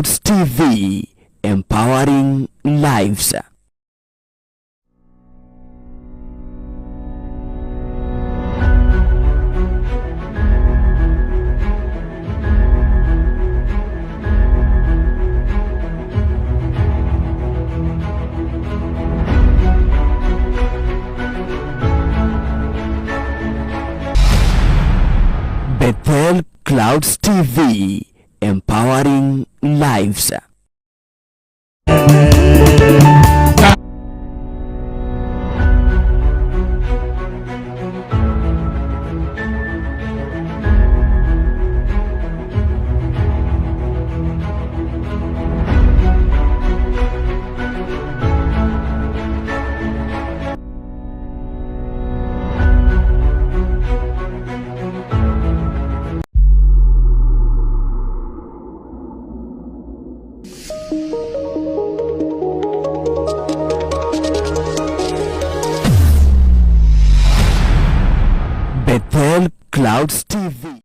Clouds TV, empowering lives. Bethel Clouds TV, empowering lives. Bethel Clouds TV.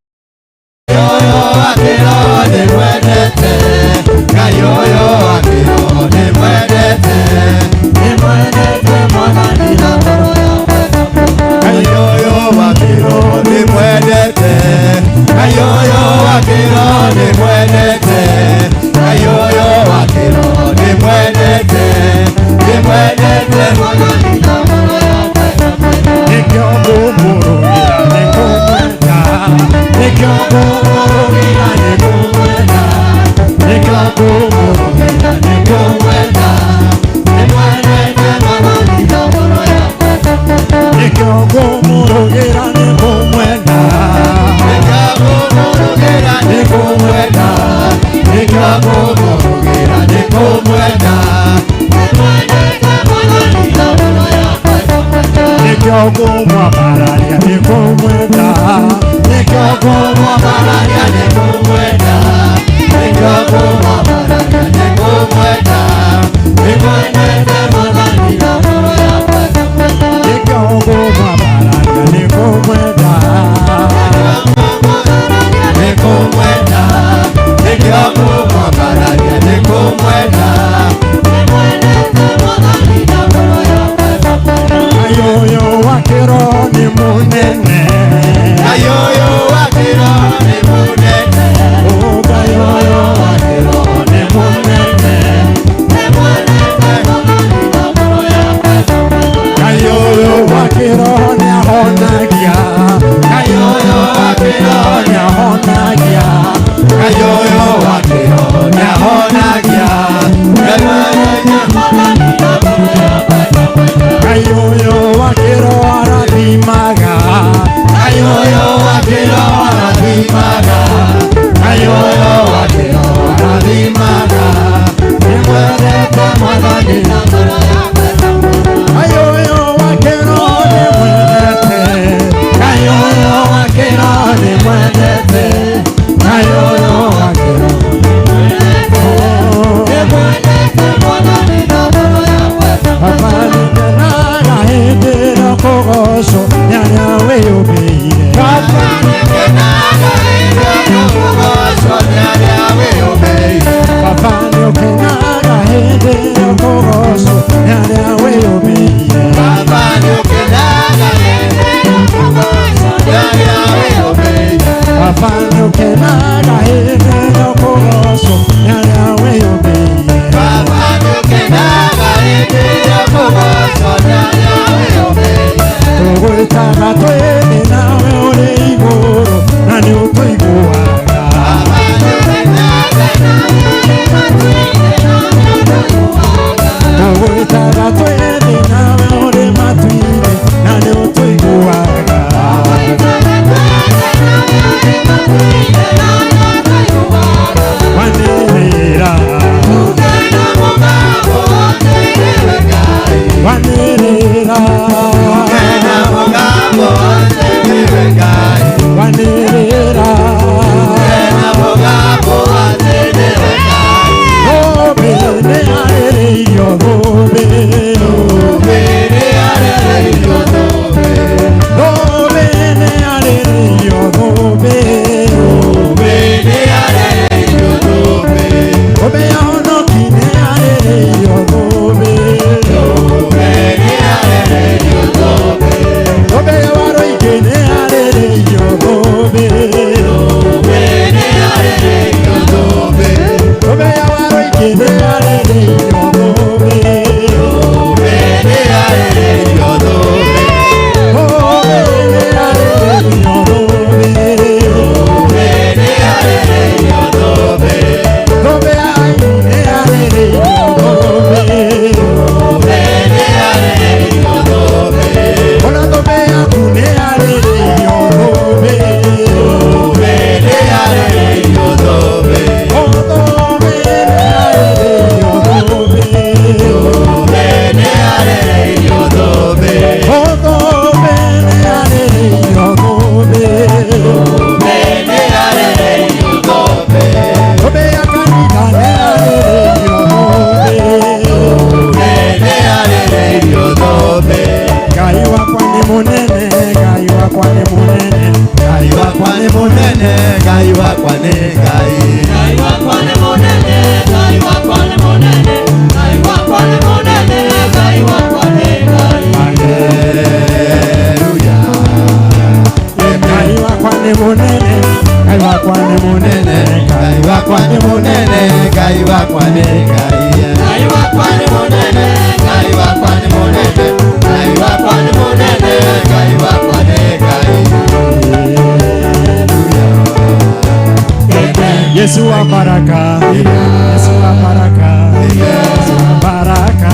Yesu wa baraka, Yesu wa baraka, Yesu wa baraka,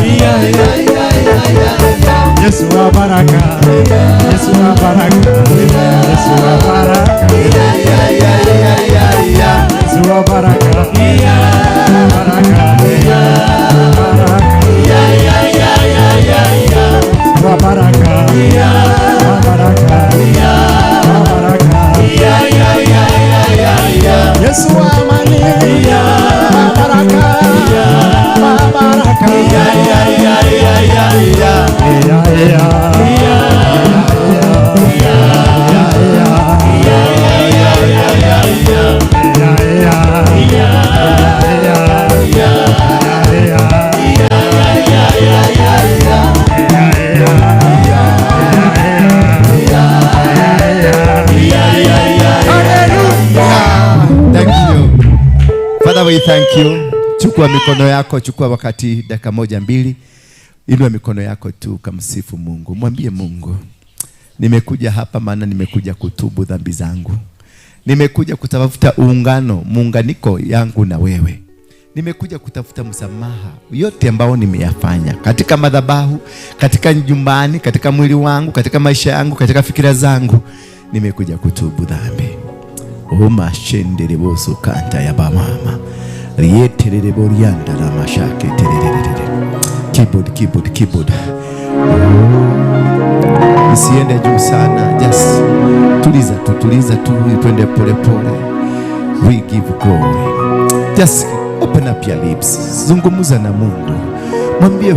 Yesu wa baraka, Yesu wa baraka, Yesu wa baraka, Yesu wa baraka, Yesu wa amani, baraka, baraka, Father, we thank you. Chukua mikono yako, chukua wakati dakika moja mbili. Inua mikono yako tu kamsifu Mungu. Mwambie Mungu, nimekuja hapa maana nimekuja kutubu dhambi zangu. Nimekuja kutafuta muunganiko yangu na wewe. Nimekuja kutafuta msamaha yote ambao nimeyafanya katika madhabahu, katika nyumbani, katika mwili wangu, katika maisha yangu, katika fikira zangu. Nimekuja kutubu dhambi. Oma shendere boso kanta ya bamama rieterere borianda la mashake tererere keyboard isiende juu sana, just tuliza tu twende pole pole. We give glory. Just open up your lips, zungumza na Mungu. Mwambie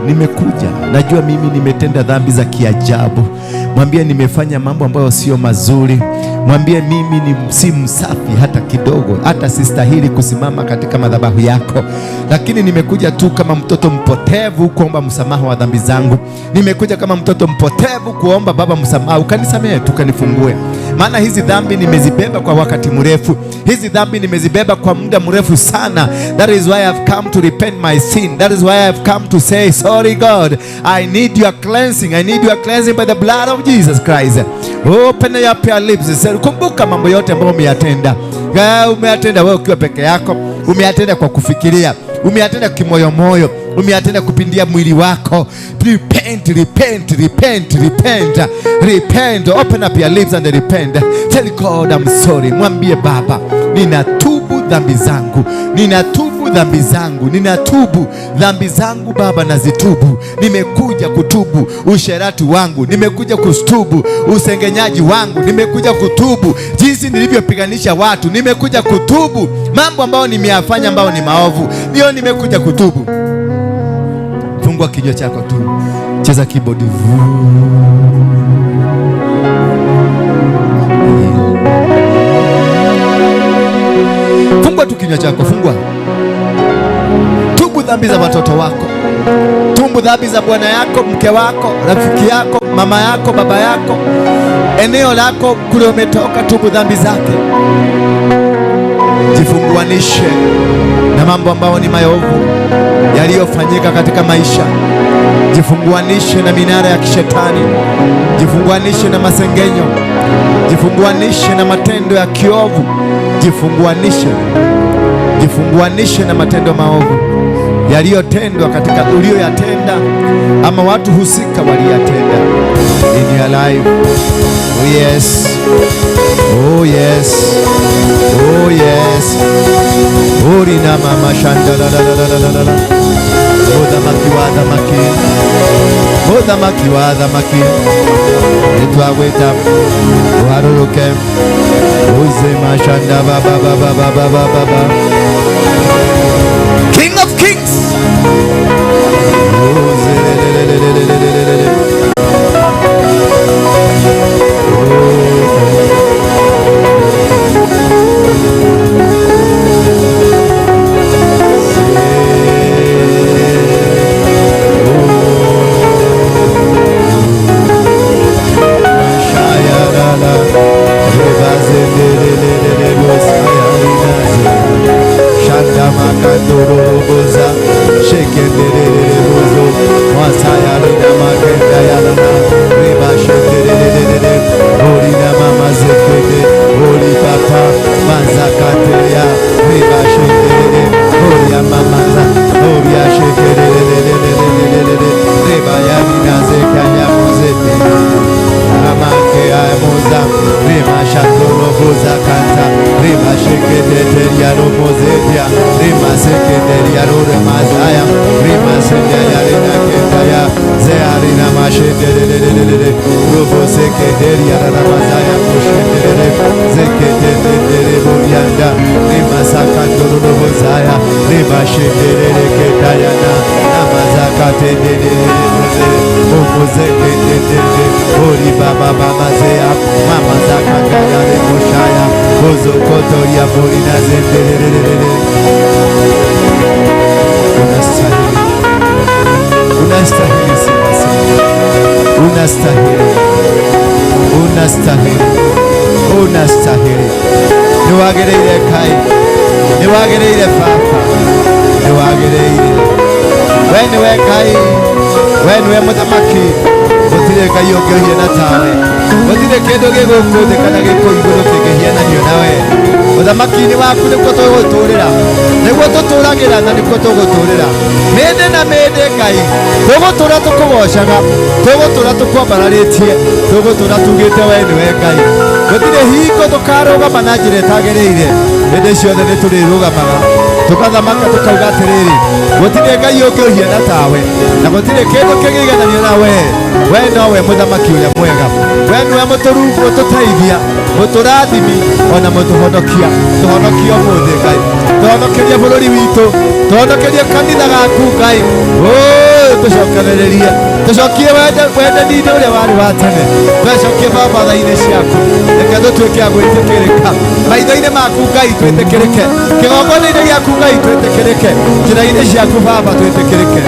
nimekuja, najua mimi nimetenda dhambi za kiajabu. Mwambie nimefanya mambo ambayo sio mazuri. Mwambie mimi si msafi hata kidogo, hata sistahili kusimama katika madhabahu yako. Lakini nimekuja tu kama mtoto mpotevu kuomba msamaha wa dhambi zangu. Nimekuja kama mtoto mpotevu kuomba Baba msamaha, ukanisamehe, tukanifungue. Maana hizi dhambi nimezibeba kwa wakati mrefu. Hizi dhambi nimezibeba kwa muda mrefu sana. That is why I've come to repent my sin. That is why I've come to say sorry God. I need your cleansing. I need your cleansing by the blood of Jesus Christ. Open up your lips. Kumbuka mambo yote ambayo umeyatenda. Umeyatenda wewe ukiwa peke yako. Umeyatenda kwa kufikiria. Umeyatenda kimoyomoyo. Umeyatenda kupindia mwili wako. Repent. Open up your lips and repent. Tell God I'm sorry. Mwambie Baba, ninatubu dhambi zangu. Ninatubu dhambi zangu Baba, nazitubu. Nimekuja kutubu usherati wangu. Nimekuja kutubu usengenyaji wangu. Nimekuja kutubu jinsi nilivyopiganisha watu. Nimekuja kutubu mambo ambayo nimeyafanya ambayo ni maovu. Ndio nimekuja kutubu. Fungua kinywa chako tu. Cheza keyboard. Fungua tu kinywa chako, fungua. Tubu dhambi za watoto wako. Tubu dhambi za bwana yako, mke wako, rafiki yako, mama yako, baba yako, eneo lako kule umetoka. Tubu dhambi zake. Jifunguanishe na mambo ambayo ni maovu yaliyofanyika katika maisha. Jifunguanishe na minara ya kishetani. Jifunguanishe na masengenyo. Jifunguanishe na matendo ya kiovu. Jifunguanishe na matendo maovu yaliyotendwa katika ulioyatenda ama watu husika waliyatenda in your life. Oh yes. Oh yes. Oh yes. Orina mama shanda la la la la la la. Oda maki. Etwa weta. Uharuruke. Uze mashanda baba. King of Kings. makenda yalana riba shende orina mama zekede ori papa mazakateya riba shende oria mama oria shekede riba yamina zekanya muzete amake amoza riba shatolo boza kanta riba shekede teriano mozetia riba sekede yaro remazaya riba sende yarina kendaya zearina mashende robo sekede yara mazaya moshende zekede borianda riba sakandolo bozaya riba shende kedayana namazakate Omozekete ori baba baba zeya mama zakagaya remoshaya bozo kotoria borina zendelelelele. Unastahili sasa, unastahili. Niwagereire kai, niwagereire papa, niwagereire. Wewe kai, wewe mutamaki. Gutire Ngai ũngĩohia na tawe, gutire kĩndũ gĩgũkũ kana gĩkũ igũrũ kĩngĩhiananio nawe. Ũthamaki-inĩ waku nĩkuo tũgũtũũrĩra, nĩguo tũtũũragĩra na nĩkuo tũgũtũũrĩra mĩndĩ na mĩndĩ. Ngai tũgũtũũra tũkũgocaga, tũgũtũũra tũkwambararĩtie, tũgũtũũra tugĩte we nĩwe Ngai. Gutire hingo tũkarũgama na njĩra ĩtagĩrĩire, hĩndĩ ciothe nĩ tũrĩrũgamaga tukathamaka tukauga atĩrĩrĩ, gũtirĩ Ngai ũngĩohia na tawe, na gũtirĩ kĩndũ kĩngĩigananio nawe. We nowe mũthamaki ũrĩa mwega, we nĩwe mũtũteithia, mũtũrathimi, ona mũtũhonokia. Tũhonokie ũmũthĩ Ngai, tũhonokerie bũrũri witũ, tũhonokerie kanitha gaku Ngai. Tũcokanĩrĩrie, tũcokie wendani-inĩ ũrĩa warĩ wa tene, tũcokie Baba tha-inĩ ciaku. Reke tũtuĩke a gwĩtĩkĩrĩka maitho-inĩ maku Ngai, twĩtĩkĩrĩke kĩgongona-inĩ gĩaku Ngai, twĩtĩkĩrĩke njĩra-inĩ ciaku Baba, twĩtĩkĩrĩke.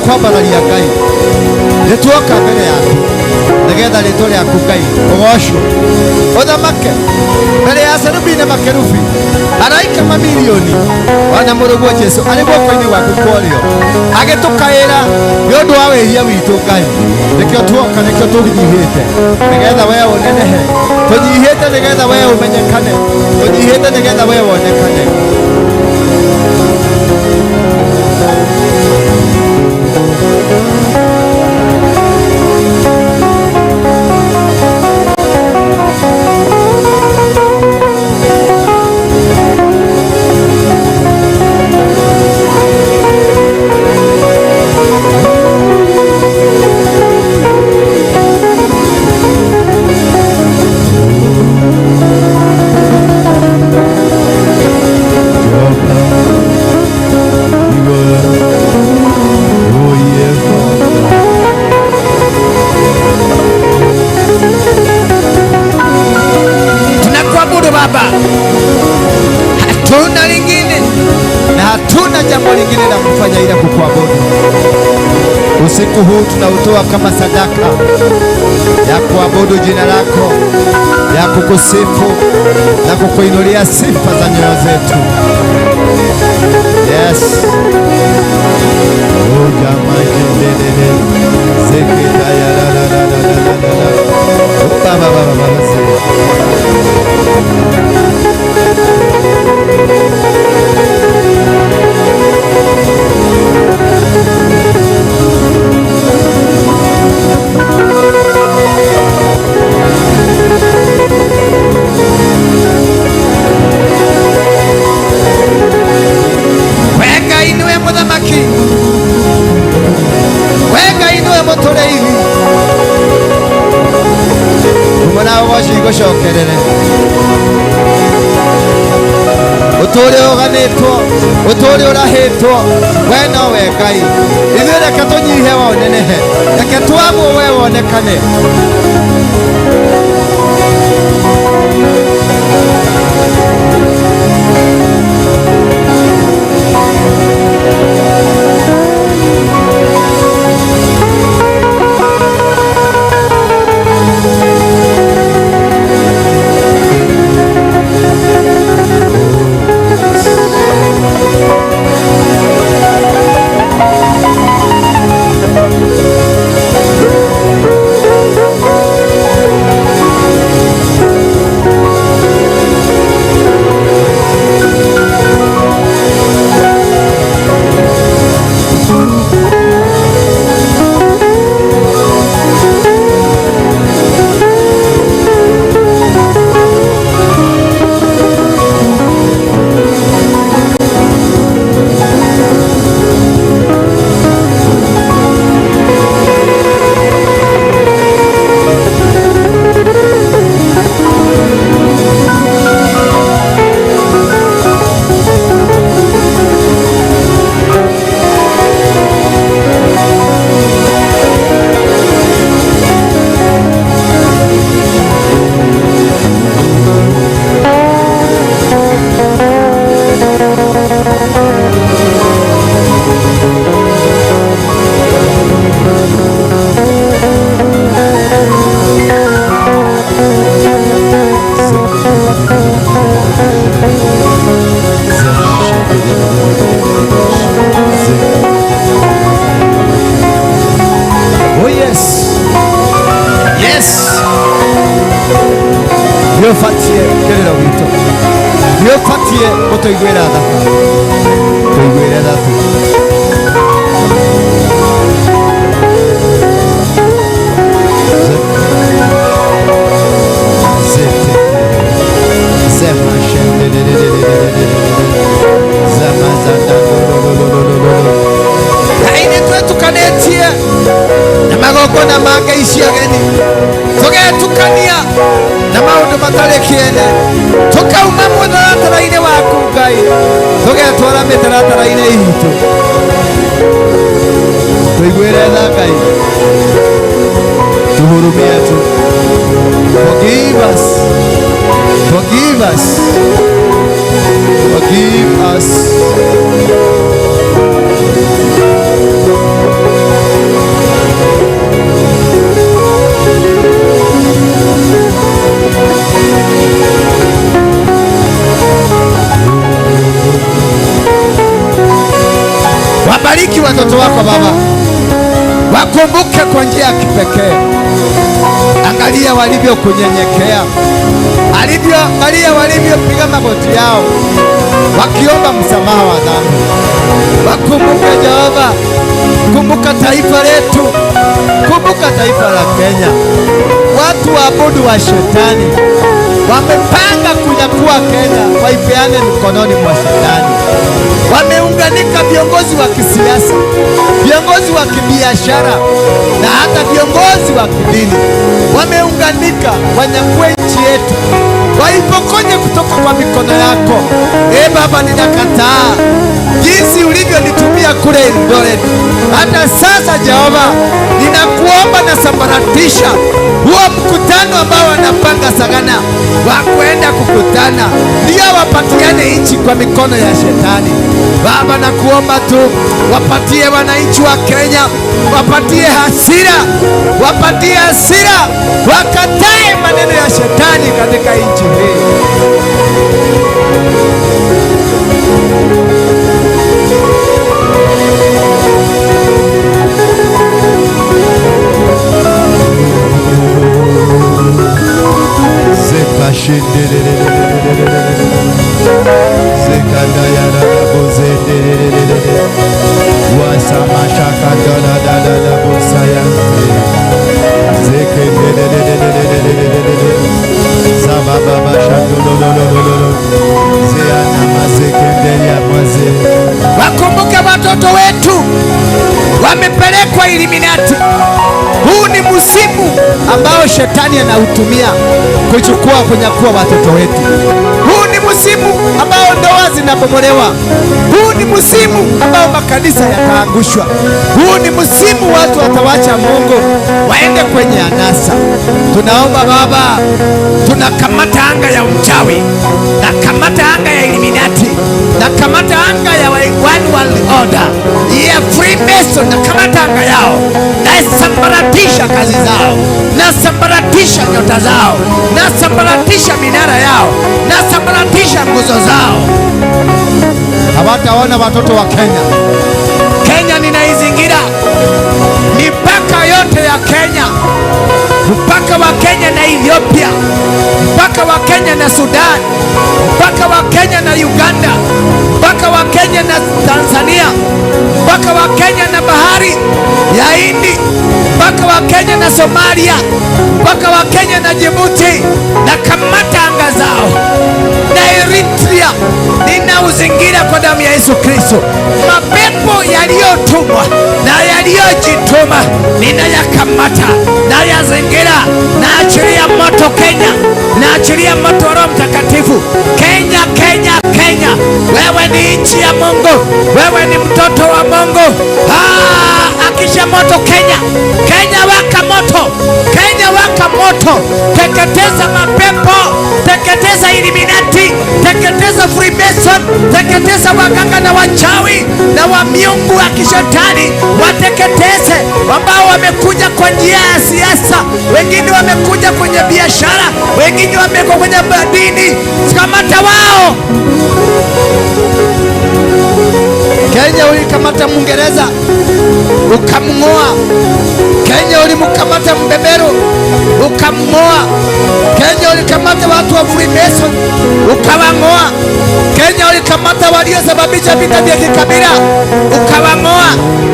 Kwambararia Ngai, nĩtuoka mbere yaku nĩgetha rĩtwa rĩaku Ngai ũgocwo, ũthamake mbere ya serubi na makerubi, araika mamilioni, ona mũrũguo Jesu arĩ guoko-inĩ gwaku kwa ũrĩo, agĩtũkaĩra nĩ ũndũ wa wĩhia witũ Ngai. Nĩkĩo tuoka, nĩkĩo tũnyihĩte nĩgetha we ũnenehe, tũnyihĩte nĩgetha we ũmenyekane, tũnyihĩte nĩgetha we wonekane. usiku huu tunautoa kama sadaka ya kuabudu jina lako, ya kukusifu na kukuinulia sifa za nyoyo zetu. Yes. Oh jamani ndedede zeketa ya la la la la la la la. Baba baba baba wega inue muthamaki, wega inue mutureithi umona woci gucokerere uturi uganitwo, uturi urahitwo, we nowe Ngai. Ithuĩ reke tũnyihe wonenehe, reke twamwo we wonekane. Nĩũbatiĩ kĩrĩro witũ, nĩũbatiĩ gũtũiguĩra tha, tũiguĩre tha tu. Ngai nĩtwĩtukanĩtie na magongona ma ngai cia geni, tũgetukania na maũndũ matarĩ kĩene, tũkauma mũtaratara-inĩ waku Ngai, tũgetwara mĩtaratara-inĩ itũ. Tũiguĩre tha Ngai, tuhurumie tu. Forgive us, forgive us, forgive us. Wabariki watoto wako Baba, wakumbuke kwa njia ya kipekee. Angalia walivyokunyenyekea, angalia walivyopiga magoti yao wakiomba msamaha wa dhambi. Wakumbuke Jehova, kumbuka taifa letu, kumbuka taifa la Kenya. Watu waabudu wa shetani wamepanga kunyakua Kenya, waipeane mikononi mwa shetani. Wameunganika viongozi wa kisiasa, viongozi wa kibiashara na hata viongozi wa kidini. Wameunganika wanyakue nchi yetu, waipokonye kutoka kwa mikono yako. Baba, ninakataa jinsi ulivyonitumia kule Eldoret. Hata sasa Jehova, ninaku kuomba na sambaratisha huo mkutano ambao wanapanga Sagana wa kuenda kukutana, ndio wapatiane nchi kwa mikono ya shetani. Baba, na kuomba tu wapatie wananchi wa Kenya, wapatie hasira, wakatae maneno ya shetani katika nchi hii. Wakumbuke watoto wetu wamepelekwa Illuminati. Huu ni msimu ambao shetani anautumia kunyakua watoto wetu. Huu ni msimu ambao ndoa zinabomolewa. Huu ni msimu ambao makanisa yataangushwa. Huu ni msimu watu watawacha Mungu waende kwenye anasa. Tunaomba Baba, tunakamata anga ya uchawi, na kamata anga ya Illuminati, na kamata anga ya One World Order, ya Freemason, na kamata anga yao, na sambaratisha kazi zao, na sambaratisha nyota zao, na sambaratisha minara yao, na sambaratisha nguzo zao. Hawataona watoto wa Kenya. Kenya ninaizingira, mipaka yote ya Kenya, mpaka wa Kenya na Ethiopia, mpaka wa Kenya na Sudan, mpaka wa Kenya na Uganda, mpaka wa Kenya na Tanzania, mpaka wa Kenya na bahari ya Hindi, mpaka wa Kenya na Somalia, mpaka wa Kenya na Djibouti, na kamata anga zao, na Eritrea ninauzingira kwa damu ya Yesu Kristo. Mapepo yaliyotumwa na yaliyojituma ninayakamata, na yazingira, na achilia moto Kenya, na achilia moto Roho Mtakatifu. Kenya, Kenya, Kenya, wewe ni nchi ya Mungu, wewe ni mtoto wa Mungu. Akisha moto Kenya, Kenya waka moto, Kenya waka moto. Teketeza mapepo, teketeza Illuminati, teketeza Freemason, teketeza waganga na wachawi na wa miungu wa kishetani, wateketeze ambao wamekuja kwa njia ya siasa, wengine wamekuja kwenye biashara, wengine wamekuja kwenye dini. Kamata wao. Kenya ulikamata Mwingereza ukamng'oa. Kenya ulimkamata mbeberu ukamng'oa. Kenya ulikamata watu wa Freemason ukawang'oa. Kenya ulikamata waliosababisha vita vya kikabila ukawang'oa.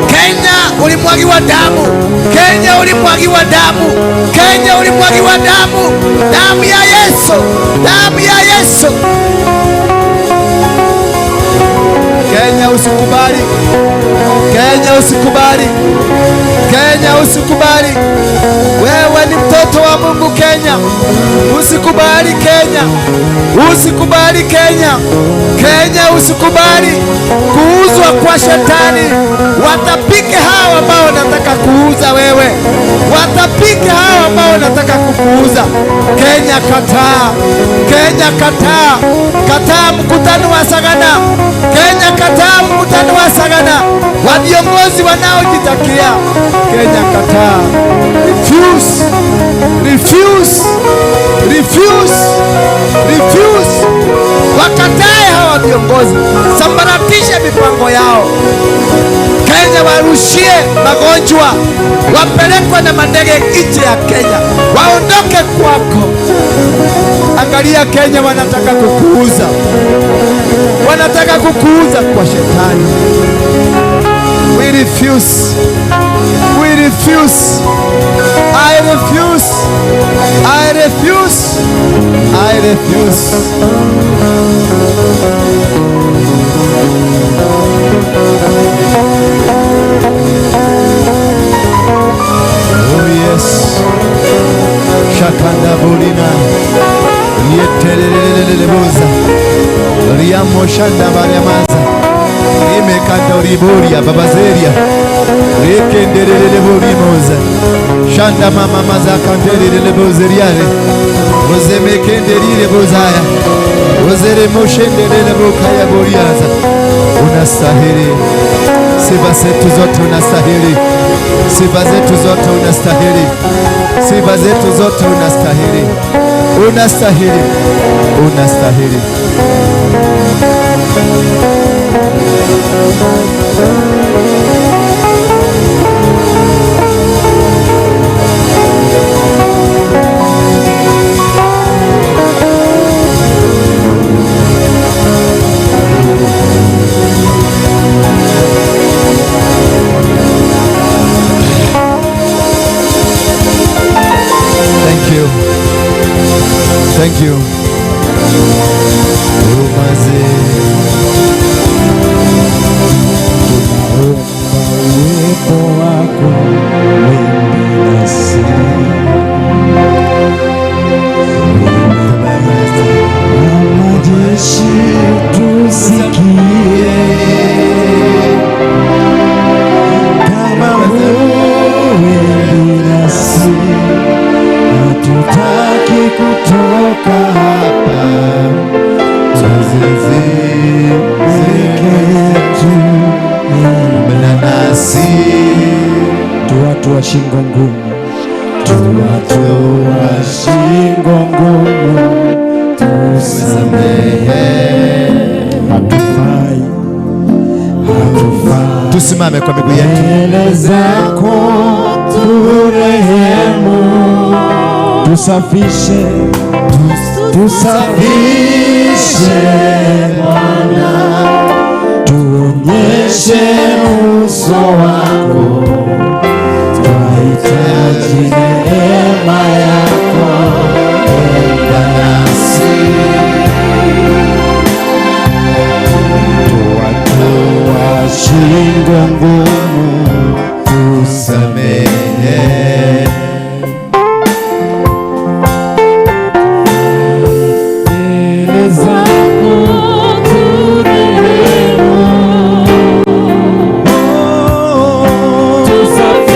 Kenya ulimwagiwa damu. Kenya ulimwagiwa damu. Kenya ulimwagiwa damu. Damu ya Yesu, damu ya Yesu. Kenya usikubali. Kenya usikubali. Kenya usikubali. Wewe ni mtoto wa Mungu Kenya. Usikubali Kenya. Usikubali Kenya. Kenya usikubali kuuzwa kwa shetani. Watapike hao ambao wanataka kuuza wewe. Watapike hao ambao wanataka kukuuza. Kenya kataa. Kenya kataa. Kataa mkutano wa Sagana. Kenya kataa mkutano wa Sagana wa viongozi wanaojitakia. Kenya kataa. Refuse. Refuse. Refuse. Refuse. Wakatae hawa viongozi. Sambaratisha mipango yao. Kenya warushie magonjwa, wapelekwe na mandege nje ya Kenya, waondoke kwako. Angalia Kenya, wanataka kukuuza, wanataka kukuuza kwa shetani. We refuse. We refuse. I refuse. I refuse. I refuse. Oh yes. Shakanda Bolina. Yeteleleleleboza. Riamo shanda bariamaza. Imekanda riboria babazeria. Rekendelelelebori moza. Shanda mama mazakandeli lebozeriale. Rozemekendeli bozaya. Rozere moshendele bokaya boriaza. Unastahili. Sifa zetu zote unastahili. Sifa zetu zote unastahili. Sifa zetu zote unastahili. Unastahili. Unastahili. Thank you. Uwepo wako wengi nasi, majeshi tusikie, kama wengi nasi, hatutaki kutoka hapa, nasi watu wa shingo ngumu, watu wa shingo ngumu, tusamehe, hatufai. Tusimame kwa miguu yetu. Mbele zako turehemu, tusafishe Bwana, tuonyeshe uso wako, twahitaji neema yako, enda nasi, tuwatoa shingo ngumu, tusamehe. Safari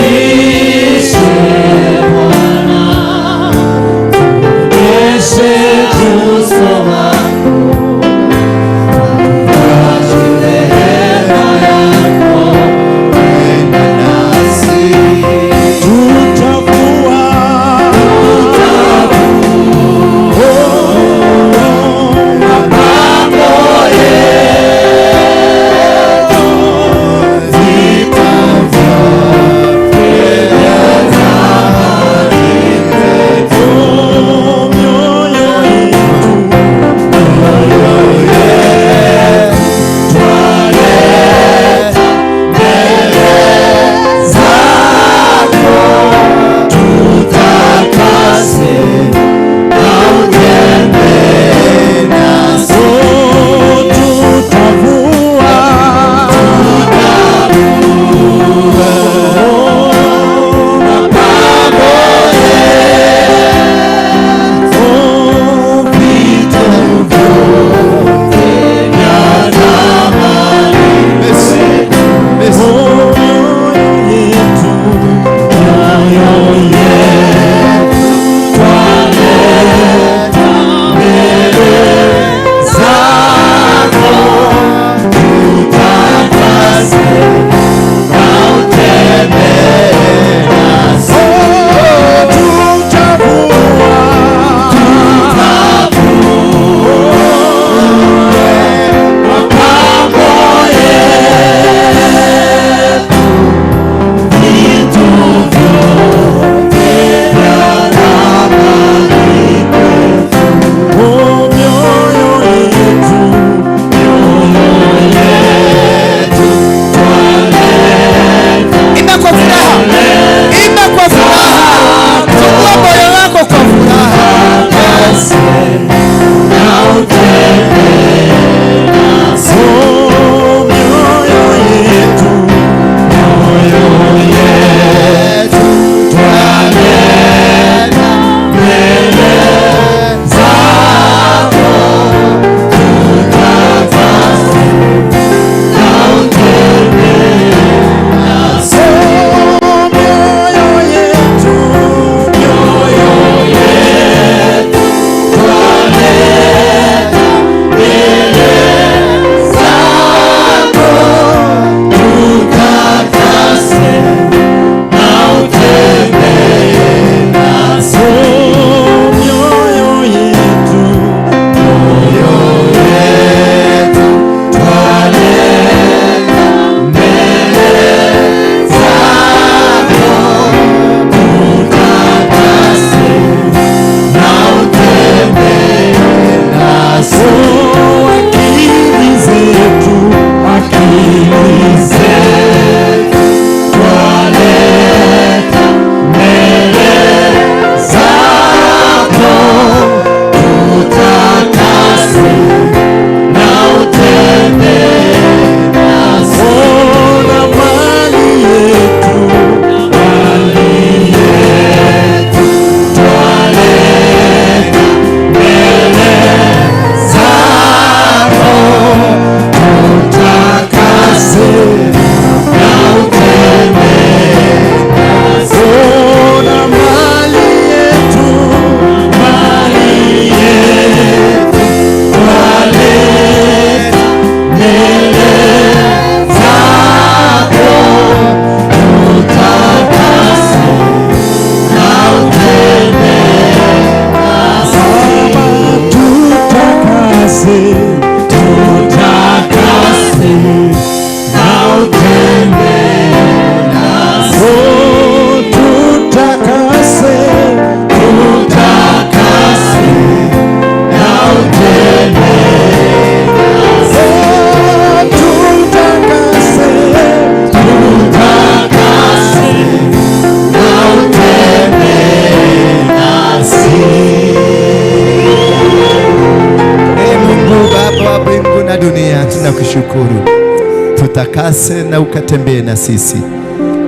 ututakase na ukatembee na sisi.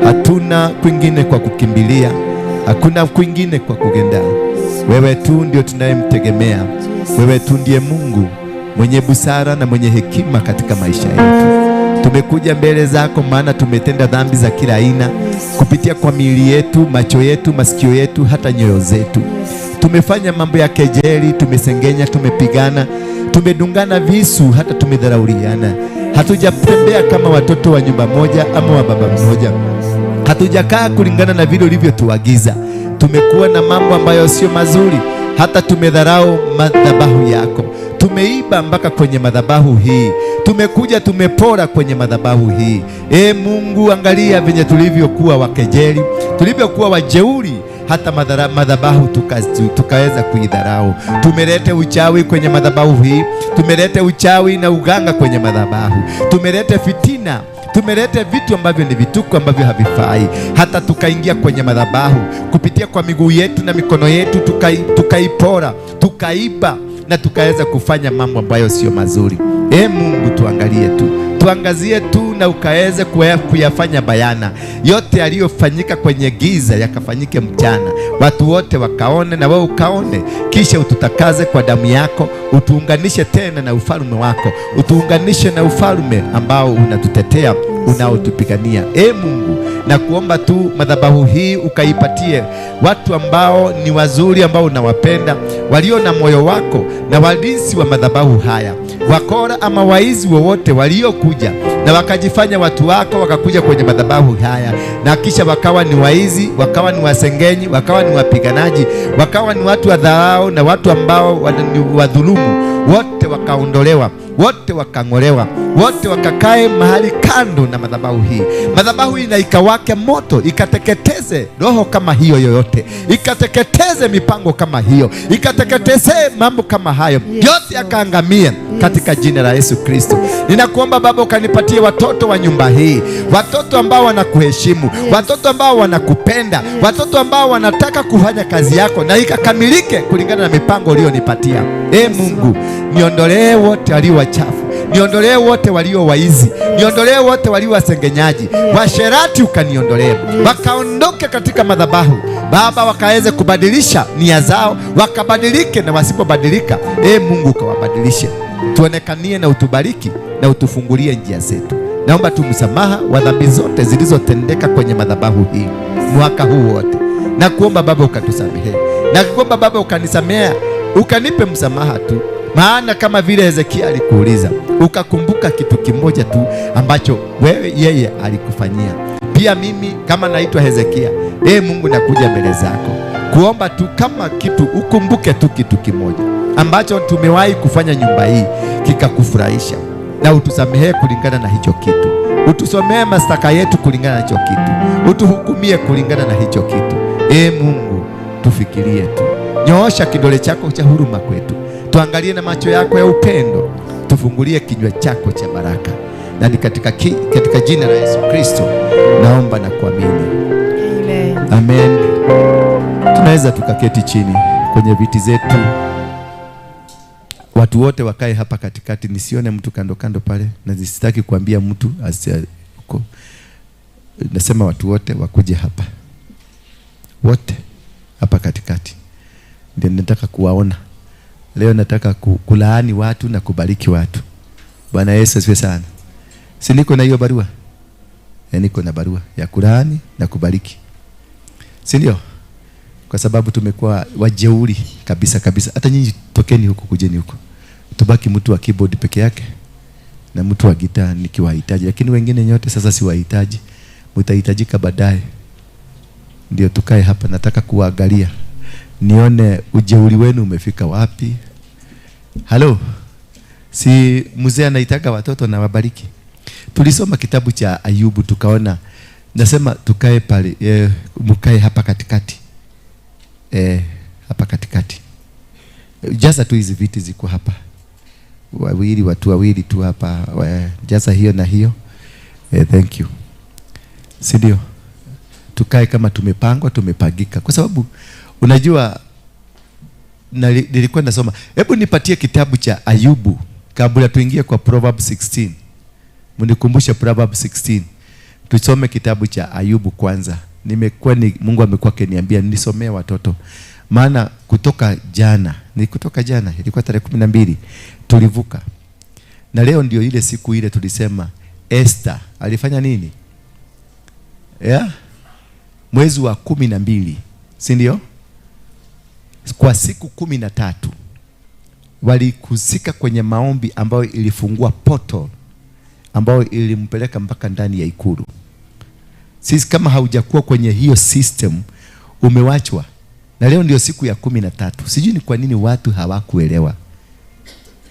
Hatuna kwingine kwa kukimbilia, hakuna kwingine kwa kugenda. Wewe tu ndio tunayemtegemea. Wewe tu ndiye Mungu mwenye busara na mwenye hekima katika maisha yetu. Tumekuja mbele zako maana tumetenda dhambi za kila aina, kupitia kwa miili yetu, macho yetu, masikio yetu, hata nyoyo zetu. Tumefanya mambo ya kejeli, tumesengenya, tumepigana, tumedungana visu, hata tumedharauliana. Hatujatembea kama watoto wa nyumba moja ama wa baba mmoja. Hatujakaa kulingana na vile ulivyotuagiza. Tumekuwa na mambo ambayo sio mazuri, hata tumedharau madhabahu yako. Tumeiba mpaka kwenye madhabahu hii. Tumekuja tumepora kwenye madhabahu hii. Mungu, angalia venye tulivyokuwa wakejeli, tulivyokuwa wajeuri, hata madhabahu tukaweza kuidharau. Tumeleta uchawi kwenye madhabahu hii. Tumeleta uchawi na uganga kwenye madhabahu. Tumeleta fitina, tumeleta vitu ambavyo ni vituko ambavyo havifai. Hata tukaingia kwenye madhabahu kupitia kwa miguu yetu na mikono yetu, tukaipora, tukaiba na tukaweza kufanya mambo ambayo sio mazuri. Mungu, tuangalie tu, tuangazie tu na ukaweze kuyafanya bayana. Yote yaliyofanyika kwenye giza yakafanyike mchana, watu wote wakaone na wewe ukaone. Kisha ututakaze kwa damu yako, utuunganishe tena na ufalme wako, utuunganishe na ufalme ambao unatutetea, unaotupigania. Mungu, na kuomba tu madhabahu hii ukaipatie watu ambao ni wazuri, ambao unawapenda, walio na moyo wako, na walinzi wa madhabahu haya, wakora ama waizi wowote waliokuja na wakajifanya watu wako, wakakuja kwenye madhabahu haya na kisha wakawa ni waizi, wakawa ni wasengenyi, wakawa ni wapiganaji, wakawa ni watu wadharau na watu ambao ni wadhulumu, wote wakaondolewa, wote wakang'olewa, wote wakakae mahali kando na madhabahu hii. Madhabahu hii na ikawake moto, ikateketeze roho kama hiyo yoyote, ikateketeze mipango kama hiyo, ikateketeze mambo kama hayo yote, yakaangamia katika jina la Yesu Kristo. Ninakuomba Baba, ukanipatie watoto wa nyumba hii, watoto ambao wanakuheshimu, watoto ambao wanakupenda, watoto ambao wanataka kufanya kazi yako na ikakamilike kulingana na mipango ulionipatia. Mungu, niondolee wote walio wachafu, niondolee wote walio waizi, niondolee wote walio wasengenyaji, washerati ukaniondolee, wakaondoke katika madhabahu Baba, wakaweze kubadilisha nia zao, wakabadilike, na wasipobadilika Mungu ukawabadilishe. Tuonekanie na utubariki na utufungulie njia zetu. Naomba tu msamaha wa dhambi zote zilizotendeka kwenye madhabahu hii mwaka huu wote, na kuomba Baba ukatusamehe, na kuomba Baba ukanisamea, ukanipe msamaha tu. Maana kama vile Hezekia alikuuliza, ukakumbuka kitu kimoja tu ambacho yeye alikufanyia. Pia mimi kama naitwa Hezekia, Mungu, nakuja mbele zako kuomba tu kama kitu, ukumbuke tu kitu kimoja ambacho tumewahi kufanya nyumba hii kikakufurahisha, na utusamehe kulingana na hicho kitu, utusomee mashtaka yetu kulingana na hicho kitu, utuhukumie kulingana na hicho kitu. Mungu, tufikirie tu, nyoosha kidole chako cha huruma kwetu, tuangalie na macho yako ya upendo, tufungulie kinywa chako cha baraka, na ni katika jina la Yesu Kristo naomba na kuamini. Amen. Amen. Tunaweza tukaketi chini kwenye viti zetu, watu wote wakae hapa katikati, nisione mtu kando kando pale, na sitaki kuambia mtu huko. Nasema watu wote wakuje hapa, wote hapa katikati, ndio nataka kuwaona leo. Nataka kulaani watu na kubariki watu. Bwana Yesu asifiwe sana. Si niko na hiyo barua? Niko na barua ya kulaani na kubariki, si ndio? Kwa sababu tumekuwa wajeuri kabisa kabisa. Hata nyinyi tokeni huko, kujeni huko, tubaki mtu wa keyboard peke yake na mtu wa gitaa nikiwahitaji, lakini wengine nyote sasa siwahitaji, mtahitajika baadaye. Ndio tukae hapa, nataka kuangalia nione ujeuri wenu umefika wapi. Halo, si mzee anaitaka watoto na wabariki. Tulisoma kitabu cha Ayubu tukaona, nasema tukae pale, mkae hapa katikati, hapa katikati. Jaza tu hizi viti ziko hapa, watu wawili tu hapa, jaza hiyo na hiyo. Thank you. Sidio? Tukae kama tumepangwa, tumepagika, kwa sababu unajua nilikuwa nasoma. Hebu nipatie kitabu cha Ayubu kabla tuingie kwa Proverbs 16. Mnikumbushe Proverbs 16. Tusome kitabu cha Ayubu kwanza. Mungu amekuwa akiniambia nisomee watoto. Maana kutoka jana ilikuwa tarehe 12 tulivuka. Na leo ndio ile siku ile tulisema Esther alifanya nini? Mwezi wa 12, si ndio? Kwa siku 13 walihusika kwenye maombi ambayo ilifungua portal ambayo ilimpeleka mpaka ndani ya ikulu. Sisi kama haujakuwa kwenye hiyo system umewachwa. Na leo ndio siku ya 13. Sijui ni kwa nini watu hawakuelewa.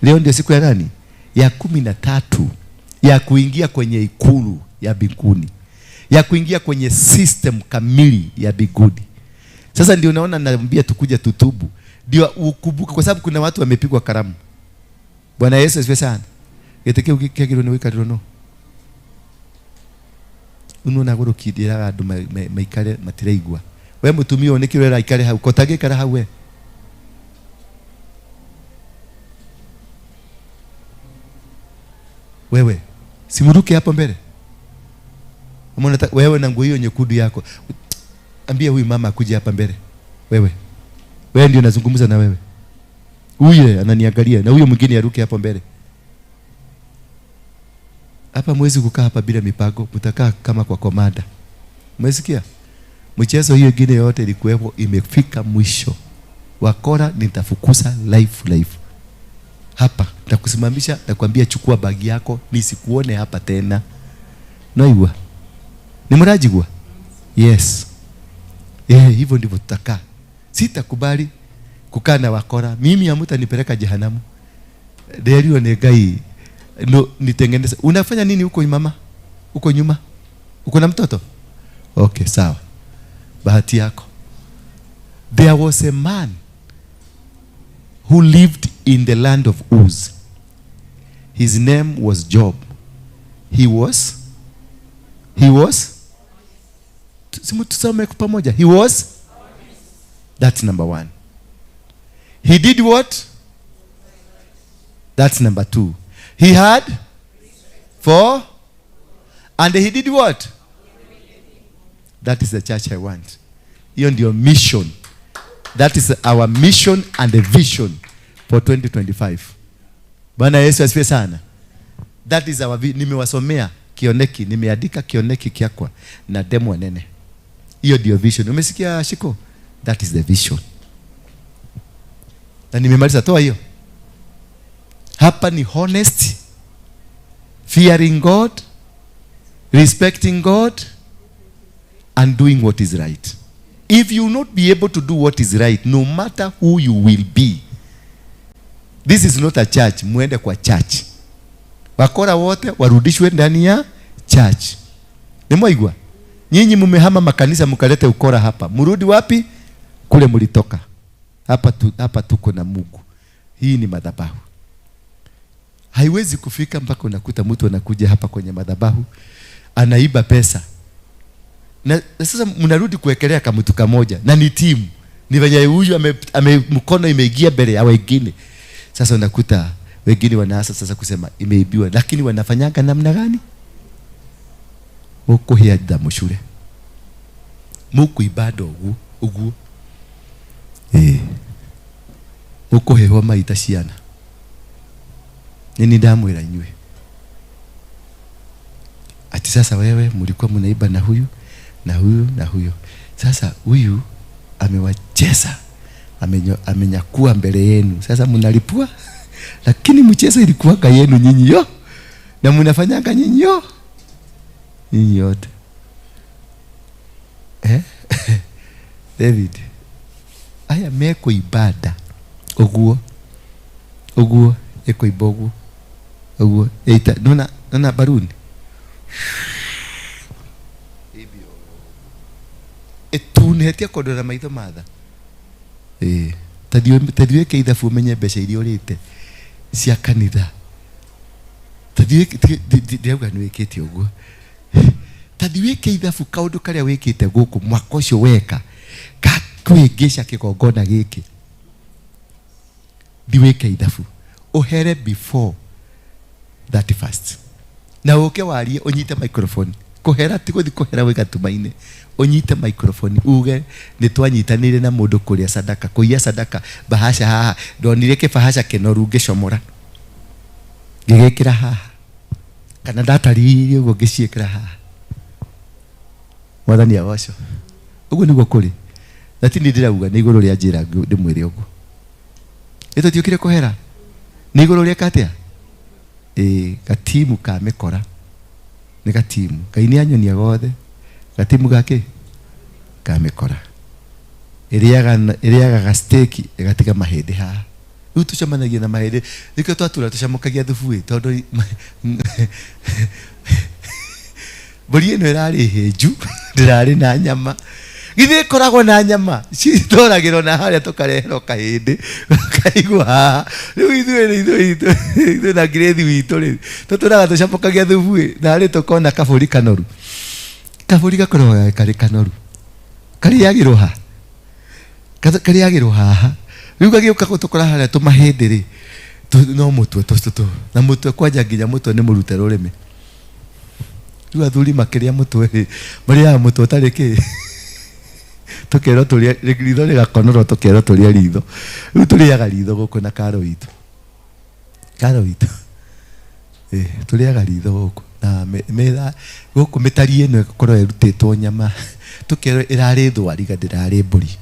Leo ndio siku ya nani? Ya 13 ya kuingia kwenye ikulu ya mbinguni, ya kuingia kwenye system kamili ya mbinguni. Sasa ndio unaona naambia tukuja tutubu, ndio ukumbuke, kwa sababu kuna watu wamepigwa karamu. Bwana Yesu asifiwe sana. Geteke ukikegero ni wika drono ununa goro kidira andu maikare matireigwa. We mutumio ni kirera ikare hau kotage kara hau we. Wewe simuruke hapo mbele. Wewe na nguo hiyo nyekundu yako. Ambia huyu mama akuje hapa mbele. Wewe ndio nazungumza na wewe. Huyu ananiangalia na huyo mwingine aruke hapo mbele. Hapa mwezi kukaa hapa bila mipango, mtakaa kama kwa komanda. Umesikia? Mchezo hiyo ingine yote ilikuwepo imefika mwisho. Wakora nitafukuza live. Hapa nitakusimamisha na kuambia chukua bagi yako nisikuone hapa tena. Noiwa. Ni mrajigwa? Yes. Hivyo ndivyo tutakaa. Sitakubali kukaa na wakora. Mimi hamutanipeleka jehanamu. Ndio ni gai. No, nitengeneza. Unafanya nini huko mama? Huko nyuma? Uko na mtoto? Okay, sawa. Bahati yako. There was a man who lived in the land of Uz. His name was Job. He was tusome pamoja. That's number 1. He did what? That's number 2. He had 4. And he did what? That is the church I want. Hiyo ndio mission. That is our mission and the vision for 2025. Bwana Yesu asifiwe sana. That is our nimewasomea Kioneki, nimeandika Kioneki Kiakwa na demo nene. Hiyo ndio vision. Umesikia Shiko? That is the vision. Na nimemaliza toa hiyo. Hapa ni honest, fearing God, respecting God and doing what is right. If you will not be able to do what is right, no matter who you will be, this is not a church. Muende kwa church. Wakora wote warudishwe ndani ya church. Nimwaigwa? Nyinyi mumehama makanisa mkalete ukora hapa. Murudi wapi? Kule mulitoka. Hapa tuko na Mungu. Hii ni madhabahu. Haiwezi kufika mpaka unakuta mtu anakuja hapa kwenye madhabahu anaiba pesa. Na sasa mnarudi kuwekelea kama mtu kamoja na ni timu. Ni venye huyu mkono imeingia mbele ya wengine. Sasa unakuta wengine wanaanza sasa kusema imeibiwa, lakini wanafanyanga namna gani? Huko hiada mshule. Muku ibado ugu. Huko hehoma itashiana. Nini damu ila inywe. Ati sasa wewe mlikuwa mnaiba na huyu na huyu na huyu. Sasa huyu amewacheza. Amenyakua mbele yenu. Sasa mnalipua. Lakini mchezo ilikuwa yenu nyinyi yo. Na mnafanyanga nyinyi yo. Nyinyi yote. David. Aya meko ibada. Oguo. Eko ibogu. Oguo. Eita. Nona baruni. Etunehetia kodora maitho matha. Tadiweke ithabu umenye mbeca iria urite cia kanitha. Tadiweke niwikite uguo. Tadiweke ithabu kaundu karia wikite guku mwaka ucio weka kakwigisha kigongona giki. Diweke ithabu uhere before 31st. na uke warie unyite microphone kuhera ti guthi kuhera we gatumaine unyite microphone uge ni twanyitanire na mundu kuria sadaka kuia sadaka bahasha haha ndonire ke bahasha kenoru ngicomora ngigikira haha kana ndataririe ugo ngiciikira haha mwathani agoco uguo niguo kuri latini ndirauga ni iguru ria njira ndimwire uguo ito tiukire kuhera ni iguru ria katia gatimu ka mikora ni gatimu kaini anyonia gothe gatimu gake ka mikora iriaga ga steak igatiga mahindi ha riu tucemanagia na mahindi nikio twatura tucamukagia thubu tondu mburi ino irari hinju ndirari na nyama githe koragwo na nyama citoragirwo na haria tukarehero kahindi kaigwa riu ithuĩ na ngirethi witũ rĩ tuturaga tucamukagia thubu na rĩ tukona kaburi kanoru kaburi gakoragwo kari kanoru kariagirwo ha kariagirwo haha riu gagĩũka gũtũkora haria tũmahĩndĩ rĩ no mũtwe tũtũ na mũtwe kwanja nginya mũtwe nĩ mũrute rũrĩmĩ riu athuri makĩrĩa mũtwe rĩ marĩaga mũtwe ũtarĩ kĩ tukero tulia ritho rigakonorwo tukero tulia ritho riu turiaga ritho guku na karo itu turiaga ritho guku na metha guku mitari ino ikorwo irutitwo nyama tukero irari thwariga ndirari mburi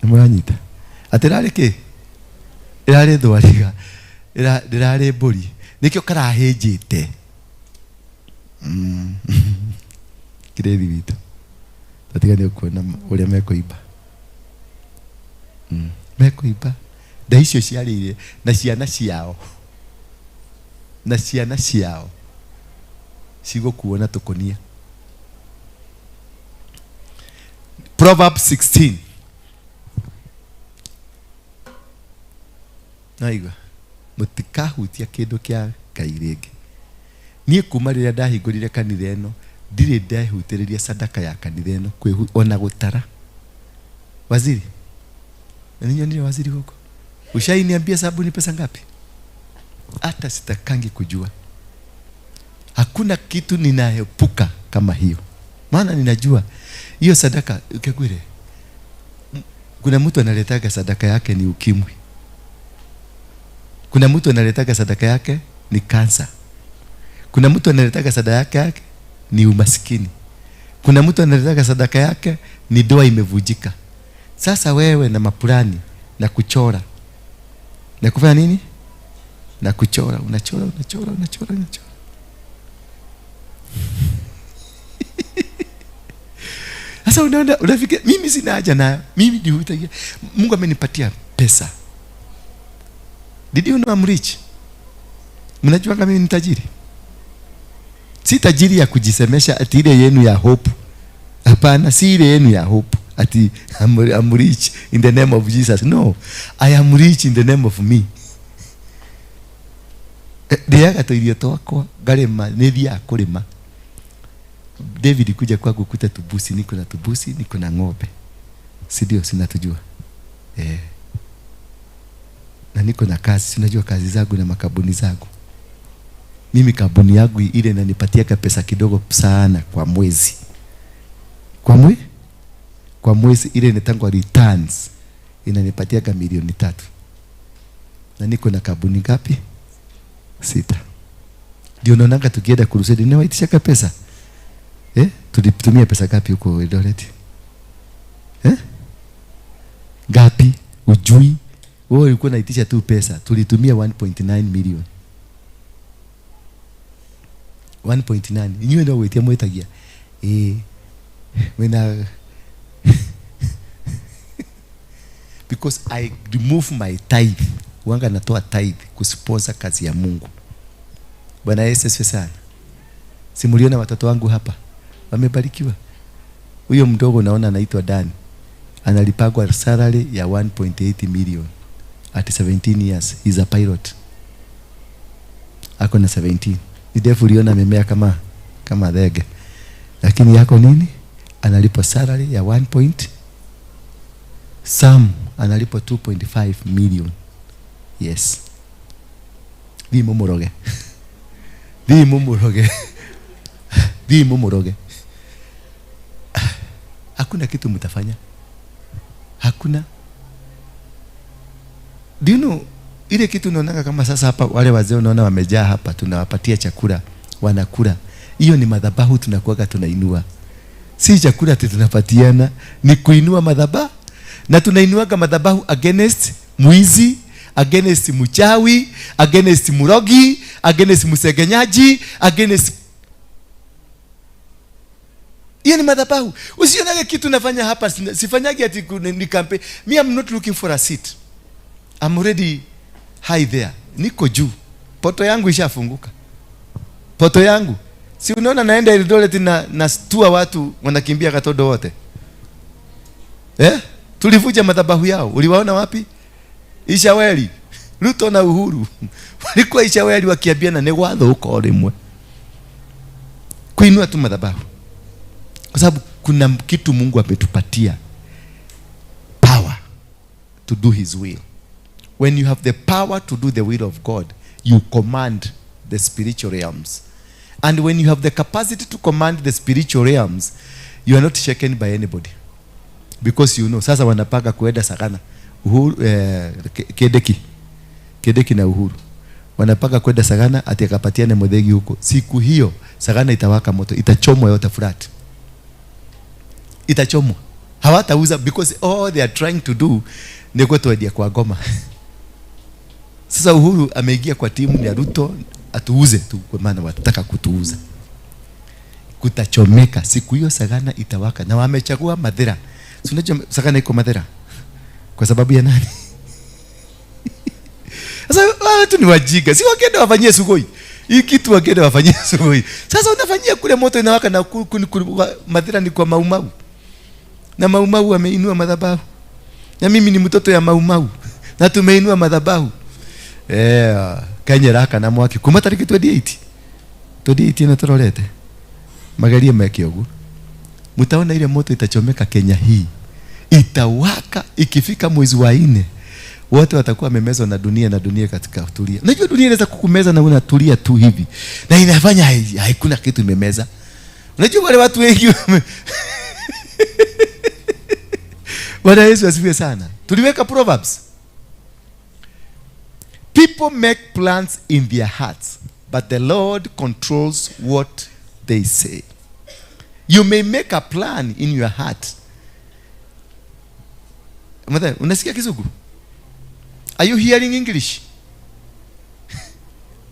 nimuranyita atirari ki irari thwariga ndirari mburi nikio karahĩnjĩte kirethi witũ tatigane kuona uria mekuimba mekuimba nda icio ciarĩire na ciana ciao cigũkuo na tukonia. Proverbs 16 naigua mũtikahutia kĩndũ kĩa Ngai rĩngĩ. Niĩ kuma rĩrĩa ndahingũrire kanitha ĩno ndire ndahutĩrĩria sadaka ya kanitha ĩno ona gũtara. Waziri ninyonire waziri huko ushainiambia sabuni pesa ngapi? Hata sitakangi kujua. Hakuna kitu ninaepuka kama hiyo, maana ninajua hiyo sadaka ukegwire. Kuna mtu analetaga sadaka yake ni ukimwi, kuna mtu analetaga sadaka yake ni kansa, kuna mtu analetaga sadaka yake ni umaskini, kuna mtu analetaga sadaka yake ni doa imevujika. Sasa wewe na mapulani na kuchora na kufanya nini? Na kuchora, unachora. Sasa unafikiri mimi sina haja nayo? Mimi ndio Mungu amenipatia pesa. Did you know I'm rich? Mnajua kama mimi ni tajiri? Si tajiri ya kujisemesha ati ile yenu ya hope. Hapana, si ile yenu ya hope ati I'm rich in the name of Jesus. No, I am rich in the name of me. Ndiaga toirio twakwa ngarema nithia kurima. David kuja kwangu kuta tubusi, niko na tubusi, niko na ng'ombe. Si ndio? Sinatujua. Na niko na kazi, sinajua kazi zangu na makabuni zangu. Mimi kabuni yangu ile inanipatia pesa kidogo sana kwa mwezi. Kwa mwezi ile inatangwa returns inanipatia milioni 3. Na niko na kabuni ngapi? 6. Ndio naonanga tukienda kurusedi ni waitisha pesa. Tulitumia pesa ngapi huko Eldoret? Ngapi? Ujui? Wewe ulikuwa unaitisha tu pesa. Tulitumia 1.9 million. 1.9. Niwe ndio wetia mwetagia. Because I remove my tithe. Wanga natoa tithe kusponsor kazi ya Mungu. Bwana Yesu asifiwe sana. Simuliona watoto wangu hapa wamebarikiwa. Huyo mdogo naona anaitwa Dan. Analipagwa salary ya 1.8 million at 17 years. He's a pilot. Ako na 17. Ndefu liona memea kama dhege. Lakini yako nini? Analipwa salary ya 1. Sam analipwa 2.5 million. Yes. mumuroge. Hakuna kitu mtafanya. Hakuna. Do you know, ile kitu unaona kama sasa hapa wale wazee unaona wamejaa hapa, tunawapatia chakula, wanakula. Hiyo ni madhabahu tunakuaga tunainua. Si chakula tunapatiana, ni kuinua madhabahu. Na tunainuaga madhabahu against mwizi, against mchawi, against murogi, against musegenyaji, against. Hiyo ni madhabahu. Usionage kitu nafanya hapa, sifanyagi ati ni campaign. Me, I'm not looking for a seat. I'm already high there. Niko juu. Poto yangu ishafunguka. Poto yangu. Si unaona naenda Eldoret na stua watu wanakimbia Katodo wote. Tulivuja madhabahu yao. Uliwaona wapi? Ishaweli. Ruto na Uhuru. Walikuwa Ishaweli wakiambiana ni watho uko rimwe. Kuinua tu madhabahu. Kwa sababu kuna kitu Mungu ametupatia. Power to do his will. When you have the power to do the will of God, you command the spiritual realms. And when you have the capacity to command the spiritual realms, you are not shaken by anybody. Because you know, sasa wanapaka kuenda Sagana. Uhuru, Kedeki na Uhuru. Wanapaka kuenda Sagana ati akapatiane Muthegi huko. Siku hiyo, Sagana itawaka moto. Itachomwa yote flat. Itachomwa. Hawatauza because all they are trying to do ni kutuadia kwa Goma. Sasa Uhuru ameingia kwa timu ya Ruto atuuze tu kwa maana wataka kutuuza. Kutachomeka siku hiyo, Sagana itawaka. Na wamechagua Mathira. Si unajua Sagana iko Mathira kwa sababu ya nani? Sasa watu ni wajiga. Si wakenda wafanyie Sugoi. Hii kitu wakenda wafanyie Sugoi. Sasa unafanyia kule moto inawaka na Mathira ni kwa Maumau. Na Maumau wameinua madhabahu. Na mimi ni mtoto ya Maumau. Na tumeinua madhabahu. Kanyeraka na mwaki kuma tariki 28 na torolete magaria mekiogu. Mutaona ile moto itachomeka Kenya hii, itawaka. Ikifika mwezi wa 4 wote watakuwa wamemezwa na dunia katika tulia. Unajua dunia inaweza kukumeza na unatulia tu hivi, na inafanya haikuna kitu imemeza. Unajua wale watu wengi Bwana Yesu asifiwe sana. Tuliweka Proverbs. People make plans in their hearts, but the Lord controls what they say. You may make a plan in your heart. Unasikia Kizungu? Are you hearing English?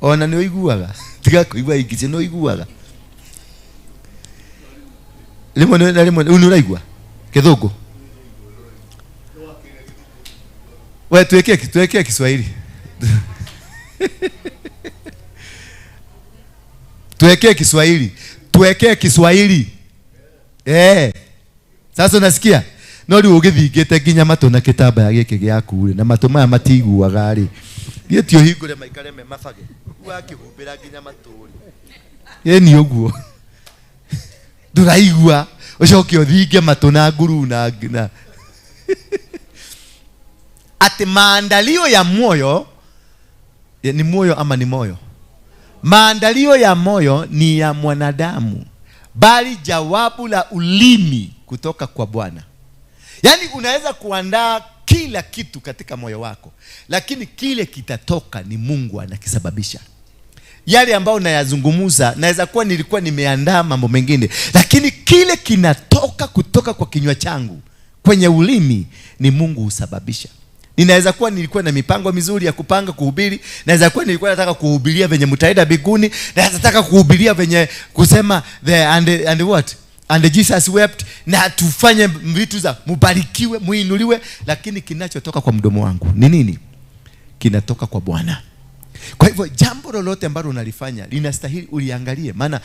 Ona ni oiguaga. Tiga kuigua English no oiguaga. Limone unuraigua Kizungu. Wewe tuwekea Kiswahili. Tuwekee Kiswahili. Sasa unasikia? Nori ugithingite ginya mato na kitamba ya gike gyaku ri na mato maya matiguaga ri. Yetio hingure maikare me mafage. Wakihumbira ginya maturi. Ni uguo. Nduraigua ucoke uthinge mato na nguru na ati maandalio ya moyo ni moyo ama ni moyo? Maandalio ya moyo ni ya mwanadamu, bali jawabu la ulimi kutoka kwa Bwana. Yaani unaweza kuandaa kila kitu katika moyo wako, lakini kile kitatoka ni Mungu anakisababisha. Yale ambao nayazungumuza naweza kuwa nilikuwa nimeandaa mambo mengine, lakini kile kinatoka kutoka kwa kinywa changu kwenye ulimi ni Mungu husababisha. Ninaweza kuwa nilikuwa na mipango mizuri ya kupanga kuhubiri, naweza kuwa nilikuwa nataka kuhubiria venye mtaenda biguni, na nataka kuhubiria venye kusema the and what and Jesus wept, na tufanye vitu za mubarikiwe, muinuliwe, lakini kinachotoka kwa mdomo wangu ni nini? Kinatoka kwa Bwana. Kwa hivyo jambo lolote ambalo unalifanya linastahili uliangalie, maana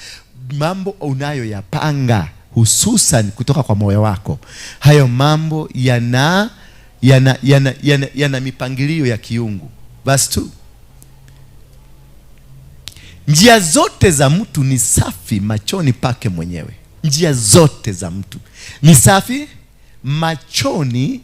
mambo unayoyapanga hususan kutoka kwa moyo wako, hayo mambo yana mipangilio ya kiungu. Verse 2. Njia zote za mtu ni safi machoni pake mwenyewe. Njia zote za mtu ni safi machoni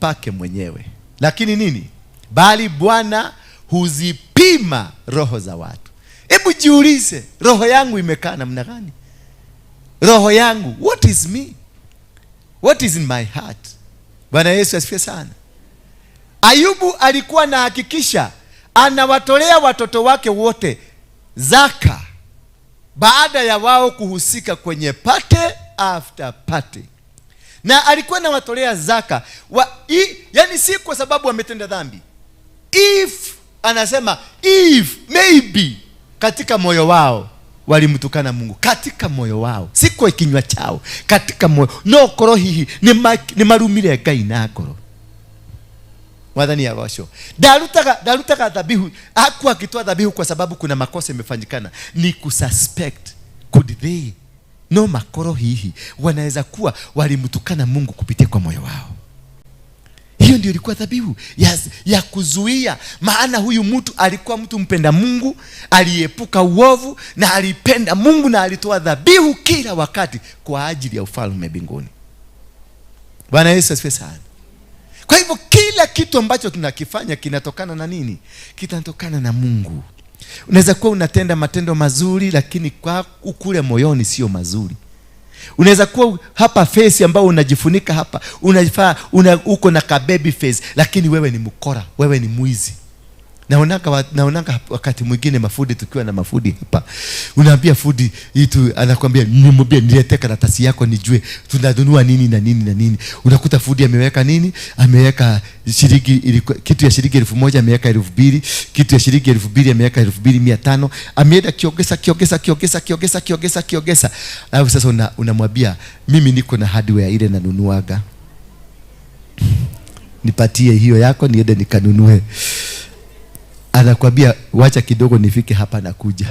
pake mwenyewe. Lakini nini? Bali Bwana huzipima roho za watu. Hebu jiulize, roho yangu imekaa namna gani? Roho yangu, what is me? What is in my heart? Bwana Yesu asifiwe sana. Ayubu alikuwa anahakikisha anawatolea watoto wake wote zaka baada ya wao kuhusika kwenye party after party. Na alikuwa anawatolea zaka yani si kwa sababu wametenda dhambi. Anasema if maybe katika moyo wao walimtukana Mungu, katika moyo wao, si kwa kinywa chao, katika moyo. No koro hihi ni marumire Ngai na koro. Mwadhani ya washo. Darutaka dhabihu, hakuwa akitoa dhabihu kwa sababu kuna makosa imefanyikana. Ni kususpect, could they, no makoro hihi, wanaweza kuwa walimtukana Mungu kupitia kwa moyo wao. Hiyo ndio ilikuwa dhabihu ya kuzuia. Maana huyu mtu alikuwa mtu mpenda Mungu, aliepuka uovu na alipenda Mungu na alitoa dhabihu kila wakati kwa ajili ya ufalme mbinguni. Bwana Yesu asifiwe sana. Kwa hivyo kila kitu ambacho tunakifanya kinatokana na nini? Kinatokana na Mungu. Unaweza kuwa unatenda matendo mazuri lakini kwa ukule moyoni sio mazuri. Unaweza kuwa hapa face ambao unajifunika hapa, uko na ka baby face lakini wewe ni mkora, wewe ni mwizi. Naonanga wakati mwingine mafudi, tukiwa na mafudi hapa, unaambia fudi itu, anakuambia nimwambie nilete karatasi yako nijue tunanunua nini na nini na nini. Unakuta fudi ameweka nini? Ameweka shilingi, kitu ya shilingi 1000 ameweka 2000, kitu ya shilingi 2000 ameweka 2500, ameenda kiongeza. Alafu sasa unamwambia mimi niko na hardware ile nanunuaga, nipatie hiyo yako niende nikanunue. Anakuambia wacha kidogo nifike hapa na kuja.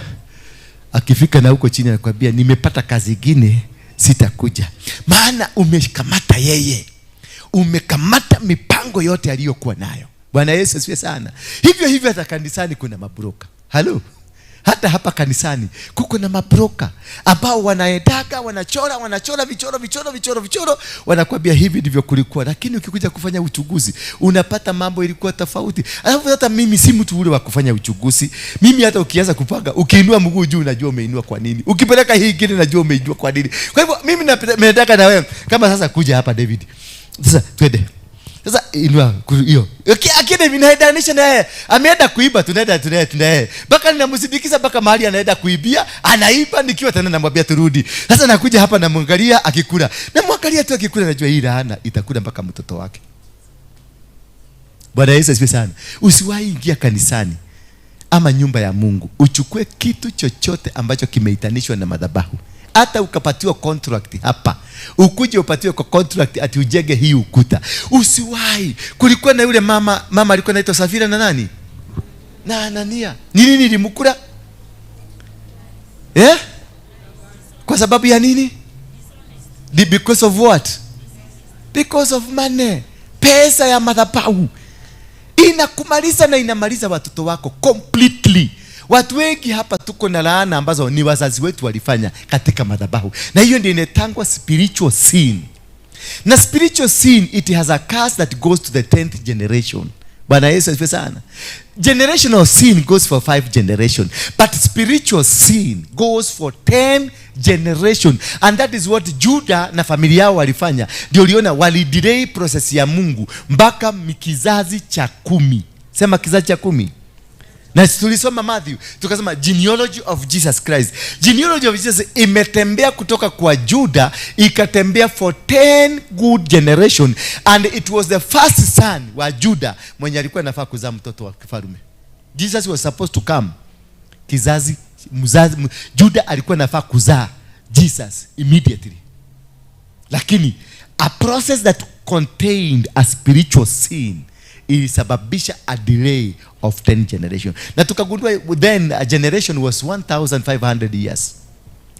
Akifika na huko chini anakuambia nimepata kazi nyingine sitakuja. Maana umekamata yeye, umekamata mipango yote aliyokuwa nayo. Bwana Yesu asifiwe sana. Hivyo hata kanisani kuna mabroka. Halo. Hata hapa kanisani kuko na mabroka ambao wanaendaga wanachora vichoro, wanakuambia hivi ndivyo kulikuwa, lakini ukikuja kufanya uchunguzi unapata mambo ilikuwa tofauti. Alafu hata mimi si mtu ule wa kufanya uchunguzi. Mimi hata ukianza kupanga, ukiinua mguu juu unajua umeinua kwa nini, ukipeleka hii ingine unajua umeinua kwa nini. Kwa hivyo mimi nataka na wewe kama sasa kuja hapa David, sasa twende. Sasa inua hiyo. Akide vinaidanisha na yeye. Ameenda kuiba, tunaenda. Baka ninamsindikiza baka mahali anaenda kuibia, anaiba, nikiwa tena namwambia turudi. Sasa nakuja hapa namwangalia akikula. Namwangalia tu akikula, najua hii laana itakula mpaka mtoto wake. Bwana Yesu asifiwe sana. Usiwahi ingia kanisani ama nyumba ya Mungu uchukue kitu chochote ambacho kimeitanishwa na madhabahu. Hata ukapatiwa contract hapa, ukuje upatiwe kwa contract ati ujenge hii ukuta, usiwahi. Kulikuwa na yule mama alikuwa anaitwa Safira na nani? Na Anania. Nini nilimkula? Kwa sababu ya nini? Because of what? Because of money. Pesa ya madhabahu inakumaliza na inamaliza watoto wako completely. Watu wengi hapa tuko na laana ambazo ni wazazi wetu walifanya katika madhabahu. Na hiyo ndio inatangwa spiritual sin. Na spiritual sin, it has a curse that goes to the 10th generation. Bwana Yesu asifiwe sana. Generational sin goes for 5 generations, but spiritual sin goes for 10 generation. And that is what Judah na familia yao walifanya. Ndio uliona walidelay process ya Mungu mpaka kizazi cha 10. Sema kizazi cha 10. Na tulisoma Matthew, tukasema genealogy of Jesus Christ. Genealogy of Jesus imetembea kutoka kwa Judah, ikatembea for 10 good generation, and it was the first son wa Judah mwenye alikuwa anafaa kuzaa mtoto wa kifalme. Jesus was supposed to come. Judah alikuwa anafaa kuzaa Jesus immediately. Lakini a process that contained a spiritual sin ilisababisha a delay of 10 generation. Na tukagundua then a generation was 1,500 years.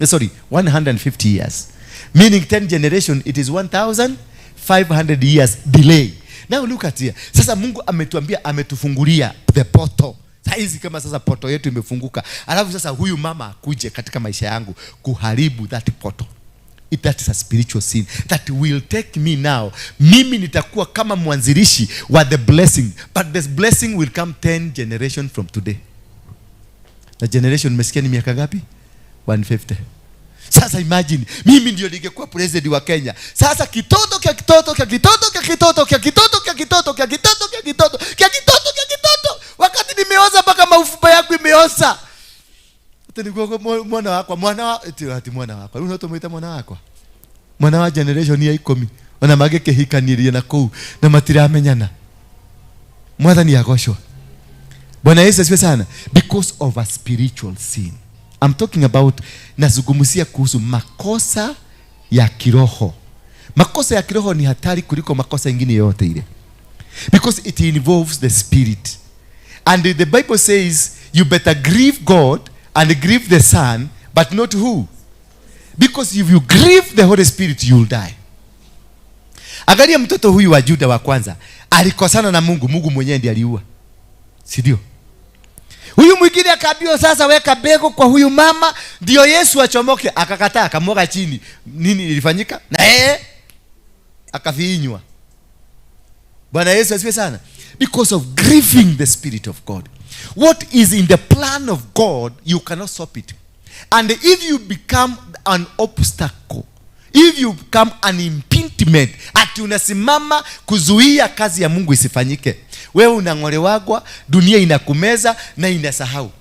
Sorry, 150 years. Meaning 10 generation, it is 1,500 years delay. Now look at here. Sasa Mungu ametuambia, ametufungulia the portal. Saizi kama sasa portal yetu imefunguka. Alafu sasa huyu mama akuje katika maisha yangu kuharibu that portal. That is a spiritual sin that will take me now. Mimi nitakuwa kama mwanzilishi wa the blessing, but this blessing will come 10 generation from today. Na generation umesikia ni miaka ngapi? 150. Sasa imagine mimi ndio ningekuwa president wa Kenya. Sasa kitoto kia kitoto kia kitoto kia kitoto kia kitoto kia kitoto kia kitoto kia kitoto kia kitoto kia kitoto, wakati nimeoza mpaka maufupa yako imeoza. Utanikuwa mwana wako, ati mwana wako. Unatomwita mwana wako. Mwana wa generation ya 10. Ona mageke hikaniria na kou na matiramenyana. Mwathani agoshwa. Bwana Yesu asifiwe sana. Because of a spiritual sin. I'm talking about, nazungumzia kuhusu makosa ya kiroho. Makosa ya kiroho ni hatari kuliko makosa ingine yote ile. Because it involves the spirit. And the Bible says you better grieve God and grieve the Son, but not who? Because if you grieve the Holy Spirit, you will die. Angalia mtoto huyu wa Juda wa kwanza. Alikosana na Mungu. Mungu mwenyewe ndiye aliua. Si ndio? Huyu mwingine akaambiwa sasa weka bego kwa huyu mama ndio Yesu achomoke. Akakataa, akamwaga chini. Nini ilifanyika? Na akafinywa. Bwana Yesu asifiwe sana. Because of grieving the Spirit of God. What is in the plan of God, you cannot stop it. And if you become an obstacle, if you become an impediment, ati unasimama kuzuia kazi ya Mungu isifanyike, wewe unang'olewagwa, dunia inakumeza na inasahau.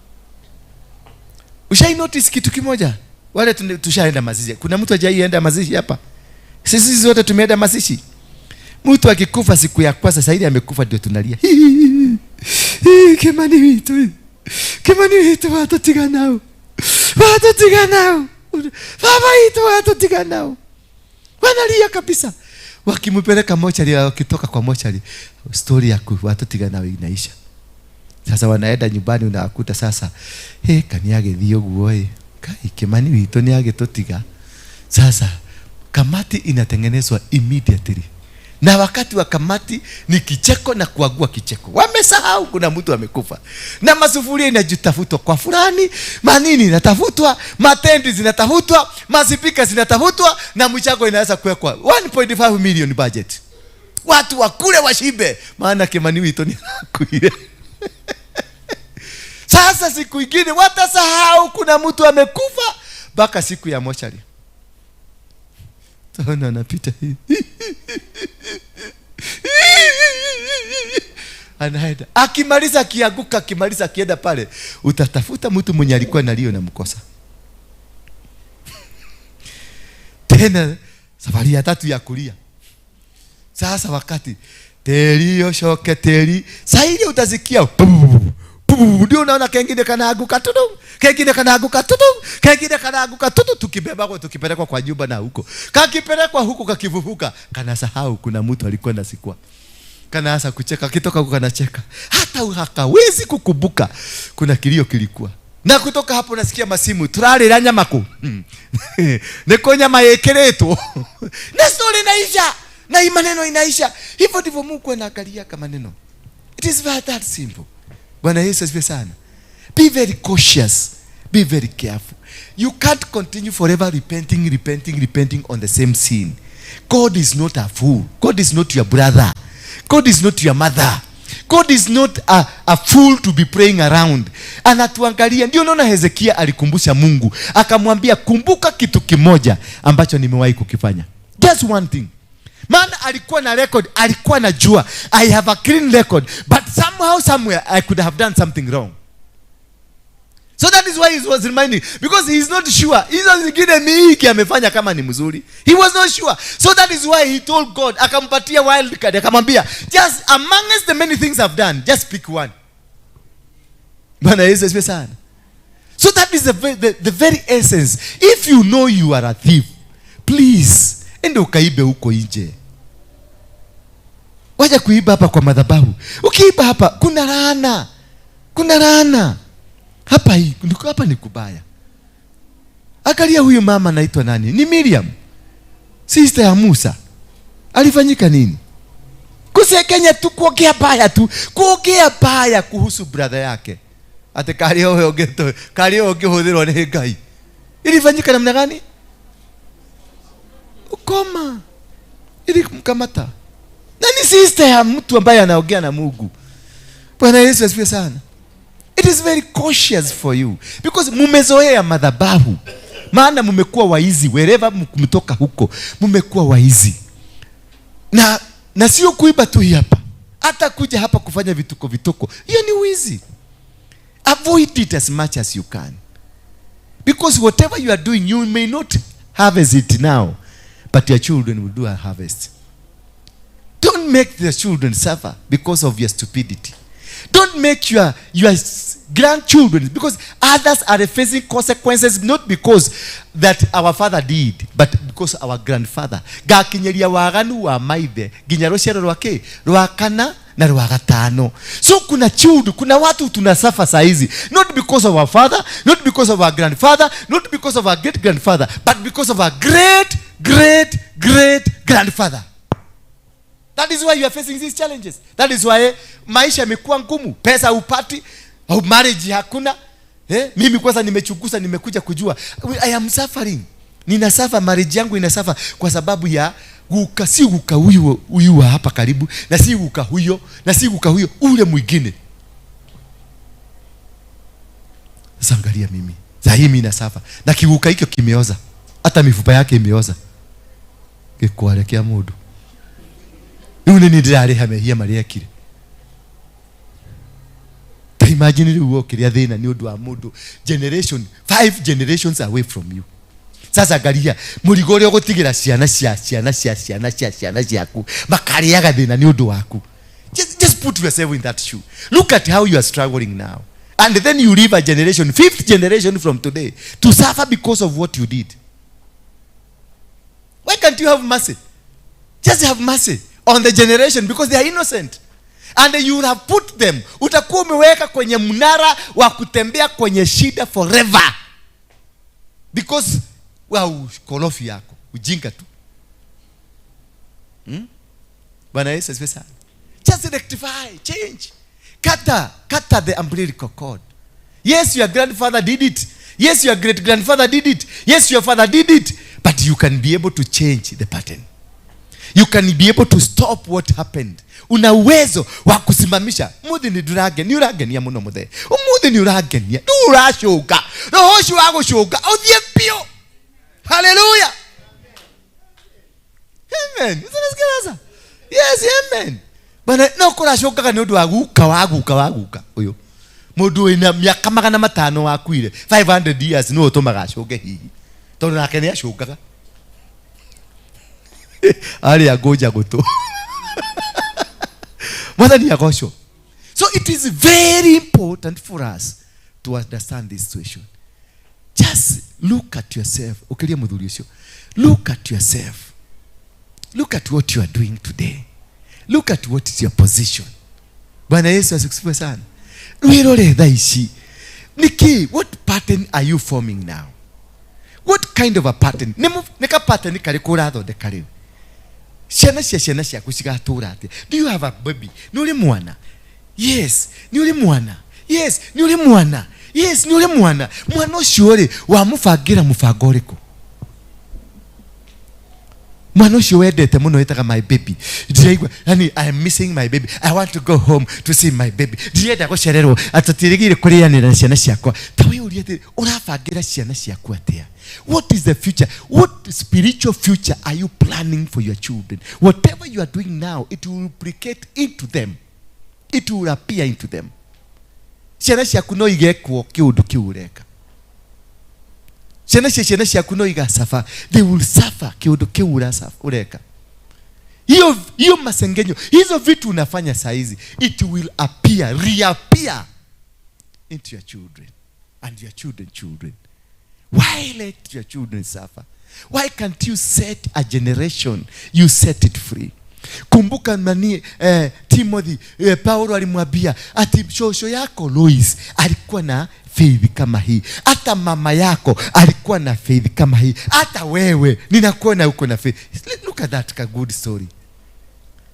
Ushai notice kitu kimoja? Wale tushaenda mazishi. Kuna mtu hajaienda mazishi hapa? Sisi zote tumeenda mazishi. Mtu akikufa siku ya kwanza, sasa ile amekufa ndio tunalia. Kimani witu watu tiganao. Watu tiganao. Baba itu watu tiganao. Wanalia kabisa. Wakimpeleka mochari, wakitoka kwa mochari, story ya watu tiganao inaisha. Sasa wanaenda nyumbani, unakuta sasa kaniage thio guoe. Kai Kimani witu ni age totiga. Sasa kamati inatengenezwa immediately. Na wakati wa kamati ni kicheko na kuagua kicheko. Wamesahau kuna mtu amekufa. Na masufuria inajitafutwa kwa fulani, manini inatafutwa, matendi zinatafutwa, masipika zinatafutwa, na mchango inaweza kuwekwa 1.5 million budget. Watu wakule washibe, maana Kimani wito ni kuile. Sasa siku ingine watasahau kuna mtu amekufa mpaka siku ya mochari. Taona anapita hii. Anaenda. Akimaliza akianguka, akimaliza akienda pale, utatafuta mtu mwenye alikuwa nalio na mkosa. Tena safari ya 3 ya kulia. Sasa wakati telio shoke teli, sasa ile utasikia ndio unaona kengine kanaanguka tudu, kengine kanaanguka tudu, kengine kanaanguka tudu, tukipelekwa kwa nyumba na huko. Kakipelekwa huko kakivuvuka, kanasahau kuna mtu alikuwa nasikwa. Kanaanza kucheka, kitoka huko kanacheka. Hata hakawezi kukumbuka kuna kilio kilikuwa. Na kutoka hapo nasikia masimu, turarira nyamaku. Neko nyama yekereto. Na story inaisha, na maneno inaisha. Hivyo ndivyo Mungu anaangalia kama maneno. It is very that simple. Bwana Yesu asifiwe sana. Be very cautious. Be very careful. You can't continue forever repenting on the same sin. God is not a fool. God is not your brother. God is not your mother. God is not a fool to be praying around. Anatuangalia. Ndio unaona Hezekia alikumbusha Mungu. Akamwambia, kumbuka kitu kimoja ambacho nimewahi kukifanya. Just one thing. Maana alikuwa na record, alikuwa na jua, I have a clean record, but somehow somewhere I could have done something wrong. So that is why he was reminding, because he is not sure. Hizo zingine mingi amefanya kama ni mzuri. He was not sure. So that is why he told God, akampatia wild card, akamwambia, just amongst the many things I've done, just pick one. Bwana Yesu asifiwe sana. So that is the very essence. If you know you are a thief, please ende ukaibe huko nje. Waja kuiba hapa kwa madhabahu. Ukiiba hapa kuna laana. Kuna laana. Hapa ni kubaya. Angalia huyu mama anaitwa nani? Ni Miriam. Sister ya Musa. Alifanyika nini? Kusekenya tu, kuongea baya tu. Kuongea baya kuhusu brother yake. Ate kalio ongehodhirwa ni Ngai. Ilifanyika namna gani? ukoma ili kumkamata. Na ni sister ya mtu ambaye anaongea na Mungu. Bwana Yesu asifiwe sana. It is very cautious for you because mumezoea madhabahu. Maana mumekuwa waizi wherever mumetoka huko. Mumekuwa waizi. Na sio kuiba tu hapa. Hata kuja hapa kufanya vituko. Hiyo ni wizi. Avoid it as much as you can. Because whatever you are doing, you may not harvest it now, but your children will do a harvest. Don't make the children suffer because of your stupidity. Don't make your grandchildren, because others are facing consequences not because that our father did, but because our grandfather. Gakinyeria waganu wa maithe ginya ruciaro rwake rwakana na rwagatano. So kuna watu tunasafa saizi, not because of our father, not because of our grandfather, not because of our great grandfather, but because of our great grandfather. That is why you are facing these challenges. That is why maisha yamekuwa ngumu. Pesa upati, au marriage hakuna. Mimi kwanza nimechunguza, nimekuja kujua I am suffering. Ninasafa, marriage yangu inasafa kwa sababu ya si guka huyu wa hapa karibu, na si guka huyo, na si guka huyo ule mwingine. Sangalia mimi. Zahimi inasafa. Na kiguka hicho kimeoza. Hata mifupa yake imeoza. Kikualekea mudu. Yule ni ndare hamehia Maria kile. Imagine you walk there then ni odu amudu generation 5 generations away from you. Sasa garia murigo ryo gutigira ciana ciaku makariaga thina ni odu waku. Just put yourself in that shoe. Look at how you are struggling now. And then you leave a generation, 5th generation from today, to suffer because of what you did. Why can't you have mercy? Just have mercy on the generation because they are innocent. And you have put them, utakuwa umeweka kwenye mnara wa kutembea kwenye shida forever. Because kolofi yako ujinga tu. Bwana Yesu asifiwe sana. Just rectify, change. Kata the umbilical cord. Yes, your grandfather did it. Yes, your great grandfather did it. Yes, your father did it. But you can be able to change the pattern. You can be able to stop what happened. Una uwezo wa kusimamisha. Muthi ni uragenia muno muthe. Umuthi ni uragenia. Urashuka. Roho shu wago shuka. Uthie pio. Hallelujah. Amen. Unasikiliza? Yes, amen. Bana no kurashuka kana ndu waguka. Uyo. Mundu ina miaka 500 wakuire. 500 years no utumaga shuke hihi. Tondu nake ni ashukaga. Ali agoja goto. So it is very important for us to understand this situation. Just look at yourself. Look at yourself. Look at what you are doing today. Look at what is your position. Bwana Yesu asifiwe sana. Wirore dhaishi. Niki, what pattern are you forming now? What kind of a pattern? Neka pattern kari kuratho de kari. Shana cia kucigatura ati. Do you have a baby? Ni uri mwana? Yes, ni uri mwana. Yes, ni uri mwana. Yes, ni uri mwana. Mwana ucio ri wa mufangira mufango riku. Mwana ucio wendete muno etaga my baby. Ndiraigwa, yani I am missing my baby. I want to go home to see my baby. Ndirenda gucererwo atatirigire kurianira ciana ciakwa. Tawe uri ati urafangira ciana ciaku atia? What is the future? What spiritual future are you planning for your children? Whatever you are doing now, it will replicate into them. It will appear into them. Ciana ciaku no igekwo kiundu kiureka. Ciana ciaku no igasafa. They will suffer kiundu kiureka. Hiyo masengenyo, hizo vitu unafanya saizi, it will reappear into your children and your children. Why let your children suffer? Why can't you set a generation? You set it free. Kumbuka Timothy, Paulo alimwambia ati shosho yako Lois alikuwa na faith kama hii. Hata mama yako alikuwa na faith kama hii. Hata wewe ninakuona uko na faith. Look at that good story.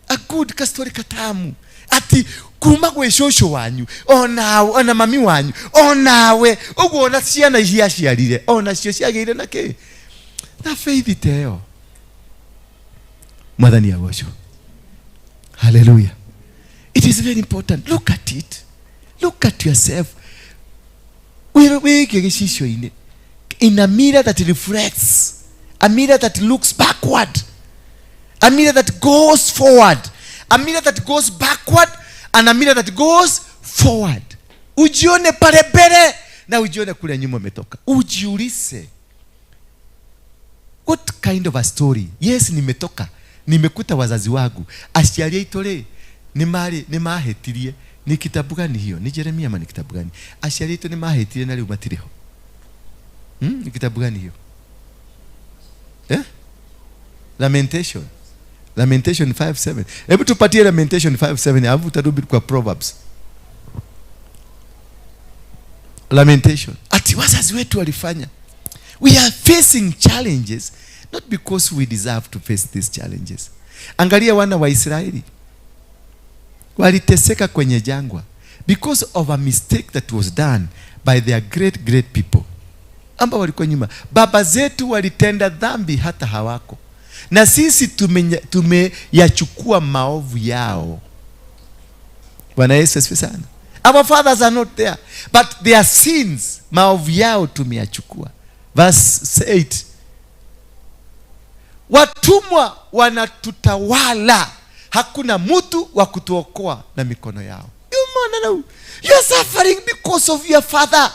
A good story katamu. Ati kuma gwe shosho wanyu ona mami wanyu onawe ugona ciana iria ciarire ona cio ciagire nake na faith teo Mwathani agocwo. Hallelujah. It is very important. Look at it. Look at yourself. In a mirror that reflects, a mirror that looks backward, a mirror that goes forward, a mirror that goes backward, and a mirror that goes forward. Ujione pale mbele na ujione kule nyuma umetoka. Ujiulize, what kind of a story? Yes, nimetoka, nimekuta wazazi wangu aciari aitore ni mahetirie. Ni kitabu gani hiyo? Ni Yeremia ama ni kitabu gani? Aciari aitore ni mahetirie na leo matiriho. Ni kitabu gani hiyo? Lamentation 5:7. Hebu tupatie Lamentation 5:7. Alafu tutarudi kwa Proverbs. Lamentation. Ati wazazi wetu walifanya. We are facing challenges not because we deserve to face these challenges. Angalia wana wa Israeli. Waliteseka kwenye jangwa because of a mistake that was done by their great people. Ambao walikuwa nyuma. Baba zetu walitenda dhambi hata hawako. Na sisi tumeyachukua maovu yao. Bwana Yesu asifiwe sana. Our fathers are not there, but their sins, maovu yao tumeyachukua. Verse 8. Watumwa wanatutawala, hakuna mtu wa kutuokoa na mikono yao. You are suffering because of your father.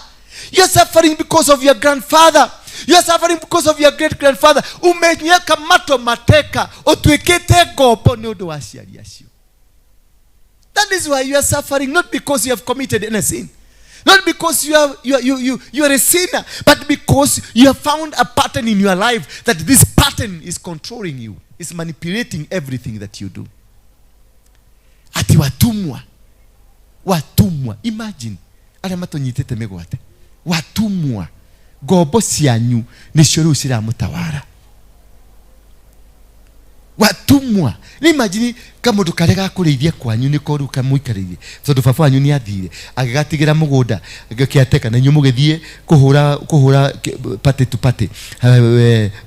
You are suffering because of your grandfather. You are suffering because of your great grandfather. Umenyeka mato mateka otwekete gopo ni undu wa ciari acio. That is why you are suffering, not because you have committed any sin, not because you are a sinner, but because you have found a pattern in your life that this pattern is controlling you, is manipulating everything that you do. Ati watumwa, imagine ala matonyitete megwate watumwa gobo cianyu ni cio ciramutawara. Watumwa, ni imagine kama ndukarega kureithia kwanyu ni koru kamuikaririe tondu baba wanyu ni athire agigatigira mugunda agikiateka na nyu mugithie kuhura pate to pate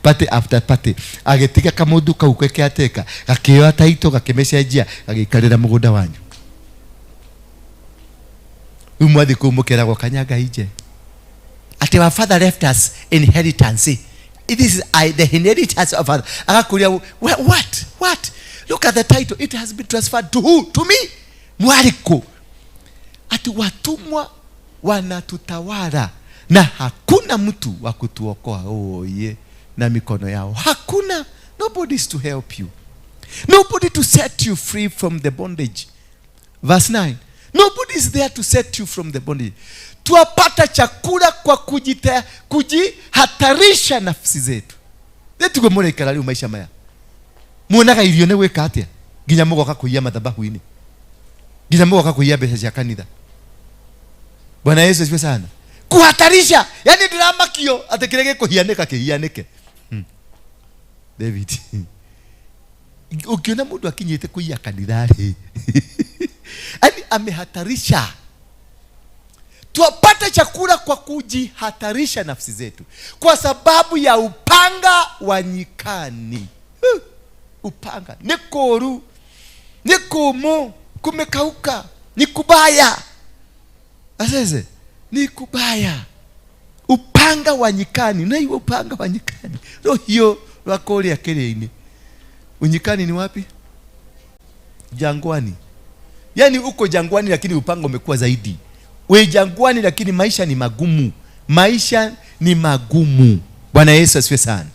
pate after pate agitiga kamundu kau kekiateka gakioya taito gakimecenjia agikarira mugunda wanyu. Umwathi kumukera gwa kanyaga ije ati our father left us inheritance. It is the inheritance of father. Akakulia what? Look at the title. It has been transferred to who? To me. Mwariko. Ati watumwa wanatutawala na hakuna mtu wa kutuokoa. Oh yeah. Na mikono yao. Hakuna. Nobody is to help you. Nobody to set you free from the bondage. Verse 9. Nobody is there to set you from the bondage. Tuapata chakula kwa kujihatarisha nafsi zetu. Letu gomora ikarari maisha maya. Muonaga irio ne gweka atia? Ginya mugoka kuiya madhabahu-ini. Ginya mugoka kuiya mbeca cia kanitha. Bwana Yesu asifiwe sana. Kuhatarisha. Yaani drama kio atekirege kuhianeka kihianeke. David. Ukiona mundu akinyite kuiya kanitha ri. Ani amehatarisha. Tuapata chakula kwa kujihatarisha nafsi zetu kwa sababu ya upanga wa nyikani. Upanga ni koru, ni kumu, kumekauka, ni kubaya. Asese ni kubaya. Upanga wa nyikani, na hiyo upanga wa nyikani ro hiyo wakoli akereini. Unyikani ni wapi? Jangwani. Yani uko jangwani lakini upanga umekuwa zaidi. We jangwani lakini maisha ni magumu. Maisha ni magumu. Bwana Yesu asifiwe sana.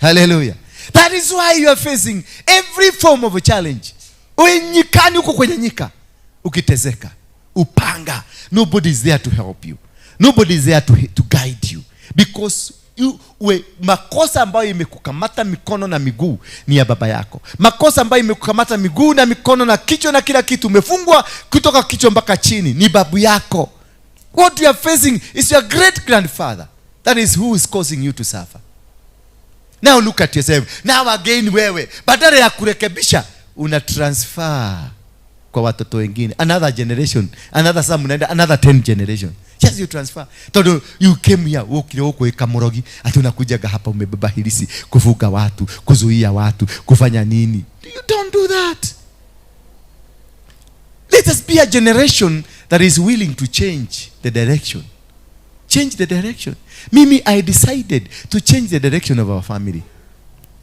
Hallelujah. That is why you are facing every form of a challenge. We nyikani uko kwenye nyika ukitezeka. Upanga. Nobody is there to help you. Nobody is there to guide you. Because makosa ambayo imekukamata mikono na miguu ni ya baba yako. Makosa ambayo imekukamata miguu na mikono na kichwa na kila kitu, umefungwa kutoka kichwa mpaka chini, ni babu yako. What you are facing is your great grandfather. That is who is causing you to suffer. Now look at yourself. Now again wewe badala ya kurekebisha una transfer kwa watoto wengine, another generation, another some mnaenda another 10 generation. Just you transfer. Todo you came here ukile huko ikamorogi, ati unakujaga hapa umebeba hilisi kufuga watu, kuzuia watu, kufanya nini? You don't do that. Let us be a generation that is willing to change the direction. Change the direction. Mimi, I decided to change the direction of our family.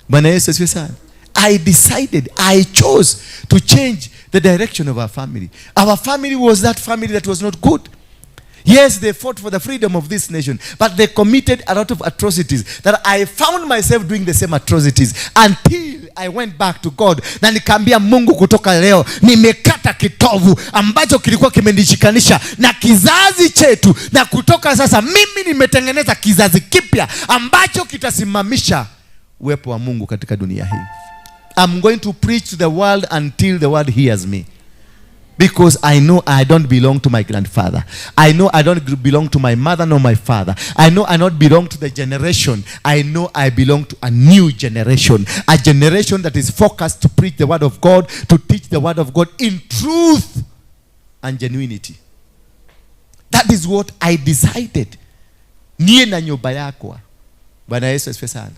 Bwana Yesu asifiwe sana. I chose to change the direction of our family. Our family was that family that was not good. Yes, they fought for the freedom of this nation, but they committed a lot of atrocities that I found myself doing the same atrocities until I went back to God. Na nikaambia Mungu, kutoka leo nimekata kitovu ambacho kilikuwa kimenishikanisha na kizazi chetu, na kutoka sasa mimi nimetengeneza kizazi kipya ambacho kitasimamisha uwepo wa Mungu katika dunia hii. I'm going to preach to the world until the world hears me. Because I know I don't belong to my grandfather. I know I don't belong to my mother nor my father. I know I don't belong to the generation. I know I belong to a new generation. A generation that is focused to preach the word of God, to teach the word of God in truth and genuinity. That is what I decided. Nie na nyumba yako. Bwana Yesu asifiwe sana.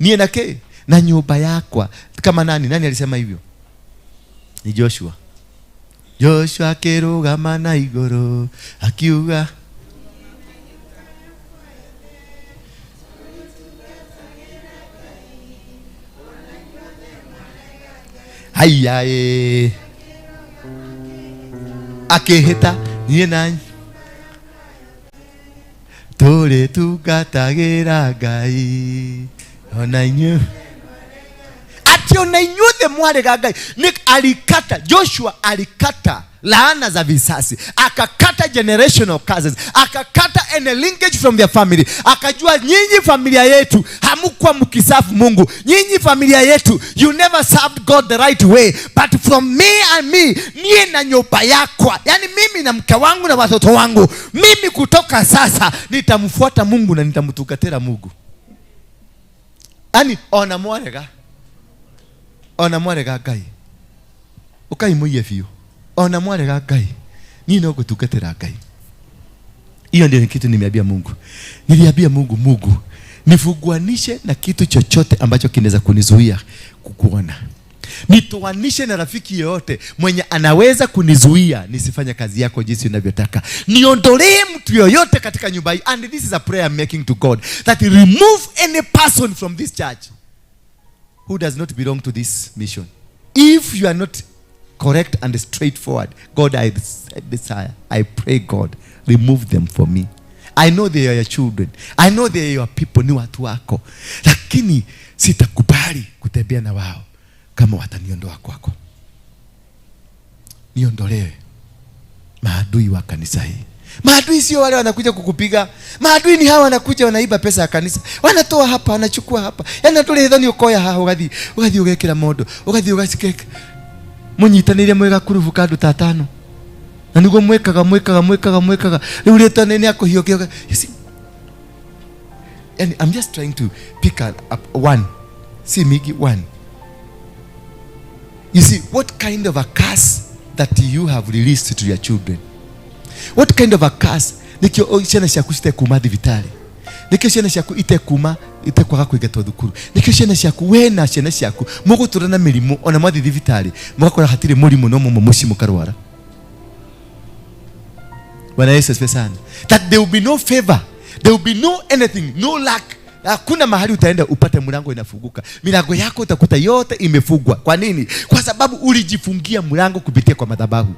Nie na ke na nyumba yako. Kama nani alisema hivyo? Ni Joshua. Joshua akirugama na iguru akiuga, hayaye akihita nie nanyi tore tukatagira Ngai ona inyu ona inyuothe mwarega Ngai. Nick alikata, Joshua alikata laana za visasi, akakata generational curses, akakata any linkage from their family. Akajua nyinyi familia yetu hamkuwa mkisafu Mungu, nyinyi familia yetu you never served God the right way, but from me and me, nie na nyumba yako, yani mimi na mke wangu na watoto wangu, mimi kutoka sasa nitamfuata Mungu na nitamtukatera Mungu. Ani ona mwarega Ngai ukai muye fiyo, ona mwarega Ngai ni no gutukatira Ngai. Hiyo ndio kitu nimeambia Mungu. Niliambia Mungu nifunguanishe na kitu chochote ambacho kinaweza kunizuia kukuona. Nitoanishe na rafiki yote mwenye anaweza kunizuia nisifanye kazi yako jinsi unavyotaka. Niondolee mtu yoyote katika nyumba hii. And this is a prayer I'm making to God, that he remove any person from this church who does not belong to this mission. If you are not correct and straightforward, God, I desire, I pray God, remove them for me. I know they are your children. I know they are your people, ni watu wako. Lakini sitakubali kutembea na wao kama wataniondoa kwako. Niondolewe maadui wa kanisa hii. Maadui sio wale wanakuja kukupiga. Maadui ni hawa wanakuja wanaiba pesa ya kanisa. Wanatoa hapa, wanachukua hapa. Yana tole dhani ukoya haho ugathi ugekira mondo. Ugathi ugasikeka. Munyitanire mwega kuruvuka andu tatano. Na niguo mwekaga. Riu reta nene akuhiokio. You see? And I'm just trying to pick up one. See migi one. You see what kind of a curse that you have released to your children? What kind of a curse? Nikio ciana ciaku citekuma thibitari, nikio ciana ciaku itekuma itekwaga kuigatwo thukuru, nikio ciana ciaku we na ciana ciaku mugutura na mirimu ona mwathi thibitari mugakora hatire murimu no mumo muci mukarwara. Bwana Yesu asifiwe sana. That there will be no favor, there will be no anything, no luck. Hakuna mahali utaenda upate mlango inafunguka. Milango yako utakuta yote imefungwa. Kwa nini? Kwa sababu ulijifungia mlango kupitia kwa madhabahu.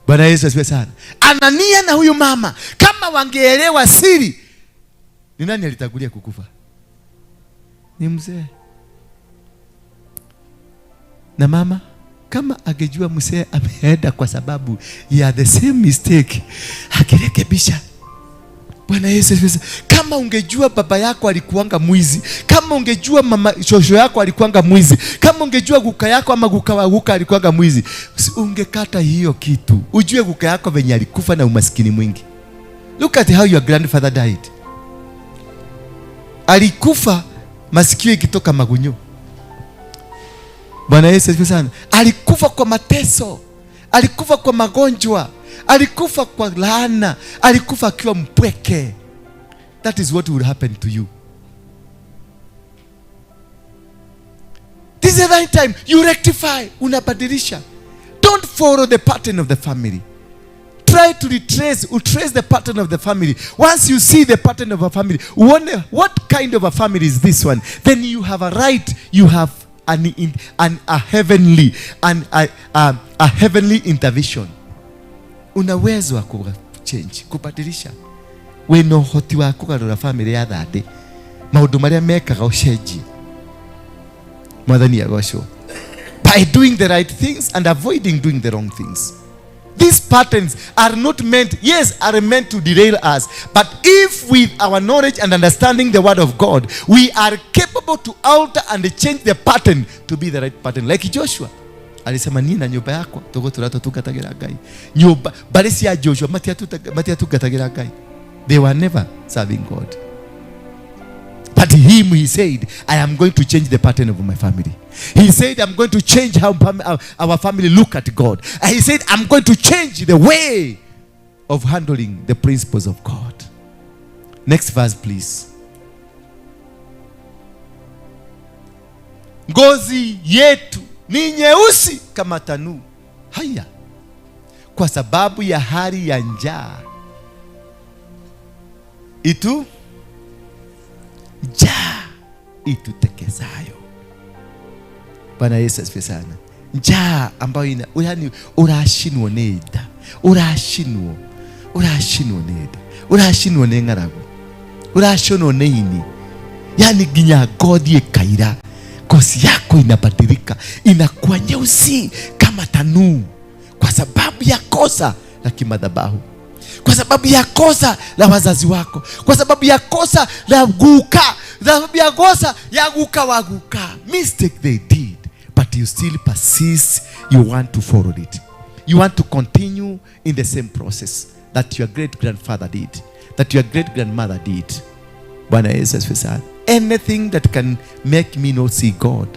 Bwana Yesu asifiwe sana. Anania na huyu mama kama wangeelewa siri, ni nani alitangulia kukufa? Ni mzee. Na mama kama angejua mzee ameenda kwa sababu ya the same mistake, akirekebisha. Bwana Yesu asifiwe. Kama ungejua baba yako alikuanga mwizi, kama ungejua mama shosho yako alikuanga mwizi, kama ungejua guka yako ama guka wa guka alikuanga mwizi, ungekata hiyo kitu. Ujue guka yako venye alikufa na umaskini mwingi. Look at how your grandfather died. Alikufa masikio ikitoka magunyo. Bwana Yesu asifiwe sana. Alikufa kwa mateso, alikufa kwa magonjwa, alikufa kwa laana, alikufa akiwa mpweke. That is what will happen to you. This is the right time you rectify, unabadilisha. Don't follow the pattern of the family. Try to trace the pattern of the family. Once you see the pattern of a family, wonder what kind of a family is this one, then you have a right, you have a heavenly intervention. Una uwezo wa change, kubadilisha. We no hoti wa kugarura family ya thate. Maundu maria mekaga ucenji. Mwathani agocwo. By doing the right things and avoiding doing the wrong things. These patterns are not meant, are meant to derail us. But if with our knowledge and understanding the word of God, we are capable to alter and change the pattern to be the right pattern. Like Joshua. Alisema nina nyumba yako tugo turatugatagira Ngai. Nyumba barisi ya Joshua matiatugatagira Ngai. They were never serving God. But he said, I am going to change the pattern of my family. He said, I'm going to change how our family look at God. And he said, I'm going to change the way of handling the principles of God. Next verse, please. Ngozi yetu ni nyeusi kama tanuu. Haya. Kwa sababu ya hali ya njaa. Njaa itutekezayo. Bwana Yesu asifiwe sana. Njaa ambayo yani urashinwo neda. Urashinwo neda. Urashinwo nengaragu. Urashinwo neini. Yani ginya godi ekaira. Ngozi yako inabadilika, inakuwa nyeusi kama tanuu kwa sababu ya kosa la kimadhabahu. Kwa sababu ya kosa la wazazi wako, kwa sababu ya kosa la guka, sababu ya kosa ya guka waguka. Mistake they did, but you still persist. You want to follow it. You want to continue in the same process that your great grandfather did, that your great grandmother did. Bwana Yesu asifiwe sana. Anything that can make me not see God,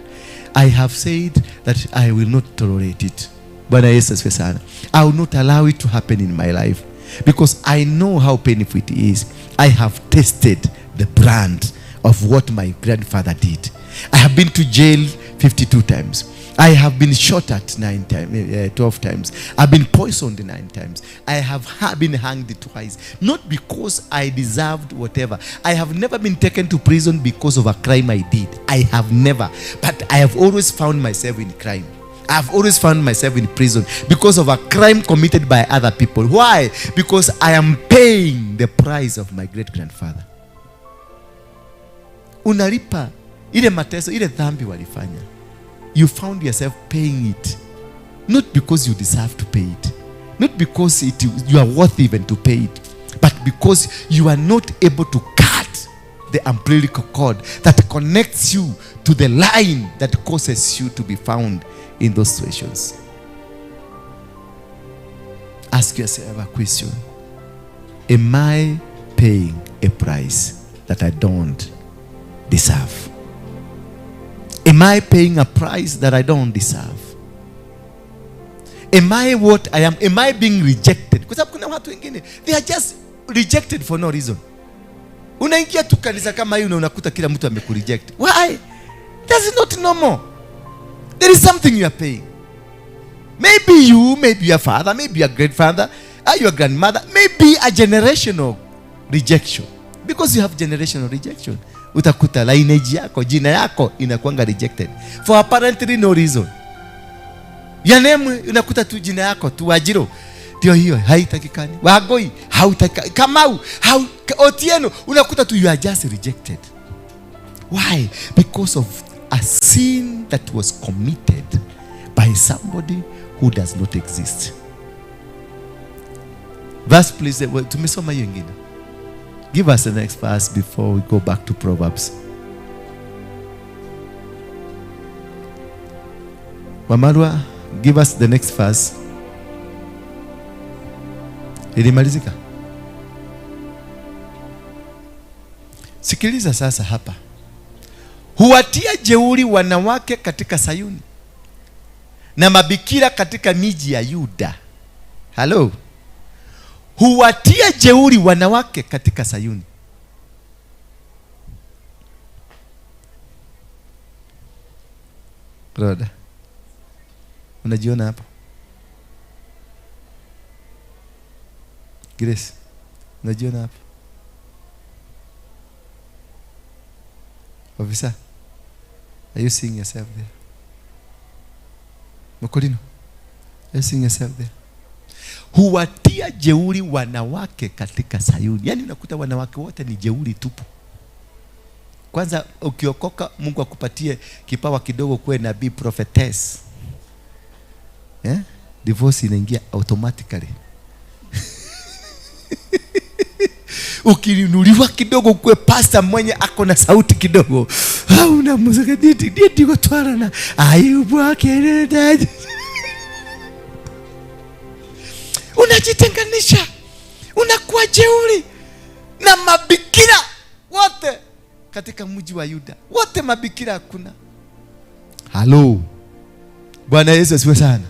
I have said that I will not tolerate it. Bwana Yesu asifiwe sana. I will not allow it to happen in my life. Because I know how painful it is. I have tasted the brand of what my grandfather did. I have been to jail 52 times. I have been shot at 12 times. I've been poisoned 9 times. I have been hanged twice. Not because I deserved whatever. I have never been taken to prison because of a crime I did. I have never. But I have always found myself in crime. I've always found myself in prison because of a crime committed by other people. Why? Because I am paying the price of my great grandfather. Unalipa ile mateso, ile dhambi walifanya. You found yourself paying it. Not because you deserve to pay it. Not because you are worth even to pay it. But because you are not able to cut the umbilical cord that connects you to the line that causes you to be found in those situations. Ask yourself a question. Am I paying a price that I don't deserve? Am I paying a price that I don't deserve? Am I what I am? Am I being rejected? Because kuna watu wengine, they are just rejected for no reason. Unaingia tu kanisa kama hiyo na unakuta kila mtu amekureject. Why? That's not normal. There is something you are paying. Maybe you, maybe your father, maybe your grandfather, or your grandmother, maybe a generational rejection. Because you have generational rejection. Utakuta lineage yako, jina yako inakuanga rejected for apparently no reason. Ya name unakuta tu jina yako tu Wajiro ndio hiyo haitakikani. Wagoi hautakikani. Kamau Otieno unakuta tu you are just rejected. Why? Because of a sin that was committed by somebody who does not exist. Verse please, tumesoma hiyo nyingine. Give us the next verse before we go back to Proverbs. Wamarwa, give us the next verse. Ilimalizika. Sikiliza sasa hapa. Huwatia jeuri wanawake katika Sayuni. na mabikira katika miji ya Yuda. Halo. Huwatia jeuri wanawake katika Sayuni. Brother, unajiona hapo? Grace, unajiona hapo? Officer, are you seeing yourself there? Mokolino, are you seeing yourself there? Huwatia jeuri wanawake katika Sayuni. Yaani unakuta wanawake wote ni jeuri tupu. Kwanza ukiokoka, Mungu akupatie kipawa kidogo kuwe nabii prophetess. Divorce inaingia automatically. Ukinuliwa kidogo kuwe pastor mwenye ako na sauti kidogo. Una muzika diti gotwara na Ayubu akereda. Unajitenganisha. Unakuwa jeuri. Na mabikira wote katika mji wa Yuda, wote mabikira hakuna. Halo. Bwana Yesu asifiwe sana.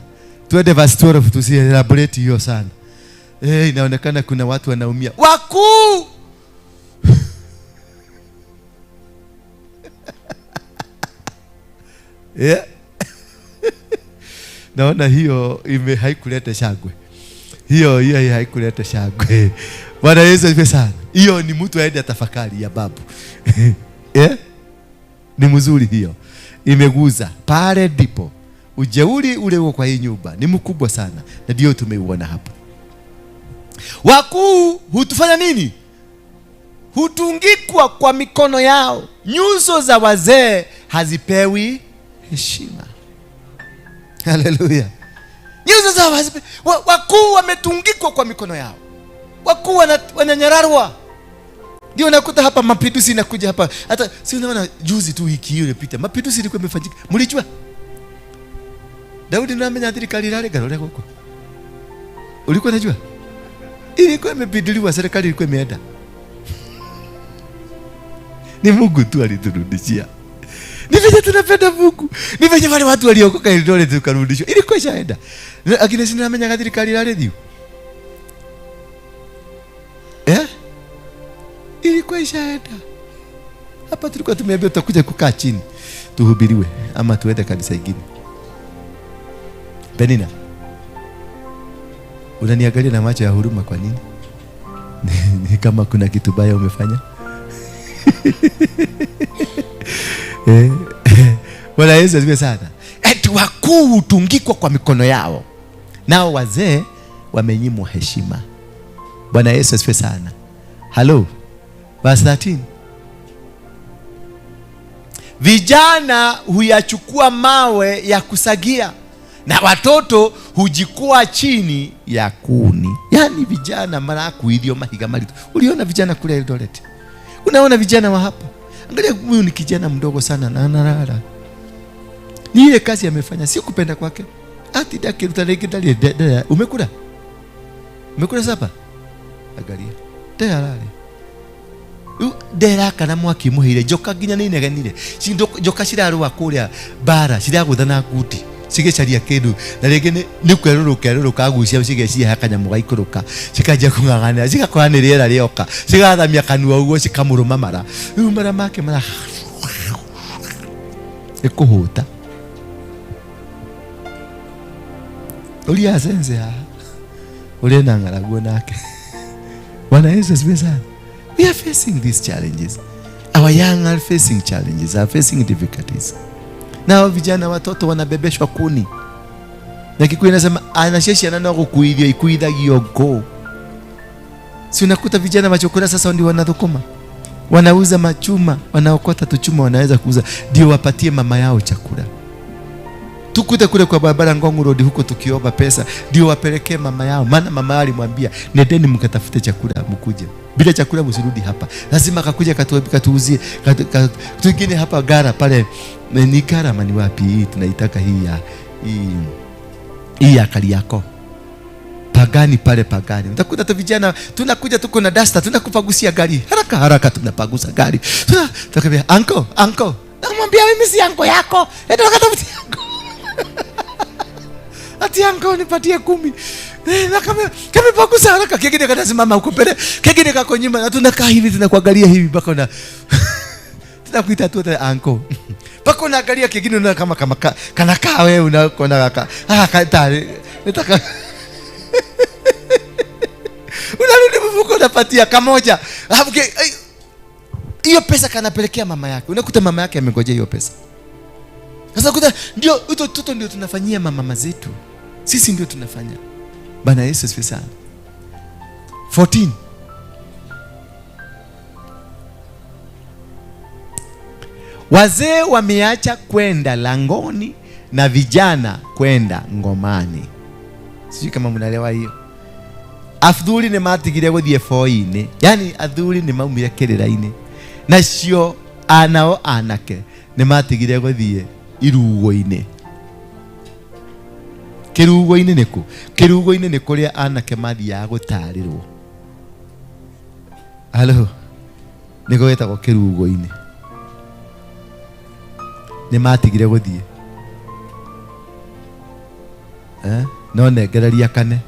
Tuende verse 12 tusielaborate hiyo sana. Inaonekana kuna watu wanaumia. Wakuu. Naona hiyo haikuleta shangwe. Hiyo haikuleta shangwe. Bwana Yesu asifiwe sana. Hiyo ni mtu aende atafakari ya babu. Ni mzuri hiyo. Imeguza pale ndipo. Ujeuri ule kwa hii nyumba ni mkubwa sana, na ndio tumeuona hapa. Wakuu hutufanya nini? Hutungikwa kwa mikono yao. Nyuso za wazee hazipewi heshima. Haleluya. Nyuso za wazee, wakuu wametungikwa kwa mikono yao. Wakuu wananyararwa. Ndio nakuta hapa mapinduzi inakuja hapa. Hata si unaona juzi tu wiki hiyo ilipita mapinduzi ilikuwa imefanyika. Mlijua? Daudi ndiye amenyadhiri kalilale garole huko. Ulikuwa unajua? Ilikuwa imepinduliwa, serikali ilikuwa imeenda. Ni Mungu tu aliturudishia. Ni vile tunapenda Mungu. Ni vile wale watu waliokoka ile tukarudishwa. Ilikuwa ishaenda. Lakini sina amenyadhiri kalilale ndio. Ilikuwa ishaenda. Hapa tulikuwa tumeambiwa tutakuja kukaa chini tuhubiriwe ama tuende kanisa ingine. Benina, unaniangalia na macho ya huruma kwa nini? Ni kama kuna kitu baya umefanya. Bwana Yesu asifiwe sana. Eti wakuu hutungikwa kwa mikono yao, nao wazee wamenyimwa heshima. Bwana Yesu asifiwe sana. Hello. Verse 13. Vijana huyachukua mawe ya kusagia, na watoto hujikua chini ya kuni. Yaani vijana mara kuidio mahiga malitu. Uliona vijana kule Eldoret? Unaona vijana wa hapa? Angalia, huyu ni kijana mdogo sana na analala. Ni ile kazi amefanya, si kupenda kwake. Ati dake utaleketali umekula? Umekula sapa? Angalia. Tayari. Dera kana mwaki muhire joka ginya ni neganire. Sindo joka shiraruwa kuria bara shiraguthana guti. Sigecaria kindu na rege ni kweruruka gucia sigecia hakanya mugaikuruka sikaja kungangana sikakora ni riera rioka sigathamia kanua uguo sikamuruma mara riu mara make mara ekuhuta ulia sense ha ule na ngaraguo nake. Bwana Yesu asifiwe sana. We are facing these challenges. Our young are facing challenges, are facing difficulties. Nao vijana watoto wanabebeshwa kuni. Na Kikuyu inasema anasheshi anana kukuidia ikuidagio go. Si unakuta vijana wachokora sasa ndio wanathukuma. Wanauza machuma, wanaokota tuchuma wanaweza kuuza ndio wapatie mama yao chakula. Tukute kule kwa barabara Ngong Road huko tukiomba pesa ndio wapelekee mama yao. Maana mama yao alimwambia nendeni mkatafute chakula mkuje. Bila chakula msirudi hapa. Lazima akakuja katuuzie. Tungine hapa gara pale ni gara mani wapi hii tunaitaka hii ya Kariako. Pagani pale Pagani. Utakuta tu vijana tunakuja tuko na dasta tunakupagusia gari. Haraka tunapagusa gari. Tunakwambia uncle. Namwambia mimi si uncle yako. Ndio katafuti yako. ati anko nipatie 10. Na kama pakusa haraka, kingine kanasimama huko mbele, kingine kako nyuma, na tunakaa hivi tunakuangalia hivi mpaka na tunakuita tu anko. Mpaka unaangalia kingine unaona kama kanakaa wewe unaona katari. Nataka unarudi mfuko unapatia kamoja. Hiyo pesa kanapelekea mama yake. Unakuta mama yake amengojea hiyo pesa. Sasa kuta ndio toto ndio tunafanyia mama zetu. Sisi ndio tunafanya. Bwana Yesu asifiwe sana. 14. Wazee wameacha kwenda langoni na vijana kwenda ngomani. Sijui kama mnaelewa hiyo. Athuri ni matigire guthie foi-ini. Yani athuri ni maumire kirira-ini. Nacio anao anake ni matigire guthie irugo-ini. Kirugo-ini niku? Kirugo-ini ni kuria anake mathiaga gutarirwo. Halo. Niko wetagwo kirugo-ini. Ni matigire guthie. No negereria kane.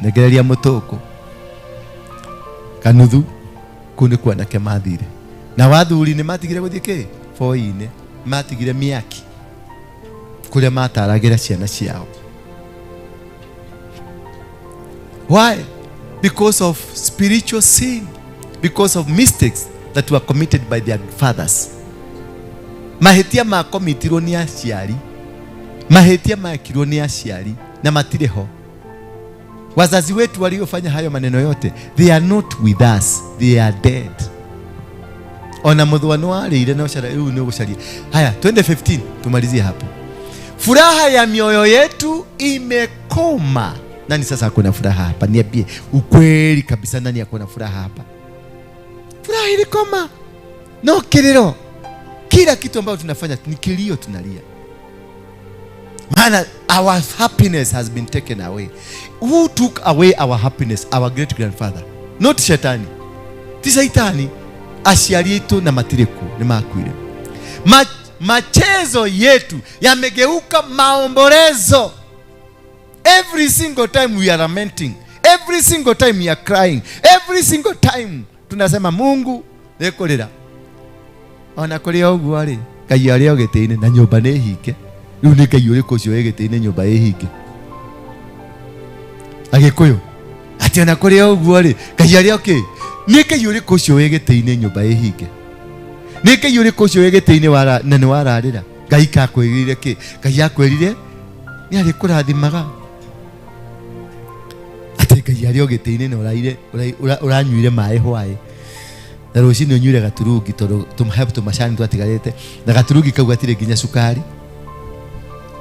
Negereria mutoko. Kanuthu kune kwa nake mathire. Na wathuri ni matigire guthie ke? Foi-ini. Matigire miaki. Kule mataragira ciana ciao. Why? Because of spiritual sin. Because of mistakes that were committed by their fathers. Mahetia makomitirwo ni aciari. Mahetia makirwo ni aciari na matire ho. Wazazi wetu waliofanya hayo maneno yote, they are not with us, they are dead. Ona muthwano wale ile na ushara ni ugucaria. Haya, 2015 tumalizie hapo. Furaha ya mioyo yetu imekoma. Nani sasa hakuna furaha hapa? Niambie ukweli kabisa, nani hakuna furaha hapa? Furaha ilikoma. No kilio. Kila kitu ambacho tunafanya ni kilio, tunalia. Maana our happiness has been taken away. Who took away our happiness? Our great grandfather. Not Shetani. Ti Saitani. Aciari yetu na matiriku ni makwire. Machezo yetu yamegeuka maombolezo. Every single time we are lamenting, every single time we are crying, every single time tunasema Mungu nekorera. Ona kuria ugu ari Ngai ari ogete-ini na nyumba ne hike. Riu ni Ngai uri kucio egete-ini nyumba ihike. Agikuyu ati ona kuria ugu ari Ngai ari oke. Ni Ngai uri kucio egete-ini nyumba ihike. Ni Ngai uri kucio egete-ini wara na ni wararira. Ngai ka kwirire ki? Ngai akwirire ni ari kurathimaga. Ati Ngai ari ogete-ini na uraire uranyuire mai hwae. Na rucini unyure gaturugi tondu tumhabu tumashani twatigarite na gaturugi kau gatire nginya sukari.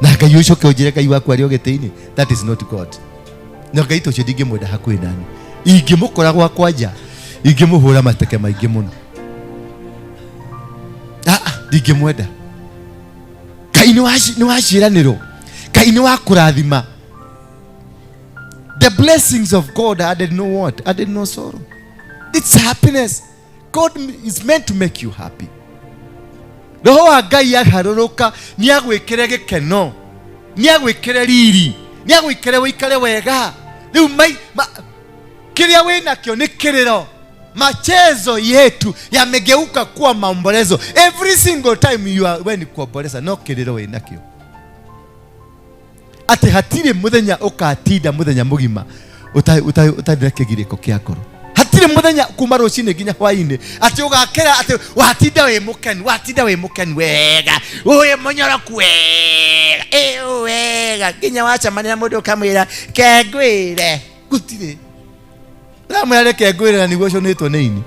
Na Ngai ucio ke unjire Ngai waku ari ogete-ini. That is not God. Na Ngai tucio ndingimwenda hakui nani. Ingimukora gwakwa nja, ingimuhura mateke maingi muno. Ndingimwenda. Ngai ni waciraniro. Ngai ni wakurathima. The blessings of God added no what? Added no sorrow. It's happiness. God is meant to make you happy. Roho wa Ngai aharuruka ni agwikire gikeno, ni agwikire riri, ni agwikire wikare wega. Riu kiria wina kio ni kiriro. Machezo yetu yamegeuka kuwa maombolezo. Every single time you are when kuomboleza no kiriro wina kio. Ati hatire muthenya ukatinda muthenya mugima utadira kigiriko kia ngoro. Hatire muthenya kuma rucini nginya hwaini ati ugakera ati watinda we mukeni wega uye munyoroku wega wega nginya wacamania mundu kamwira kengwire gutire ramwire kengwire na niguo cionetwo nini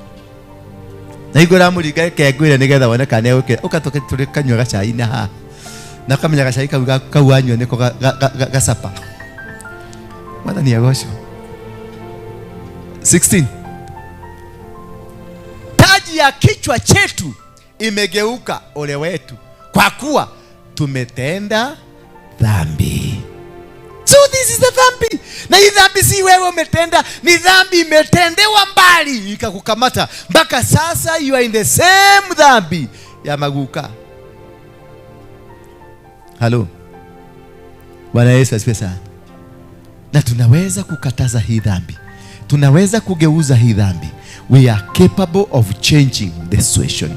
na igå ramuringa kengwire nigetha wone kana ukatoke turi kanywa gacai na ha na kamenya gacai kau anywa niko gacapa mwathani agocwo. 16. Taji ya kichwa chetu imegeuka ole wetu kwa kuwa tumetenda dhambi. So this is the dhambi. Na hii dhambi si wewe umetenda, ni dhambi imetendewa mbali ikakukamata. Mpaka sasa you are in the same dhambi ya maguka. Hello. Bwana Yesu asifiwe sana. Na tunaweza kukataza hii dhambi, tunaweza kugeuza hii dhambi. We are capable of changing the situation.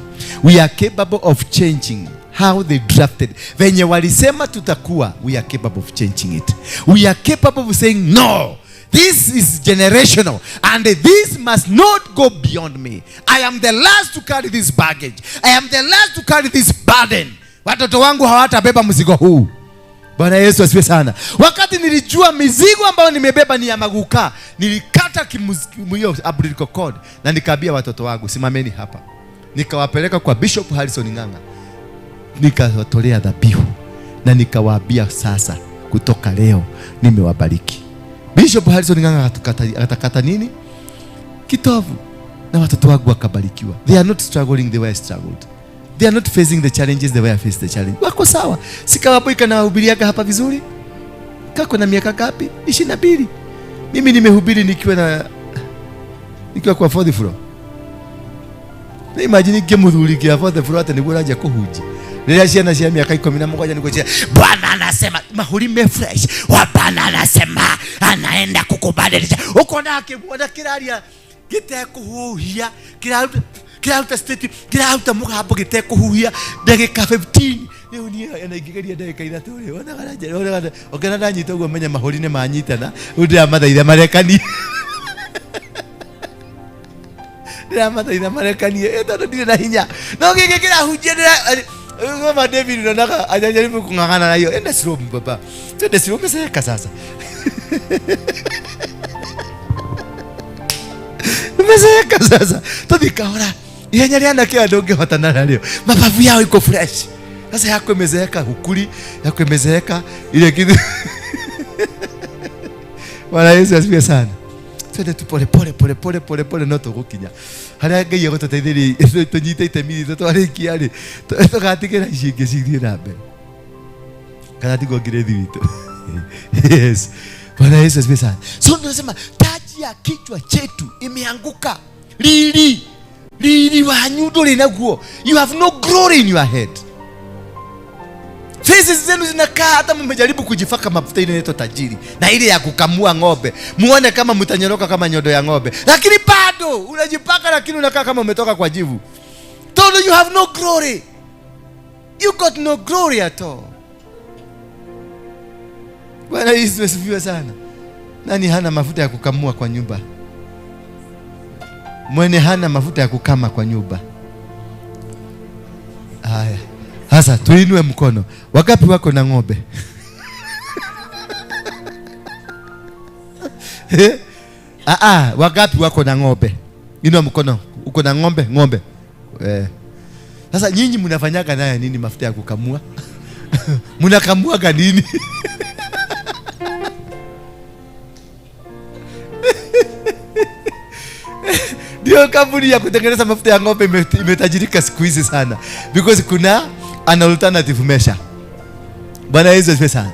We are capable of changing how they drafted. Venye walisema tutakuwa, we are capable of changing it. We are capable of saying no, this is generational and this must not go beyond me. I am the last to carry this baggage. I am the last to carry this burden. Watoto wangu hawatabeba mzigo huu. Bwana Yesu asifiwe sana. Wakati nilijua mizigo ambayo nimebeba ni ya maguka, nilikata hiyo umbilical cord na nikaambia watoto wangu, simameni hapa. Nikawapeleka kwa Bishop Harrison Ng'ang'a, nikawatolea dhabihu na nikawaambia, sasa kutoka leo nimewabariki. Bishop Harrison Ng'ang'a atakata nini? Kitovu, na watoto wangu wakabarikiwa. They are not struggling the way I struggled. They are not facing the challenges the way I faced the challenge. Wako sawa. Sikawapoika na wahubiriaga hapa vizuri. Kako na miaka ngapi? 22. Mimi nimehubiri nikiwa kwa 4th floor. Na imagine kimuthuri kia 4th floor hata nigura aje kuhuji. Leo ciana cia miaka 11 nikuja, Bwana anasema mahuri fresh. Bwana anasema anaenda kukubadilisha. Uko nake Bwana kiraria gitekuhuhia kirauta state kirauta mugambo gitekuhuhia ndagika 15 leo ni anaingigeria ndagika 3 leo ona garaje ogana ndanyita ugo menya mahuri ne manyitana udira mathaitha marekani ndira mathaitha marekani etondo ndire na hinya no gike kirahunjia ngoma David ndonaga ajajaribu kungangana nayo enda slow baba twende slow meseka sasa meseka sasa tudikahora ihenya riana kia ndonge hotana naryo mabavu yao iko fresh sasa yako imezeeka hukuri yako imezeeka ile kitu Bwana Yesu asifiwe sana. Twende tu pole no tugukinya haria Ngai agotuteithiri tunyite itemi twarikia ri tugatigera icinge cithie na mbere kana tigo ngire thitu. Yes, Bwana Yesu asifiwe sana. So tunasema taji ya kichwa chetu imeanguka. Lili wa nyundo linaguo. You have no glory in your head. Faces zenu zinakaa hata mmejaribu kujifaka mafuta ile inaitwa tajiri na ile ya kukamua ng'ombe. Muone kama mtanyoroka kama nyodo ya ng'ombe. Lakini bado unajipaka lakini unakaa kama umetoka kwa jivu. Told you have no glory. You got no glory at all. Bwana Yesu asifiwe sana. Nani hana mafuta ya kukamua kwa nyumba? Mwene hana mafuta ya kukama kwa nyumba. Haya. Sasa tuinue mkono. Wagapi wako na ng'ombe? Wagapi wako na ng'ombe? Inua mkono. Uko na ng'ombe? Ng'ombe. Sasa nyinyi mnafanyaga naye nini mafuta ya kukamua? Mnakamuaga nini? Ndio kampuni ya kutengeneza mafuta ya ng'ombe imetajirika siku hizi sana because kuna an alternative measure. Bwana Yesu asifiwe sana.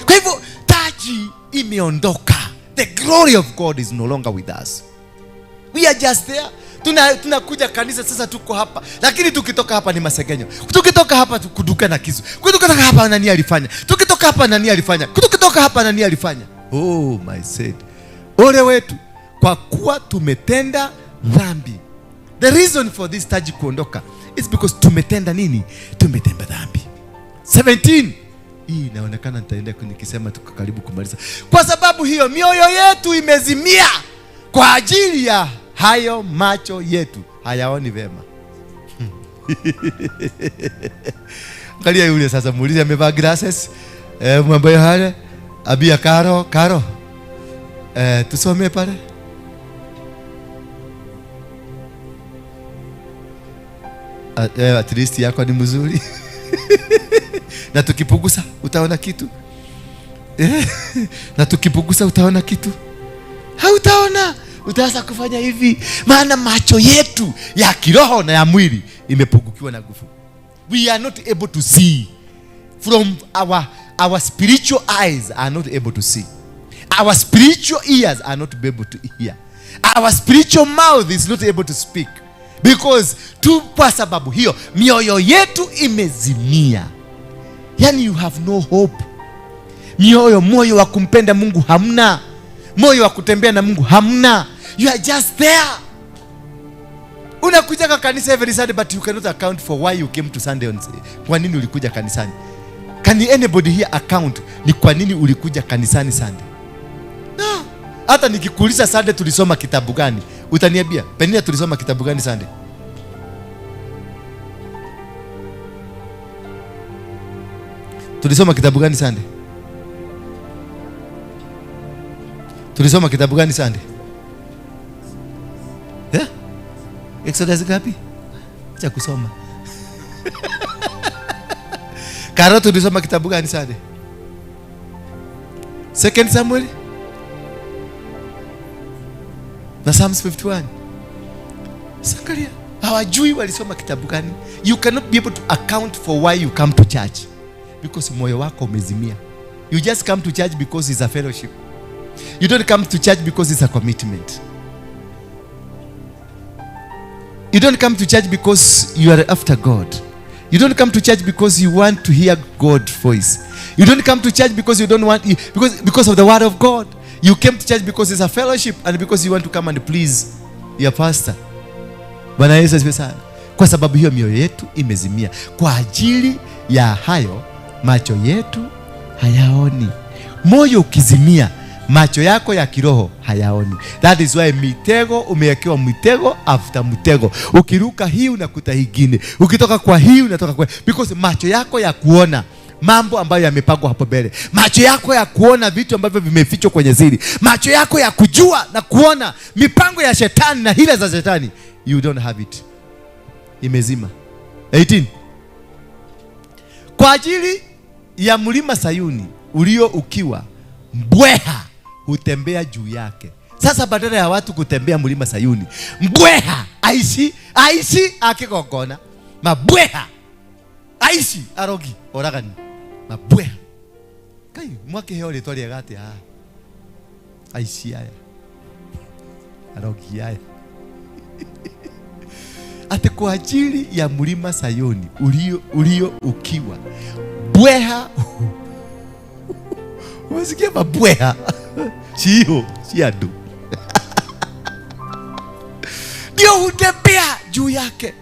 Kwa hivyo taji imeondoka. The glory of God is no longer with us. We are just there. Tunakuja kanisa sasa, tuko hapa, lakini tukitoka hapa ni masegenyo. Tukitoka hapa kuduka na kisu. Tukitoka hapa nani alifanya? Tukitoka hapa nani alifanya? Tukitoka hapa nani alifanya? Oh my said. Ole wetu kwa kuwa tumetenda dhambi. The reason for this taji kuondoka is because tumetenda nini? Tumetenda dhambi. 17. Hii inaonekana nitaenda nikisema tuko karibu kumaliza. Kwa sababu hiyo mioyo yetu imezimia kwa ajili ya hayo macho yetu hayaoni vema. Angalia yule sasa, muulize amevaa glasses. Mwambaye hale abia Karo. Tusome pale. At least yako ni mzuri. Na tukipunguza utaona kitu. Na tukipunguza utaona kitu. Hautaona. Utaanza kufanya hivi. Maana macho yetu ya kiroho na ya mwili imepungukiwa na nguvu. We are not able to see. From our spiritual eyes are not able to see. Our spiritual ears are not able to hear. Our spiritual mouth is not able to speak. Because kwa sababu hiyo mioyo yetu imezimia. Yani you have no hope. moyo wa kumpenda Mungu hamna. Moyo wa kutembea na Mungu hamna. You are just there. Unakuja kwa kanisa every Sunday but you cannot account for why you came to Sunday on Sunday. Kwa nini ulikuja kanisani? Can anybody here account ni kwa nini ulikuja kanisani Sunday? No. Hata nikikuuliza Sunday tulisoma kitabu gani, utaniambia, Penina tulisoma kitabu gani Sunday? Tulisoma kitabu gani Sunday? Tulisoma kitabu gani Sunday? Exodus gapi? Acha kusoma. Karo tulisoma kitabu gani Sunday? 2 Samuel na Psalms 51. Sakaria hawajui walisoma kitabu gani. You cannot be able to account for why you come to church because moyo wako umezimia. You just come to church because it's a fellowship. You don't come to church because it's a commitment. You don't come to church because you are after God. You don't come to church because you want to hear God's voice. You don't come to church because you don't want because of the word of God. You came to church because it's a fellowship and because you want to come and please your pastor. Bwana Yesu asifiwe sana. Kwa sababu hiyo mioyo yetu imezimia. Kwa ajili ya hayo macho yetu hayaoni. Moyo ukizimia, macho yako ya kiroho hayaoni. That is why mitego umewekewa mitego after mitego. Ukiruka hii unakuta hingine. Ukitoka kwa hii unatoka kwa, because macho yako ya kuona mambo ambayo yamepangwa hapo mbele. Macho yako ya kuona vitu ambavyo vimefichwa kwenye siri. Macho yako ya kujua na kuona mipango ya shetani na hila za shetani. You don't have it. Imezima. 18. Kwa ajili ya mlima Sayuni ulio ukiwa, mbweha hutembea juu yake. Sasa badala ya watu kutembea mlima Sayuni, mbweha aishi akigongona. Mabweha aishi arogi oragani. Mabweha kai mwake heo le twalia gate aishi haya arogi haya. Ate kwa ajili ya mlima Sayuni ulio ukiwa, mbweha wasikia mabweha Shio, shiadu ndio hutembea juu yake.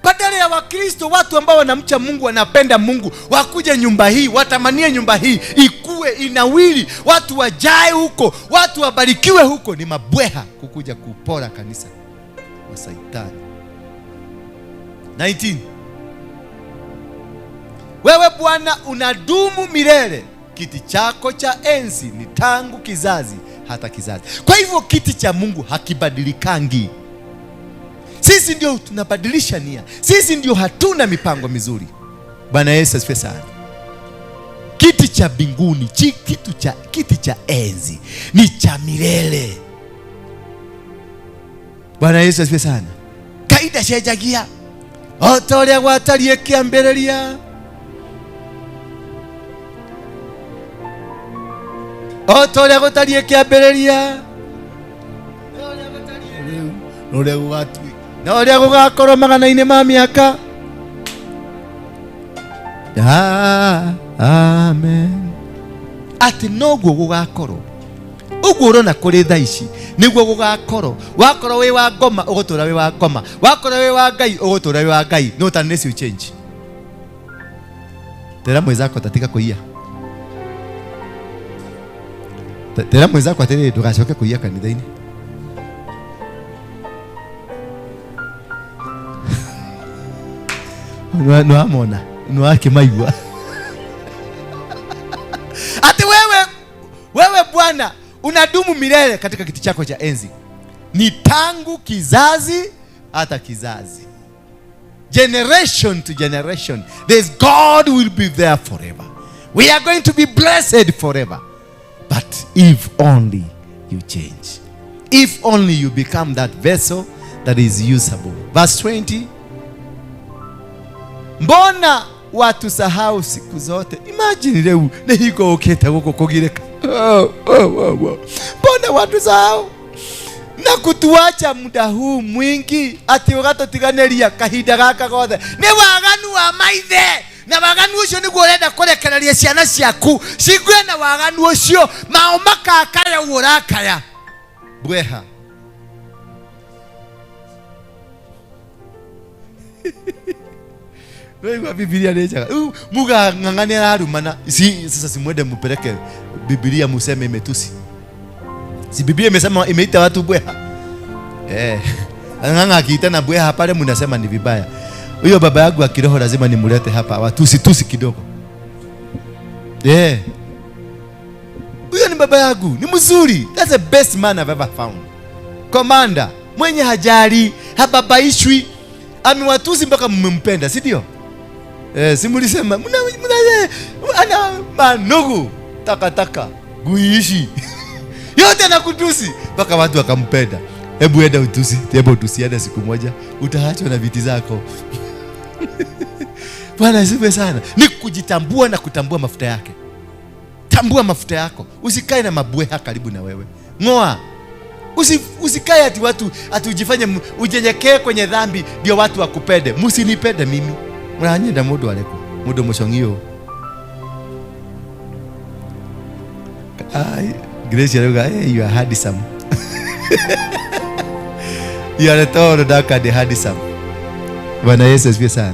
Badala ya Wakristo, watu ambao wanamcha Mungu, wanapenda Mungu, wakuje nyumba hii, watamanie nyumba hii ikue, inawili, watu wajae huko, watu wabarikiwe huko, ni mabweha kukuja kupora kanisa wa Saitani. 19. Wewe Bwana unadumu milele, kiti chako cha enzi ni tangu kizazi hata kizazi. Kwa hivyo kiti cha Mungu hakibadilikangi. Sisi ndio tunabadilisha nia. Sisi ndio hatuna mipango mizuri. Bwana Yesu asifiwe sana. Kiti cha mbinguni, kiti cha enzi ni cha milele. Bwana Yesu asifiwe sana. Kaida shejagia otoria gwatarie kiambereria, otoria gwatarie kiambereria, nore watu nore gugakorwo magana-inĩ ma mĩaka. Amen. Ati noguo gugakorwo. Uguo urona kuri thaa ici niguo gugakorwo. Wakorwo wi wa ngoma ugutura wi wa ngoma, wakorwo wi wa Ngai ugutura wi wa Ngai. No unless you change. Tera mwenzako tatika kuia. Tera mwenzako atiri ndugacoke kuia kanitha-ini. No amona, no akimaigua. Ati wewe Bwana unadumu milele katika kiti chako cha enzi, ni tangu kizazi hata kizazi. Generation to generation, there's God will be there forever. We are going to be blessed forever. But if only you change, if only you become that vessel that is usable. Verse 20. Mbona watu sahau siku zote? Imagine leo nehiko oketa huko kugireka. Mbona watu sahau na kutuacha muda huu mwingi ati ugatotiganeria kahinda gaka gothe? Ni waganu wa maithe, na waganu ucio niguo urenda kurekereria ciana ciaku cingwe na waganu ucio mao makakaya urakaya bweha. Wewe Biblia nija muga ngangane arumana sasa simwende mupeleke Biblia museme imetusi. Si Biblia imesema imeita watu bweha. Nganga akiita na bweha pale mnasema ni vibaya. Huyo baba yangu akiroho lazima nimulete hapa watusi kidogo. Huyo ni baba yangu, ni mzuri. That's the best man I've ever found. Commander, mwenye hajari, hababaishwi, amewatusi mpaka mmempenda, si ndio? Simulisema ana manugu takataka guishi yote na kutusi mpaka watu wakampenda. Hebu enda utusiane siku moja utaachwa na viti zako. Bwana asifiwe sana. Ni kujitambua na kutambua mafuta yake. Tambua mafuta yako. Usikae na mabweha karibu na wewe. Ngoa. Usikae ati watu ujifanye ujenyekee kwenye dhambi ndio watu wakupende. Msinipende mimi. Mranyenda mudu aleko. Mudu mshongio. Grace yaruga, you are handsome. You are tall, dark and handsome. Bwana Yesu asifiwe sana.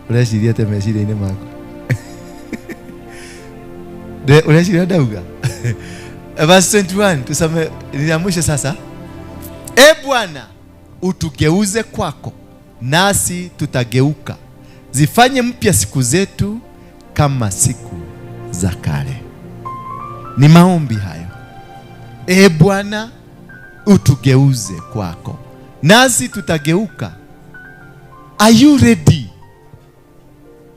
Unashiria temeshire ine mako. Unashiria dauga. Verse 21 tusome ni mwisho sasa. Bwana utugeuze kwako nasi tutageuka. Zifanye mpya siku zetu kama siku za kale. Ni maombi hayo. Bwana utugeuze kwako nasi tutageuka. Are you ready?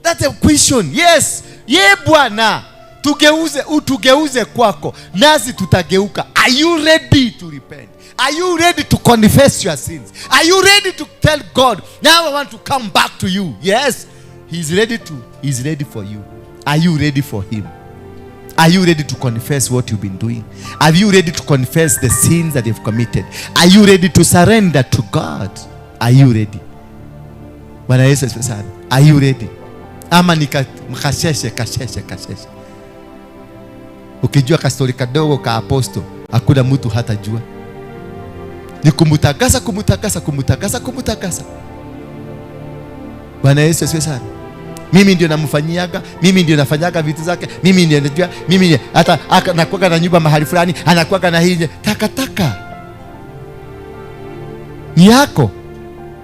That's a question. Yes. Bwana utugeuze kwako nasi tutageuka. Are you ready to repent? Are you ready to confess your sins? Are you ready to tell God, now I want to come back to you? Yes. He's ready for you. Are you ready for him? Are you ready to confess what you've been doing? Are you ready to confess the sins that you've committed? Are you ready to surrender to God? Are you ready? Bwana Yesu asifiwe sana. Are you ready? Ama nikasheshe. Ukijua kastori kadogo ka aposto, hakuna mtu hatajua. Ni kumutakasa. Bwana Yesu asifiwe sana. Mimi ndio namfanyiaga, mimi ndio nafanyaga vitu zake, mimi ndio najua, mimi hata anakuwa na nyumba mahali fulani, anakuwa na hii takataka. Ni yako.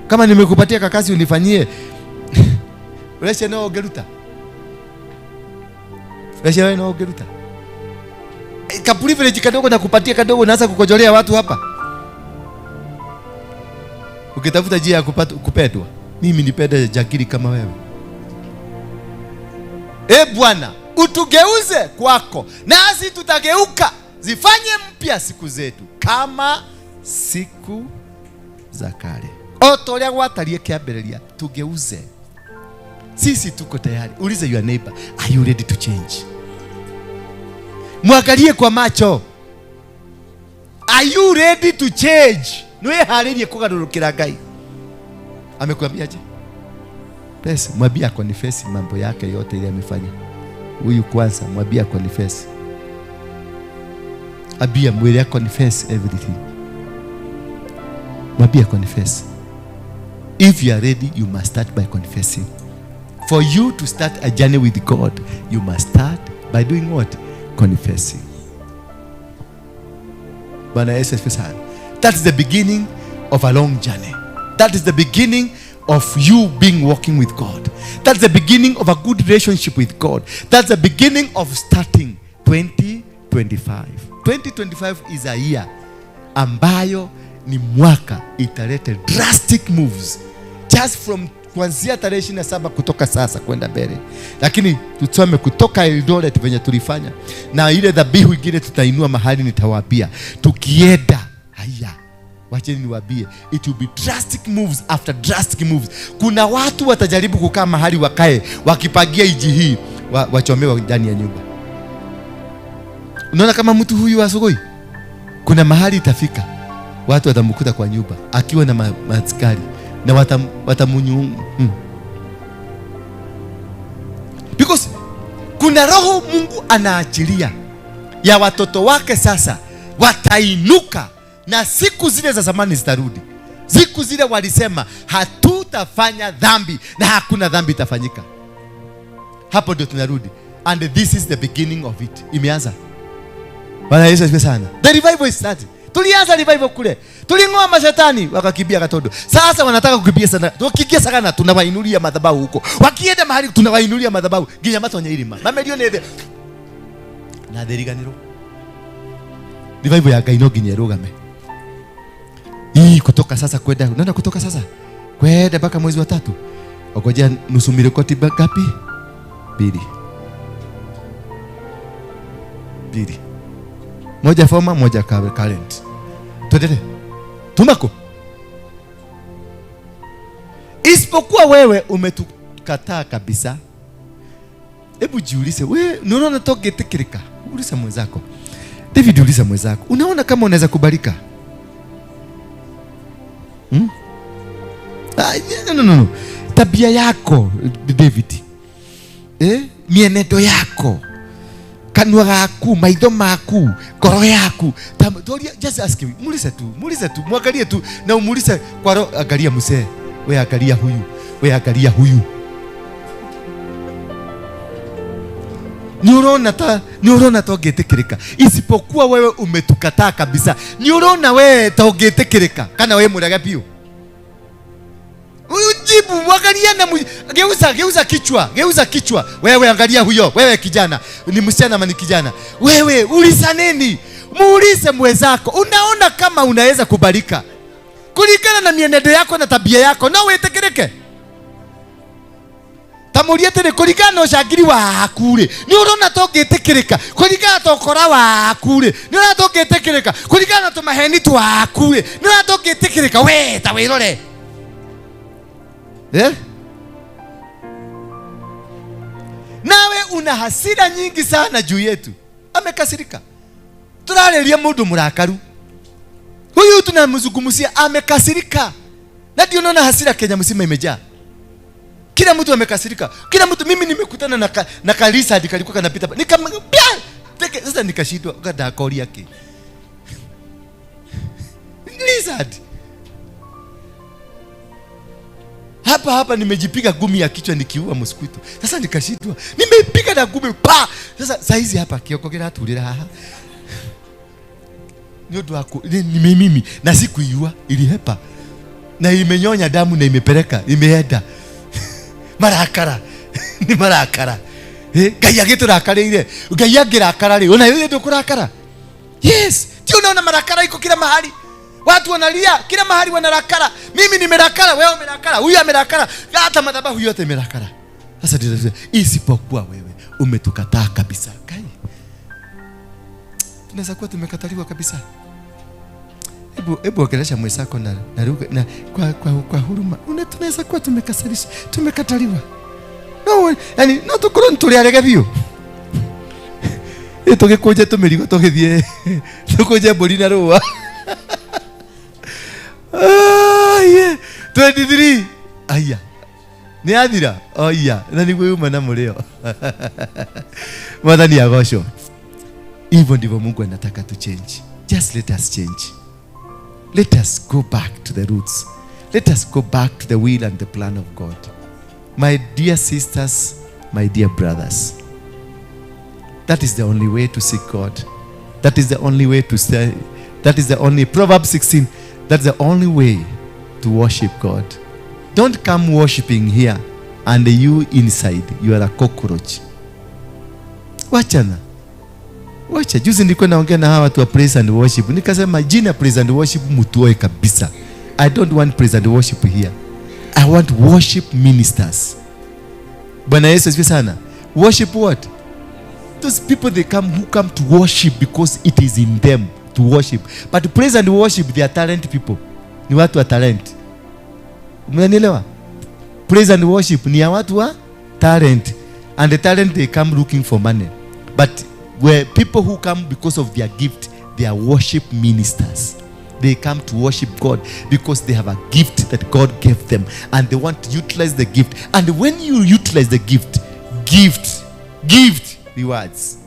Kama nimekupatia kazi unifanyie. Uleshe no geruta. Kaprivilege kadogo na kupatia kadogo naanza kukojolea watu hapa. Ukitafuta njia ya kupendwa. Mimi nipende jangili kama wewe. Bwana utugeuze kwako nasi tutageuka. Zifanye mpya siku zetu kama siku za kale. Otoria gwatarie kiambiriria tugeuze. Sisi tuko tayari. Uliza your neighbor, are you ready to change? Mwangalie kwa macho. Are you ready to change? Niwe haririe kugarurukira Ngai. Amekuambiaje? Pesa, mwambie confess mambo yake yote ile amefanya. Huyu kwanza mwambie confess. Abia mwele confess everything. Mwambie confess. If you are ready, you must start by confessing. For you to start a journey with God, you must start by doing what? Confessing. Bwana Yesu asifiwe sana. That's the beginning of a long journey. That is the beginning of you walking with God. That's the beginning of a good relationship with God. That's the beginning of starting 2025. 2025 is a year ambayo ni mwaka italete drastic moves. Just from kuanzia tarehe 27 kutoka sasa kwenda mbele. Lakini tusome kutoka Eldoret venye tulifanya. Na ile dhabihu ingine tutainua mahali nitawaambia. Tukienda haya. Wacheni niwaambie, it will be drastic moves after drastic moves. Kuna watu watajaribu kukaa mahali wakae wakipagia iji hii wachomewa ndani ya nyumba. Unaona kama mtu huyu asogoi? Kuna mahali itafika watu watamkuta kwa nyumba akiwa na maaskari na watamunyungu. Because kuna roho Mungu anaachilia ya watoto wake. Sasa watainuka na siku zile za zamani zitarudi. Siku zile walisema hatutafanya dhambi na hakuna dhambi itafanyika. Hapo ndio tunarudi. And this is the beginning of it. Imeanza. Bwana Yesu asifiwe sana. The revival is starting. Tulianza revival kule. Tulingoa mashetani wakakimbia katodo. Sasa wanataka kukimbia sana. Tukikia sana tunawainulia madhabahu huko. Wakienda mahali tunawainulia madhabahu. Ginya matonya ilima. Mamelione the. Na deriganiro. Revival ya Gaino ginyero game. Hii kutoka sasa kwenda. Unaenda kutoka sasa. Kwenda mpaka mwezi wa 3. Wakoja nusu milikoti ngapi? 2. Moja forma, moja current. Tuendelee. Tumako. Isipokuwa wewe umetukataa kabisa. Hebu jiulize, wewe unaona togetekirika? Uliza mwenzako. David, uliza mwenzako. Unaona kama unaweza kubalika? No. Tabia yako, David. Mienendo yako. Kanua gaku, maitho maku, koro yaku. Just ask him. Muulize tu, muangalie tu na umuulize kwa roho. Angalia mzee, wewe angalia huyu, wewe angalia huyu. Ni unaona togetekirika. Isipokuwa wewe umetukataa kabisa. Ni unaona wewe togetekirika. Kana wewe muraga pio. Ujibu, mwangalia na geuza kichwa. Wewe angalia huyo, wewe kijana, ni msichana ama ni kijana. Wewe uliza nini? Muulize mwenzako. Unaona kama unaweza kubalika kulingana na mienendo yako na tabia yako na wetekereke. Tamuria tene kulingana na ushagiri wa akure. Ni unaona togetekirika. Kulingana tokora wa akure. Ni unaona togetekirika. Kulingana na tumaheni tu akure. Ni unaona togetekirika. We tawirore. Nawe una hasira nyingi sana juu yetu. Amekasirika. Turalelia mundu murakaru. Huyu tunamzungumzia amekasirika. Na ndio unaona hasira Kenya mzima imejaa. Kila mtu amekasirika. Kila mtu, mimi nimekutana na Kalisa hadi kalikuwa kanapita. Nikamwambia sasa nikashindwa kada kauli yake. Lizard. Hapa nimejipiga gumi ya kichwa nikiua mosquito. Sasa nikashindwa. Nimepiga na gumi pa. Sasa hizi hapa kiokogera tulira haha. Nyodo wako ni mimi na sikuiua, ilihepa. Na imenyonya damu na imepeleka, imeenda. Marakara. Ni marakara. Gaya gitu rakare ile. Gaya girakara ile. Una ile ndokurakara. Yes. Tio unaona marakara iko kila mahali. Watu wanalia kila mahali, wanarakara. Mimi nimerakara, wewe umerakara, huyu amerakara, hata madhabahu yote imerakara. Sasa isipokuwa wewe umetukataa kabisa. Kai, tunaweza kuwa tumekataliwa kabisa. Hebu ongelesha mwenzako na kwa huruma. Tunaweza kuwa tumekataliwa. No, yani no tukoro nturiarega bio. Tugikuja tumirigo tugithie. Tukuja Bolina roa. 23. Aya. Ni adira. Aya. Na ni wewe mwana mleo. Mwadhani ya gosho. Hivyo ndivyo Mungu anataka tu change. Just let us change. Let us go back to the roots. Let us go back to the will and the plan of God. My dear sisters, my dear brothers, that is the only way to seek God. That is the only way to stay. That is the only, Proverbs 16, that's the only way to worship God. Don't come worshiping here and you inside, you are a cockroach. Wachana. Wacha. Juzi nilikuwa naongea na hawa watu wa praise and worship. Nikasema jina praise and worship mutoe kabisa. I don't want praise and worship here. I want worship ministers. Bwana Yesu asifiwe sana. Worship what? Those people who come to worship because it is in them to worship. But praise and worship, they are talent people. Ni watu wa talent. Mnanielewa? Praise and worship ni watu wa talent. And the talent, they come looking for money. But where people who come because of their gift, they are worship ministers. They come to worship God because they have a gift that God gave them, and they want to utilize the gift. And when you utilize the gift rewards.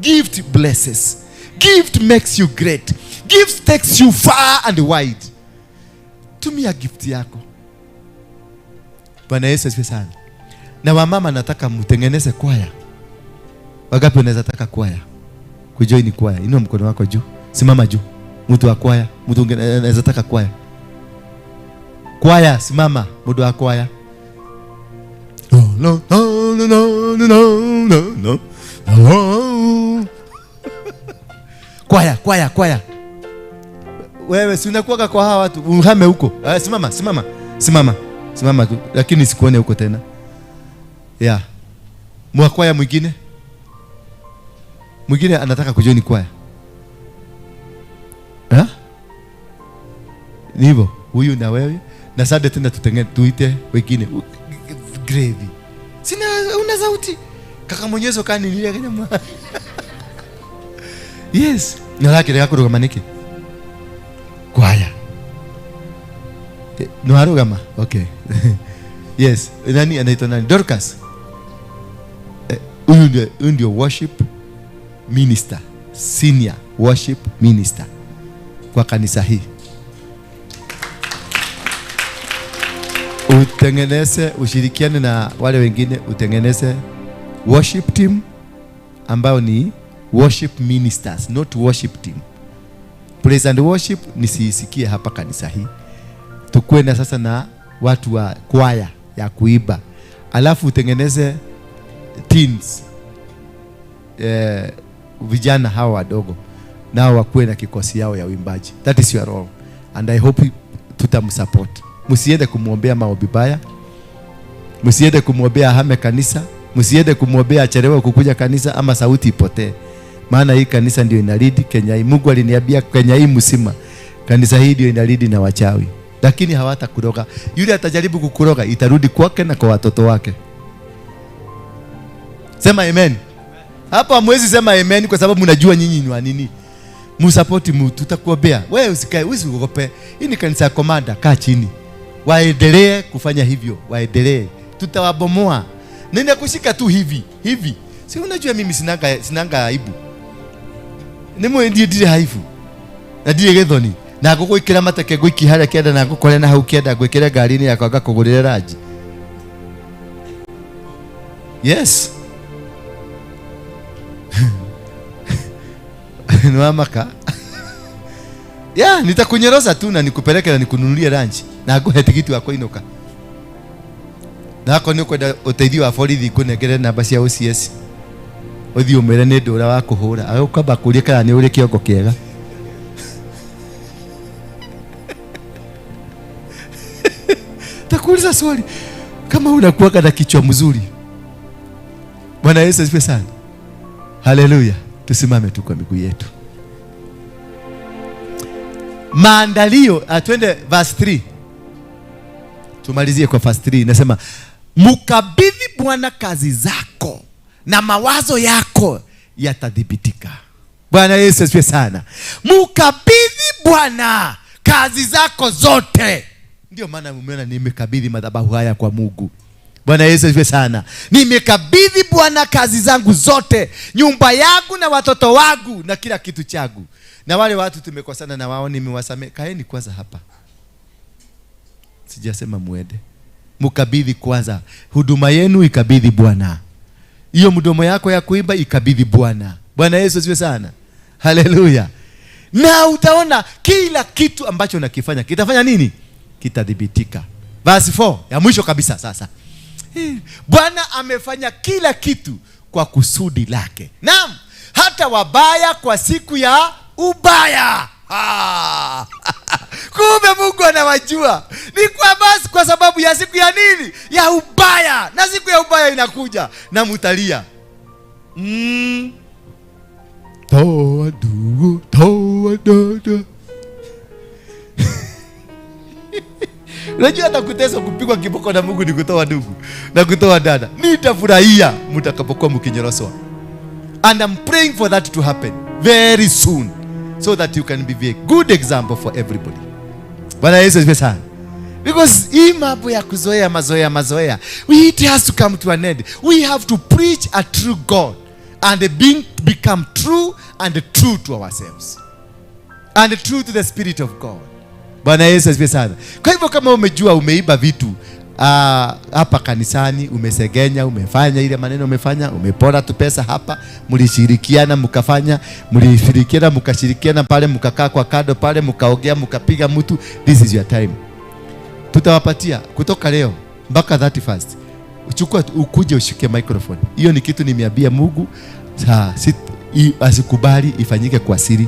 Gift blesses. Gift makes you great. Gift takes you far and wide. Tumia gift yako. Bwana Yesu asifiwe sana. Na wamama, nataka mtengeneze kwaya. Wangapi wanaweza taka kwaya? Kujoin kwaya. Inua mkono wako juu. Simama juu. Mtu wa kwaya. Mtu anaweza taka kwaya. Kwaya, simama. Mtu wa kwaya. No. Kwaya. Wewe si unakuwa kwa hawa watu, uhame huko. Simama tu, lakini sikuone huko tena. Yeah. Mwakwaya mwingine anataka kujoin kwaya. Ni hivyo, huyu na wewe. Na sasa tena tuite wengine. Gravy. Sina una sauti. Kaka Mwenyezo kani nilia kama. Yes. Na laki yako ndo maniki. Kwaya. No arugama. Okay. Yes. Nani anaitwa nani? Dorcas. Huyu ndio worship minister. Senior worship minister kwa kanisa hii. Utengeneze, ushirikiane na wale wengine, utengeneze worship team ambao ni worship ministers, not worship team. Praise and worship nisisikie hapa kanisa hii. Tukwenda sasa na watu wa kwaya ya kuiba. Alafu utengeneze teens, vijana hawa wadogo nao wakuwe na kikosi yao ya uimbaji. That is your role, and I hope tutamsupport. Msiende kumwombea maombi baya. Msiende kumwombea hame kanisa. Msiende kumwombea achelewe kukuja kanisa ama sauti ipotee. Maana hii kanisa ndio inalidi Kenya hii. Mungu aliniambia Kenya hii msima kanisa hii ndio inalidi na wachawi. Lakini hawatakuroga. Yule atajaribu kukuroga itarudi kwake na kwa watoto wake. Sema amen. Hapa hamwezi sema amen kwa sababu mnajua nyinyi ni wa nini. Msupport tutakuombea. Wewe usikae, usiogope. Hii ni kanisa ya komanda, kaa chini. Waendelee kufanya hivyo, waendelee. Tutawabomoa. Nenda kushika tu hivi. Si unajua mimi sinanga aibu. Nimo ndiye haifu. Na ndiye gethoni. Na goko ikira mateke go ikihara kienda na gukore na hau kienda gwikira garini yakwaga kugurira raji. Yes. Nwamaka. Yeah, nitakunyeroza tu na nikupeleke na nikununulie lunch. Na nguhe tikiti wako inoka. Na hako ni kwenda uteithio wa borithi kunengere namba cia OCS. Uthi umere ni ndura wa kuhura. Agukamba kuria kana ni uri kiongo kiega. Takuuliza swali. Kama unakuwa na kichwa mzuri. Bwana Yesu asifiwe sana. Haleluya. Tusimame tu kwa miguu yetu. Maandalio, twende verse 3. Tumalizie kwa verse 3. Nasema mukabidhi Bwana kazi zako na mawazo yako yatadhibitika. Bwana Yesu asifiwe sana. Mukabidhi Bwana kazi zako zote. Ndio maana umeona nimekabidhi madhabahu haya kwa Mungu. Bwana Yesu asifiwe sana. Nimekabidhi Bwana kazi zangu zote, nyumba yangu na watoto wangu na kila kitu changu. Na wale watu tumekosana na wao nimewasamehe. Kaeni kwanza hapa. Sijasema muende. Mukabidhi kwanza. Huduma yenu ikabidhi Bwana. Hiyo mdomo yako ya kuimba ikabidhi Bwana. Bwana Yesu asifiwe sana. Haleluya. Na utaona kila kitu ambacho unakifanya kitafanya nini? Kitadhibitika. Verse 4 ya mwisho kabisa sasa. Bwana amefanya kila kitu kwa kusudi lake. Naam, hata wabaya kwa siku ya ubaya. Kumbe Mungu anawajua. Ni kwa sababu ya siku ya nini? Ya ubaya. Na siku ya ubaya inakuja na mutalia. Toa ndugu, toa dada. Unajua hata kuteswa kupigwa kiboko na Mungu ni kutoa ndugu na kutoa dada. Nitafurahia mtakapokuwa mkinyoroswa. And I'm praying for that to happen very soon. so that you can be a good example for everybody. Bwana Yesu asifiwe sana. Because hii mambo ya kuzoea mazoea, it has to come to an end. We have to preach a true God and become true and true to ourselves and true to the Spirit of God. Bwana Yesu asifiwe sana. Kwa hivyo kama umejua umeiba vitu hapa kanisani, umesegenya, umefanya ile maneno umefanya, umepora tu pesa hapa, mlishirikiana mkashirikiana pale, mkakaa kwa kado pale, mkaongea, mkapiga mtu, this is your time. Tutawapatia kutoka leo mpaka 31st. Uchukua ukuje ushike microphone. Hiyo ni kitu nimeambia Mungu, asikubali ifanyike kwa siri.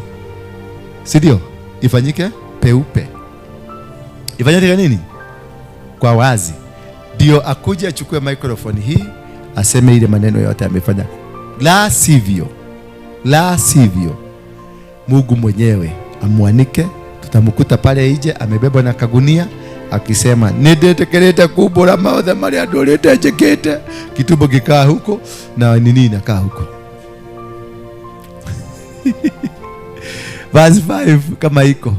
Si ndio? Ifanyike peupe. Ifanyike nini? Kwa wazi. Ndio akuje achukue microphone hii, aseme ile maneno yote amefanya. La sivyo Mungu mwenyewe amwanike, tutamkuta pale nje amebebwa na kagunia akisema nidetekeleta kubora maothe maria ndorete njekete, kitumbo kikaa huko na nini inakaa huko. Verse 5 kama iko,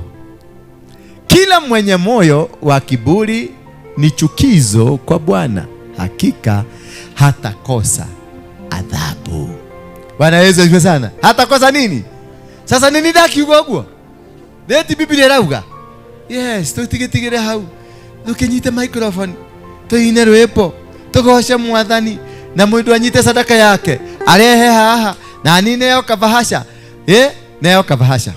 kila mwenye moyo wa kiburi ni chukizo kwa Bwana, hakika hatakosa adhabu. Bwana Yesu asifiwe sana. Hatakosa nini? Sasa nini daki ugogwo? Deti Biblia rauga. Yes, tutigire hau. Tukinyite microphone, tuine rwepo, tugoce Mwathani, na mundu anyite sadaka yake, arehe haha, na nine yo kabahasha. Neo kabahasha.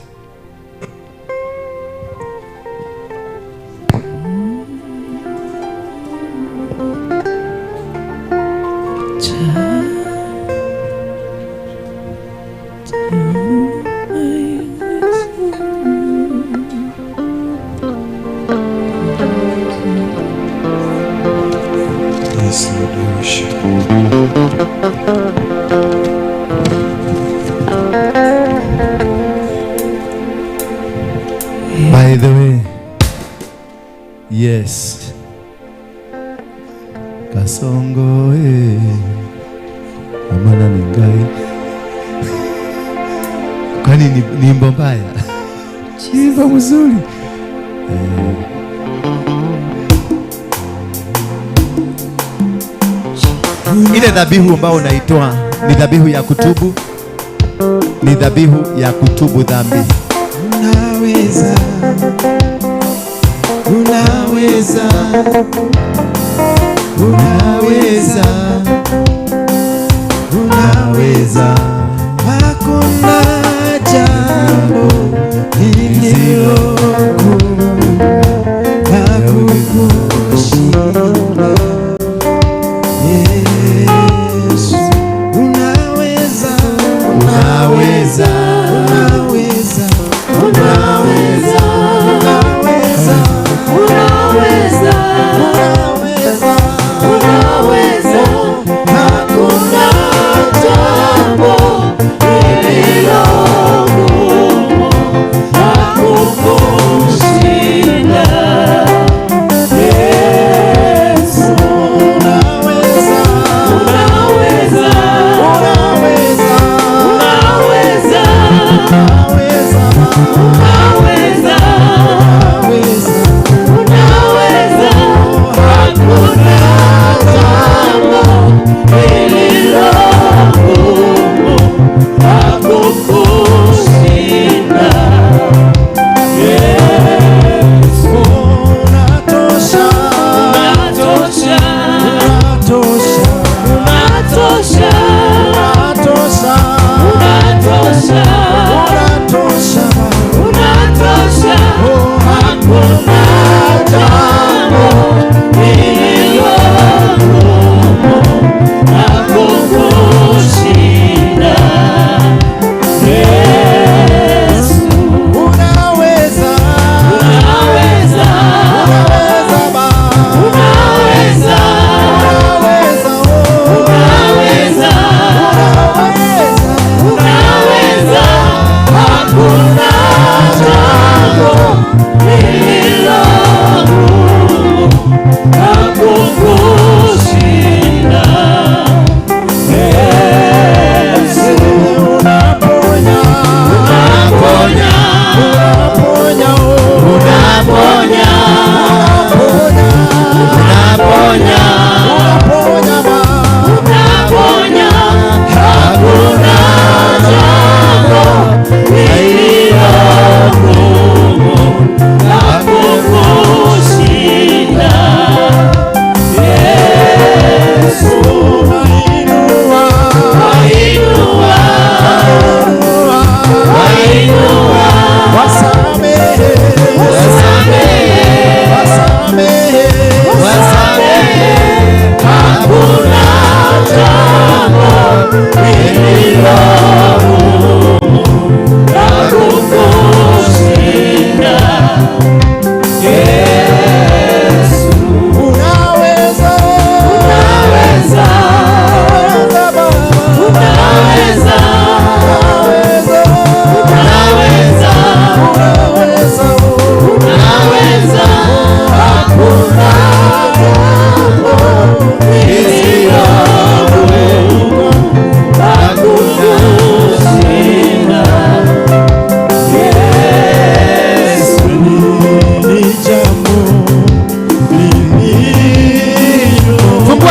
By the way, yes, Kasongo amana ningai, kwani ni wimbo mbaya? Wimbo mzuri. Ile dhabihu ambayo unaitoa ni dhabihu ya kutubu, ni dhabihu ya kutubu dhambi. Unaweza, unaweza, unaweza, unaweza. Hakuna jambo lililogumu kukushinda. Yesu, unaweza, unaweza, unaweza, unaweza, unaweza, unaweza, unaweza, hakuna jambo lililogumu kukushinda. Yesu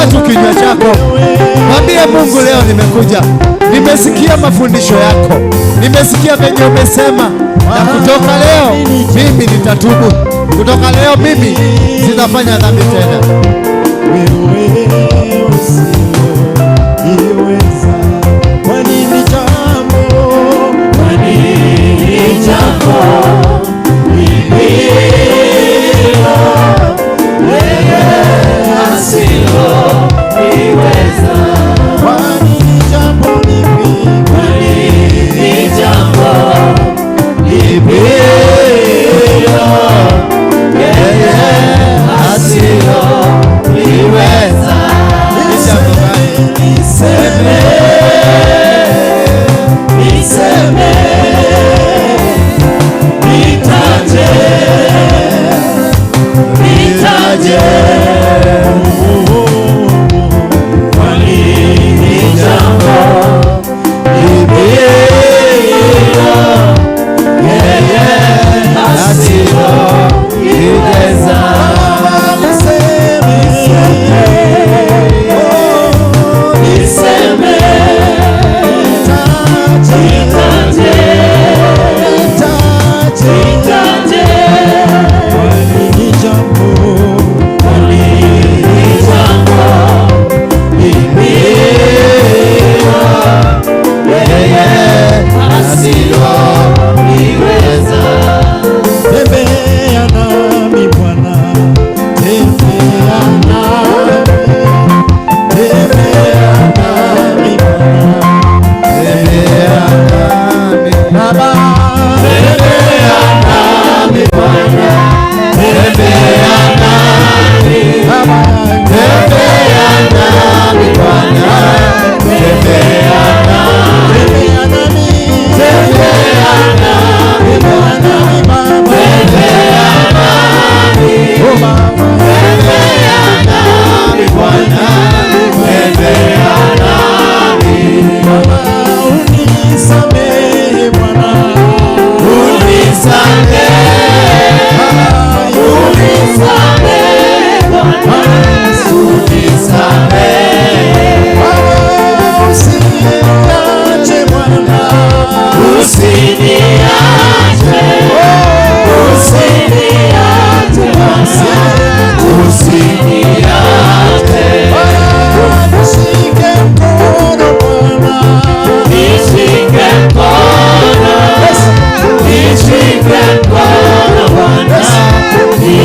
Fungua tu kinywa chako, mwambie Mungu, leo nimekuja, nimesikia mafundisho yako, nimesikia venye umesema, na kutoka leo mimi nitatubu. Kutoka leo mimi sitafanya dhambi tena.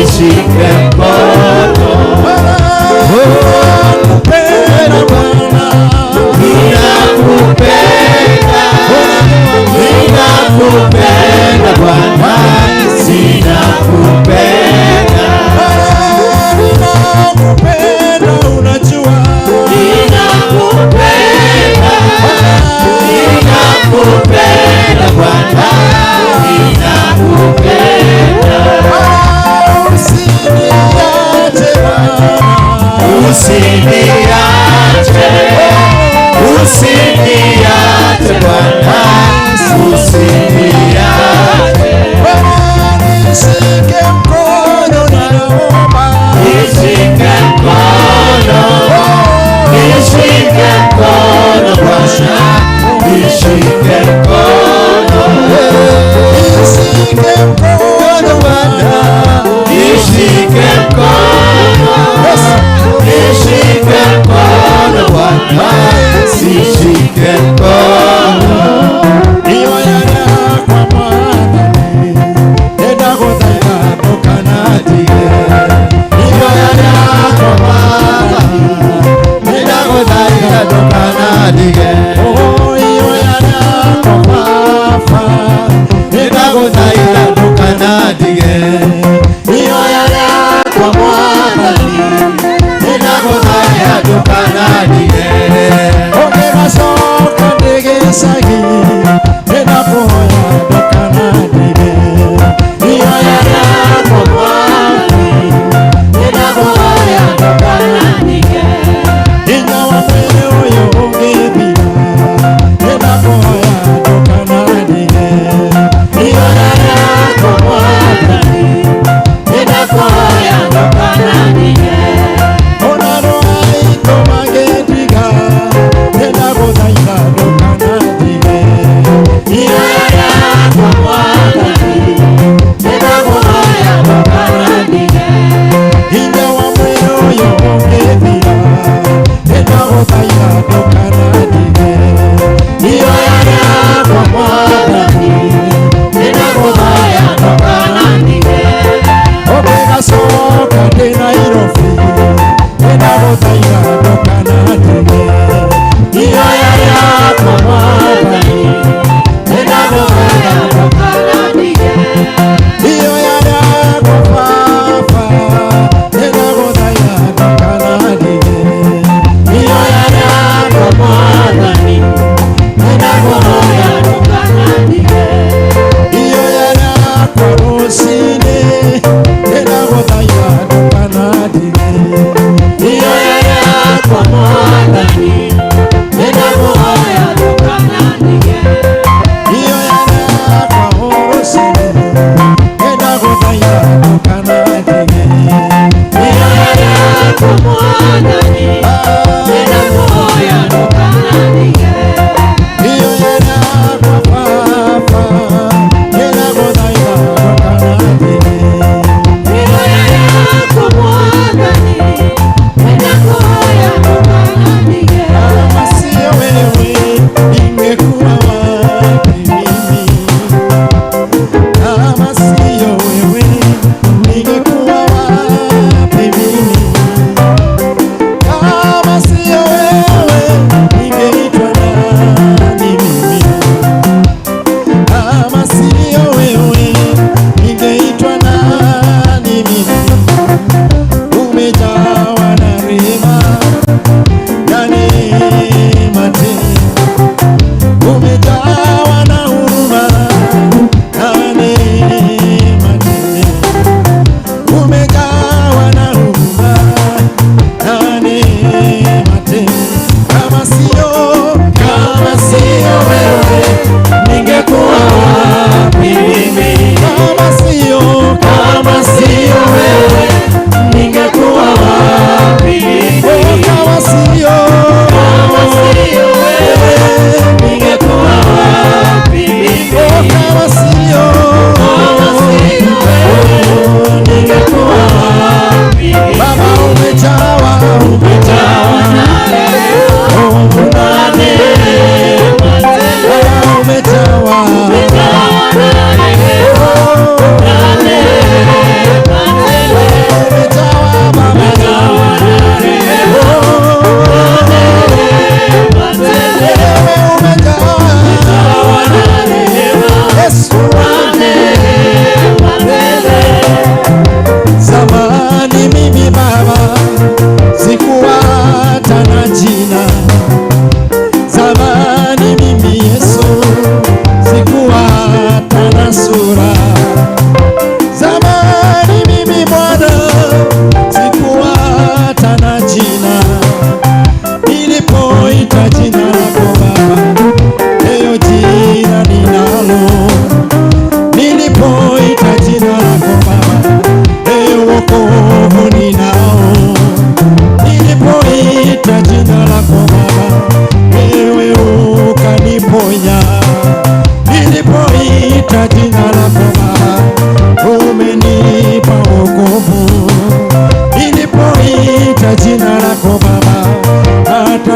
Nishike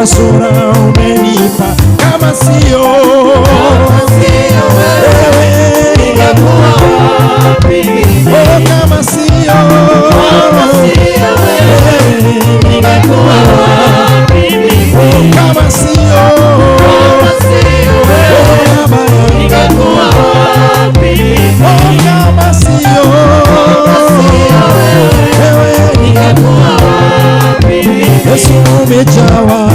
sura umenipa, kama sio wewe ningekuwa wapi? Kama sio wewe ningekuwa wapi? Kama sio wewe ningekuwa wapi? Kama sio wewe ningekuwa wapi? Yesu umejawa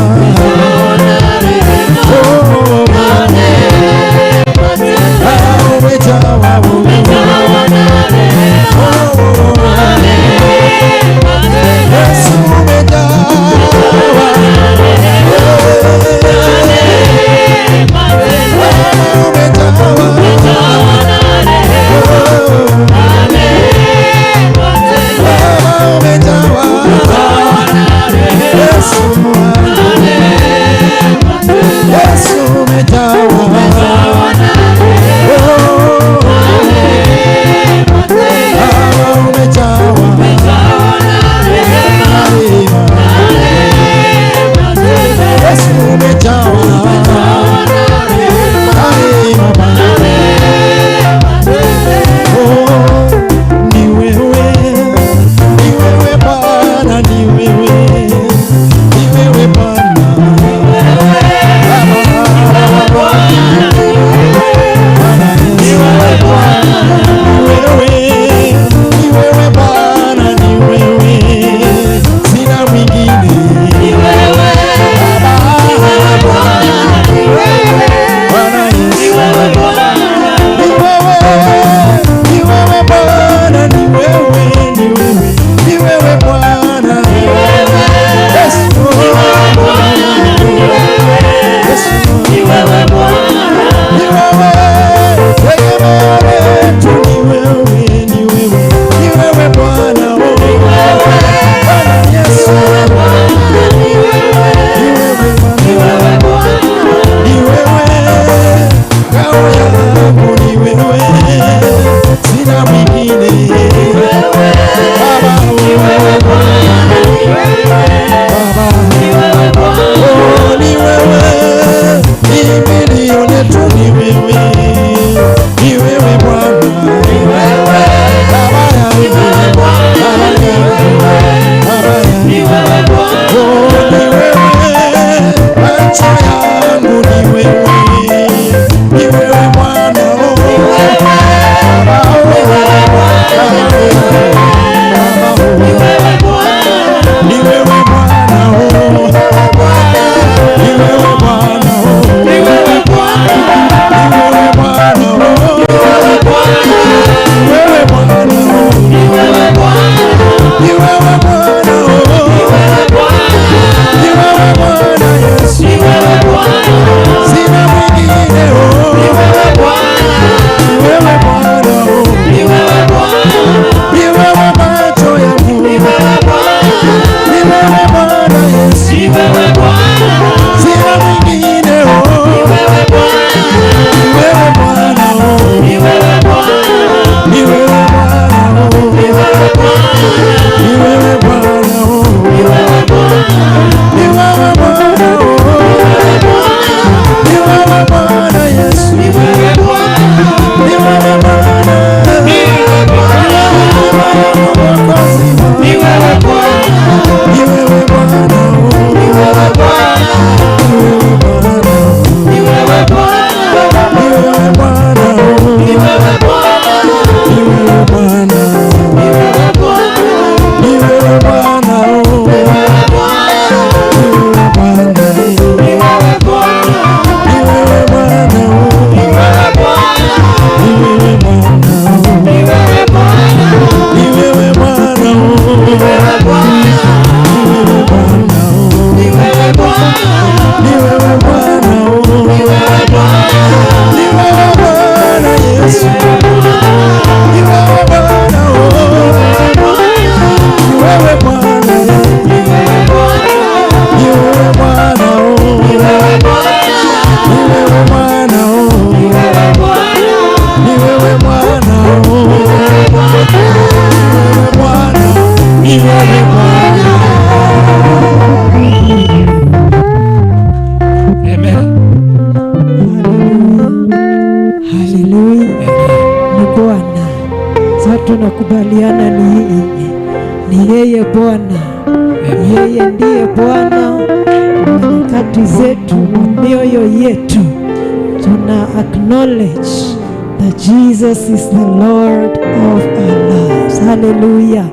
tunakubaliana ni yeye Bwana, yeye ndiye Bwana nyakati zetu na mioyo yetu. Tuna acknowledge that Jesus is the Lord of our lives. Hallelujah.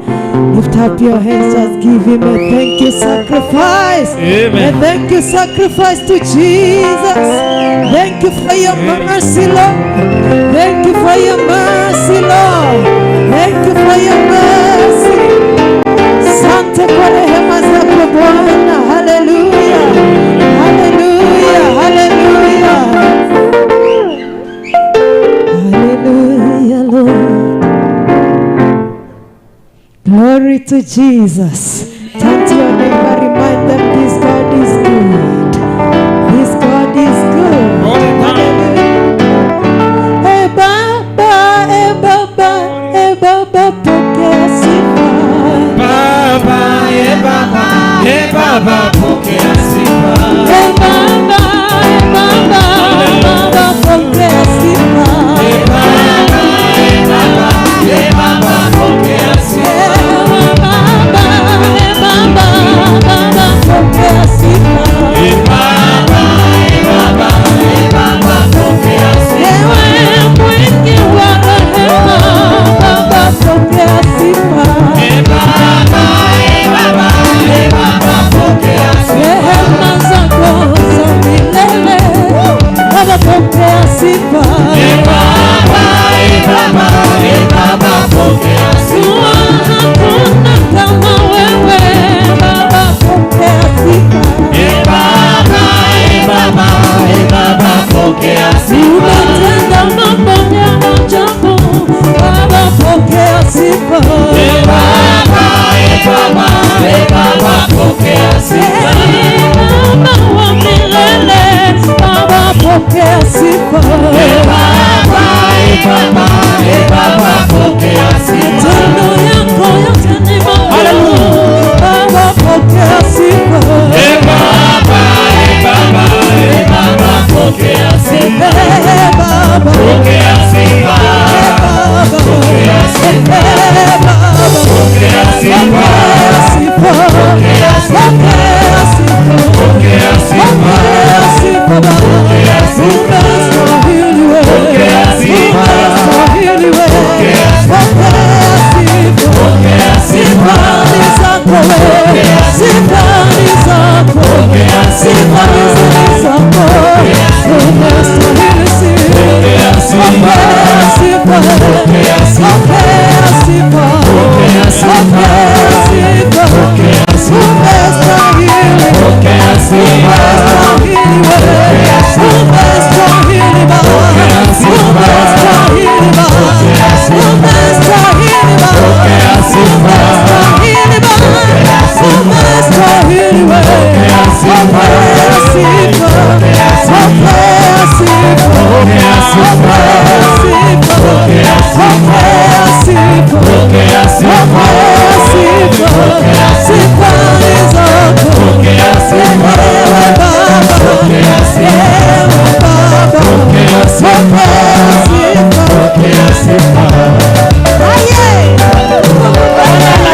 Lift up your hands, just give him a thank you sacrifice. Amen. A thank you sacrifice to Jesus. Thank you for your mercy, Lord. Thank you for your mercy, Lord. Thank you for your mercy. Sante kwa rehema zako Bwana. Hallelujah. Hallelujah. Hallelujah. Hallelujah, Lord. Glory to Jesus. Turn to your neighbor, remind them this God is good. This God is good. Hey Baba, hey Baba, hey Baba, pokea sifa. Baba, hey Baba, hey Baba, pokea sifa. Hey Baba, hey Baba, hey Baba, pokea sifa. Hey Baba, hey Baba, hey Baba, pokea sifa. Aye.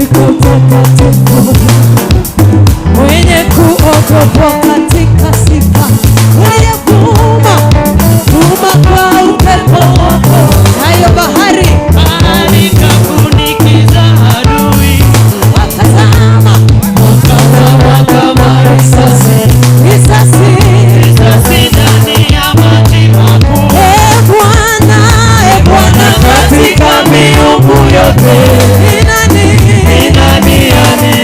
uliko takatifu, mwenye kuogopwa katika sifa, uliyevuma kwa upepo wako, nayo bahari ikakunikiza adui, wakazama kama risasi ndani ya maji makuu. E Bwana, Katika miungu yote ni nani ni nani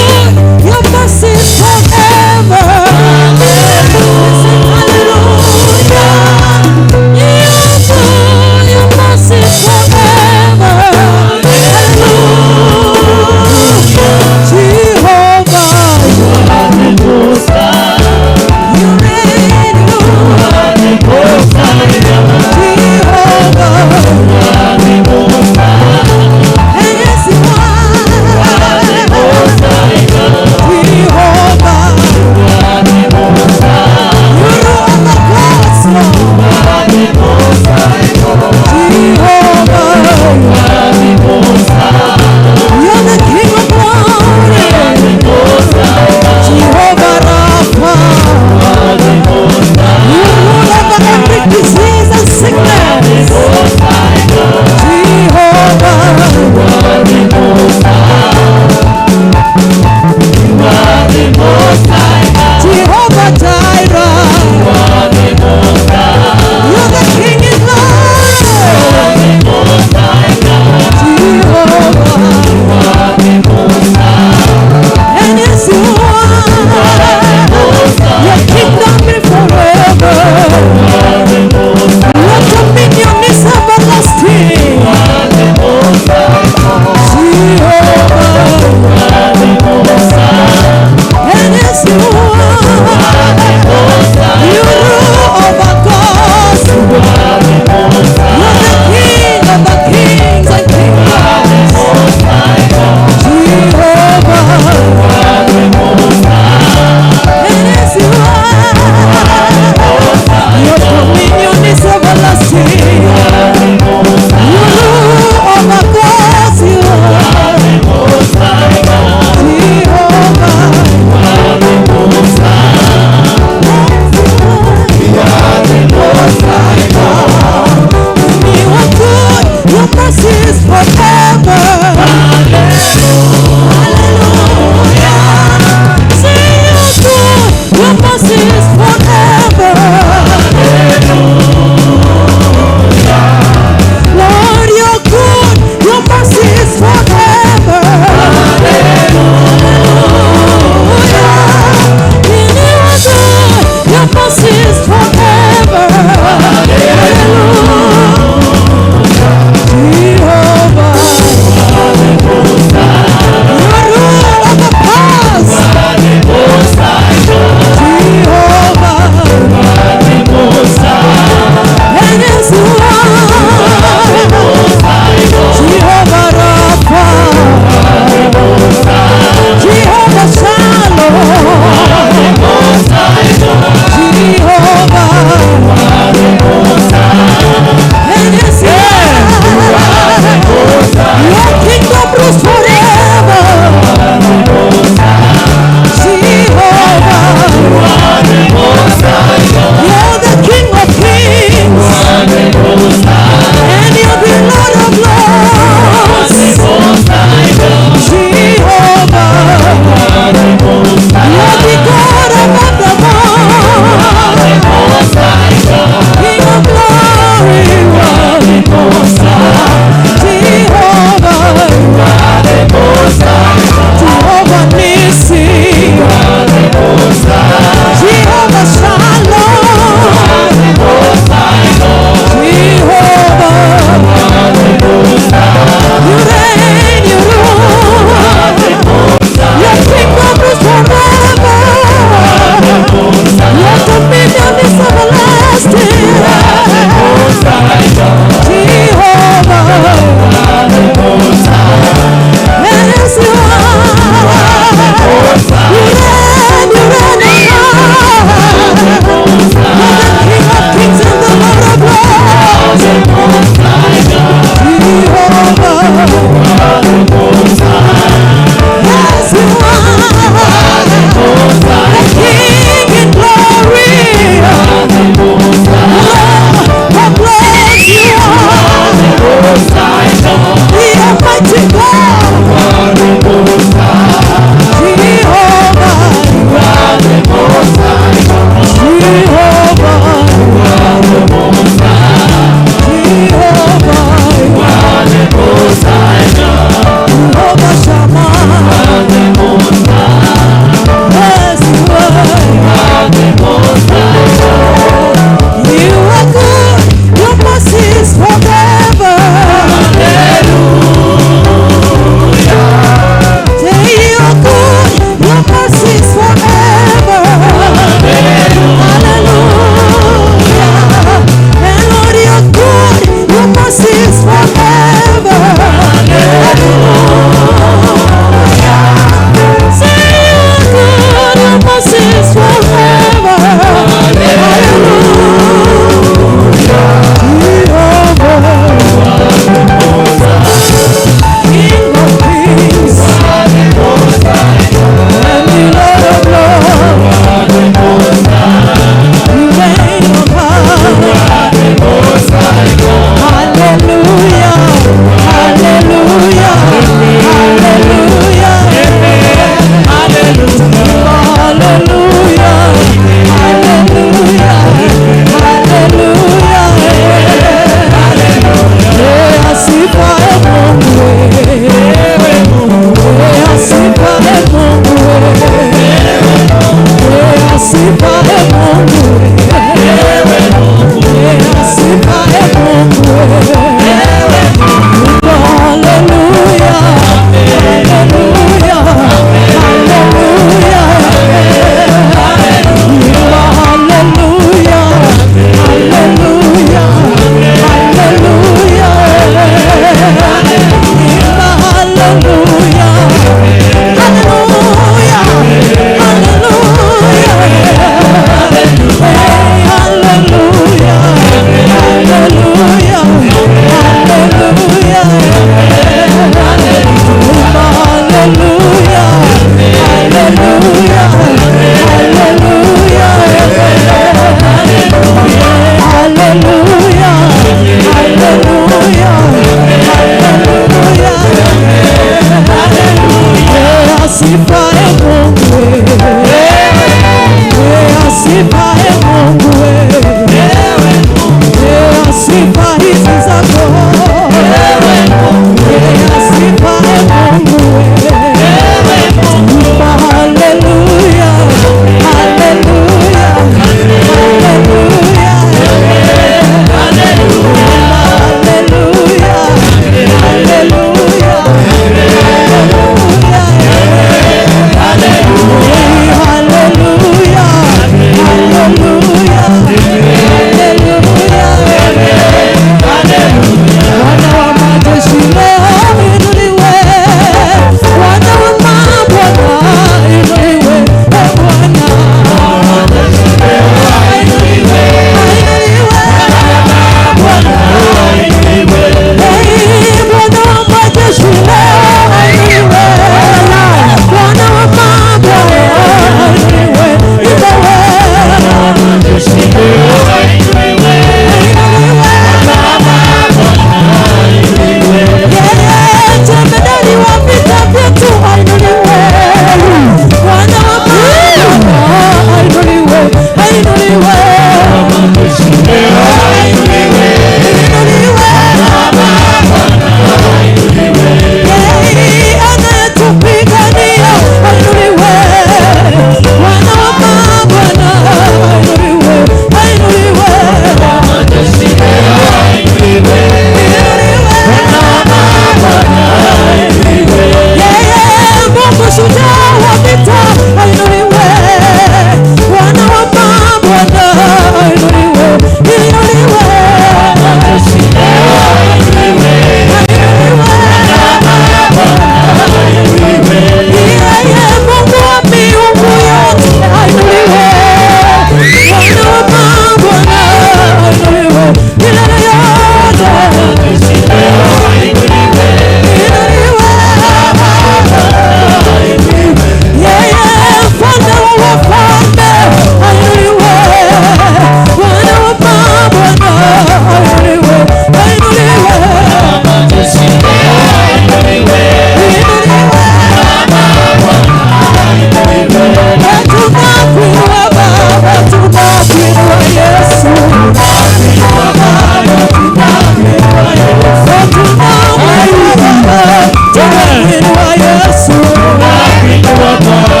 tunakuinua Yesu, tunakuinua Baba,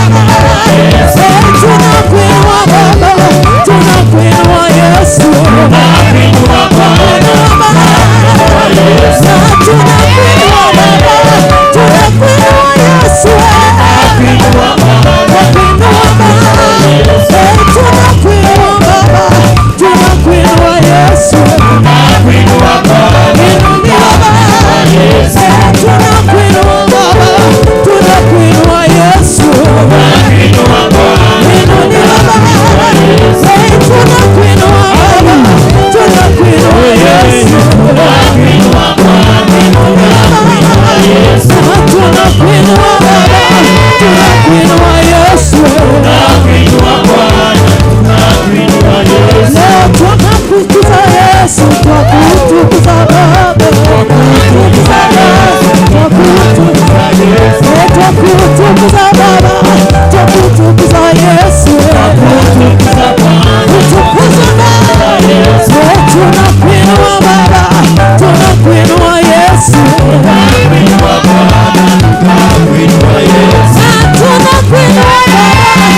tunakuinua Yesu, tunakuinua Baba, tunakuinua Baba, tunakuinua Yesu, tunakuinua Baba, tunakuinua Baba, tunakuinua Yesu, tunakuinua Baba, tunakuinua Baba, tunakuinua Yesu, tunakuinua Baba, tunakuinua Baba, tunakuinua Yesu, tunakuinua Baba, tunakuinua Yesu, tunakuinua Baba, tunakuinua Yesu, tunakuinua Bwana, tunakuinua Yesu. Leo tunakutukuza Yesu, tunakutukuza Baba, tunakutukuza Yesu, tunakutukuza Yesu, tunakutukuza Baba, tunakutukuza Yesu, tunakutukuza Bwana, tunakutukuza Yesu, tunakuinua Baba, tunakuinua Yesu, tunakuinua Baba, tunakuinua Yesu, tunakuinua Yesu,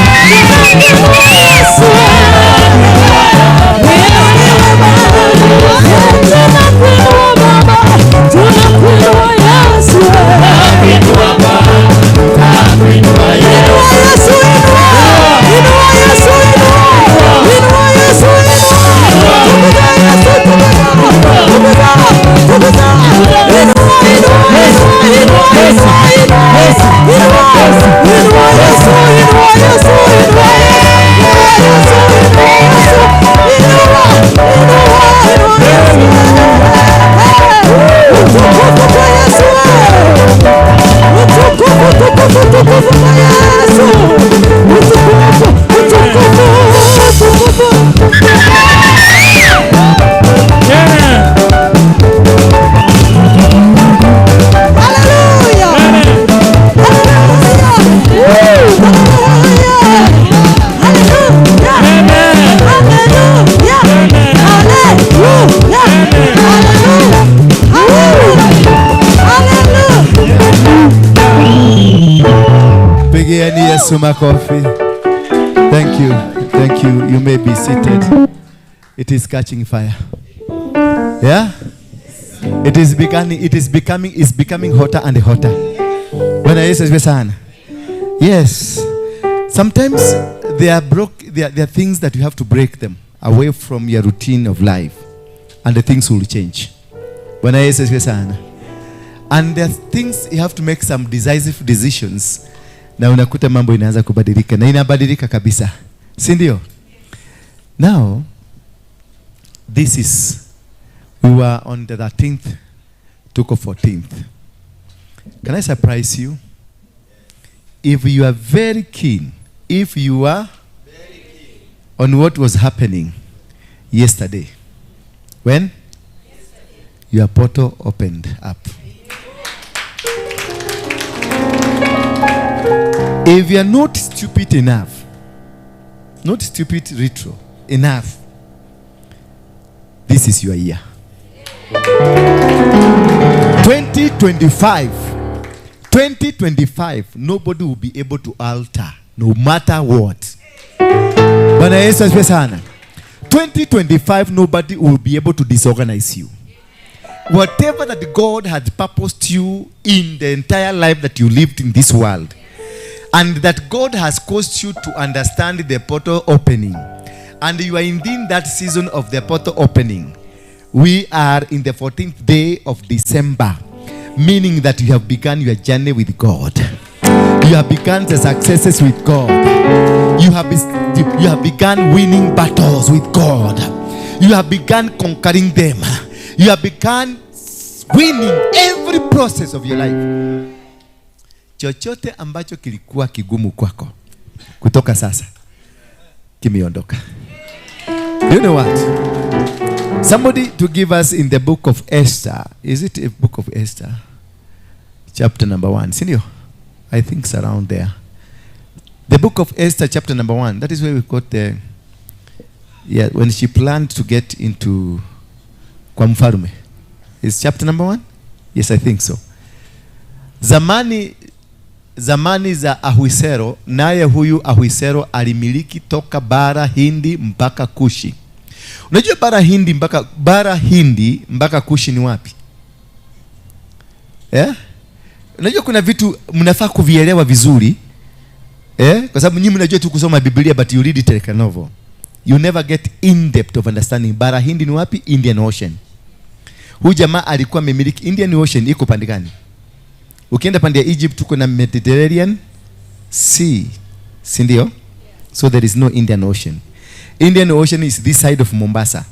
Pigieni Yesu makofi. Thank you. Thank you. You may be seated. It is catching fire. Yeah? It's becoming hotter and hotter. When I say sana. Yes. Sometimes there are things that you have to break them away from your routine of life, and the things will change. When I say sana. And there are things you have to make some decisive decisions. Na unakuta mambo inaanza kubadilika na inabadilika kabisa. Si ndio? Now we were on the 13th to 14th. Can I surprise you? If you are very keen on what was happening yesterday, when your portal opened up. If you are not stupid enough, not stupid retro enough, this is your year. 2025, nobody will be able to alter, no matter what. Bwana Yesu asifiwe sana. 2025, nobody will be able to disorganize you. Whatever that God had purposed you in the entire life that you lived in this world, and that God has caused you to understand the portal opening, and you are indeed that season of the portal opening. We are in the 14th day of December, meaning that you have begun your journey with God. You have begun the successes with God. You have begun winning battles with God. You have begun conquering them. You have begun winning every process of your life. Chochote ambacho kilikuwa kigumu kwako kutoka sasa kimeondoka. You know what? Somebody to give us in the book of Esther. Is it a book of Esther? Chapter number 1. Sindio? I think it's around there. The book of Esther, chapter number 1. That is where we got the... Yeah, when she planned to get into kwa mfalme. Is chapter number 1? Yes, I think so. Zamani za Ahwisero, naye huyu Ahwisero alimiliki toka bara Hindi mpaka Kushi. Unajua bara Hindi mpaka Kushi ni wapi? Unajua kuna vitu mnafaa kuvielewa vizuri. Kwa sababu nyinyi mnajua tu kusoma Biblia, but you read it like a novel. You never get in depth of understanding. Bara Hindi ni wapi? Indian Ocean. Huyu jamaa alikuwa amemiliki Indian Ocean. Iko pande gani? Ukienda pande ya Egypt tuko na Mediterranean Sea, si ndio? So there is no Indian Ocean. Indian Ocean is this side of Mombasa.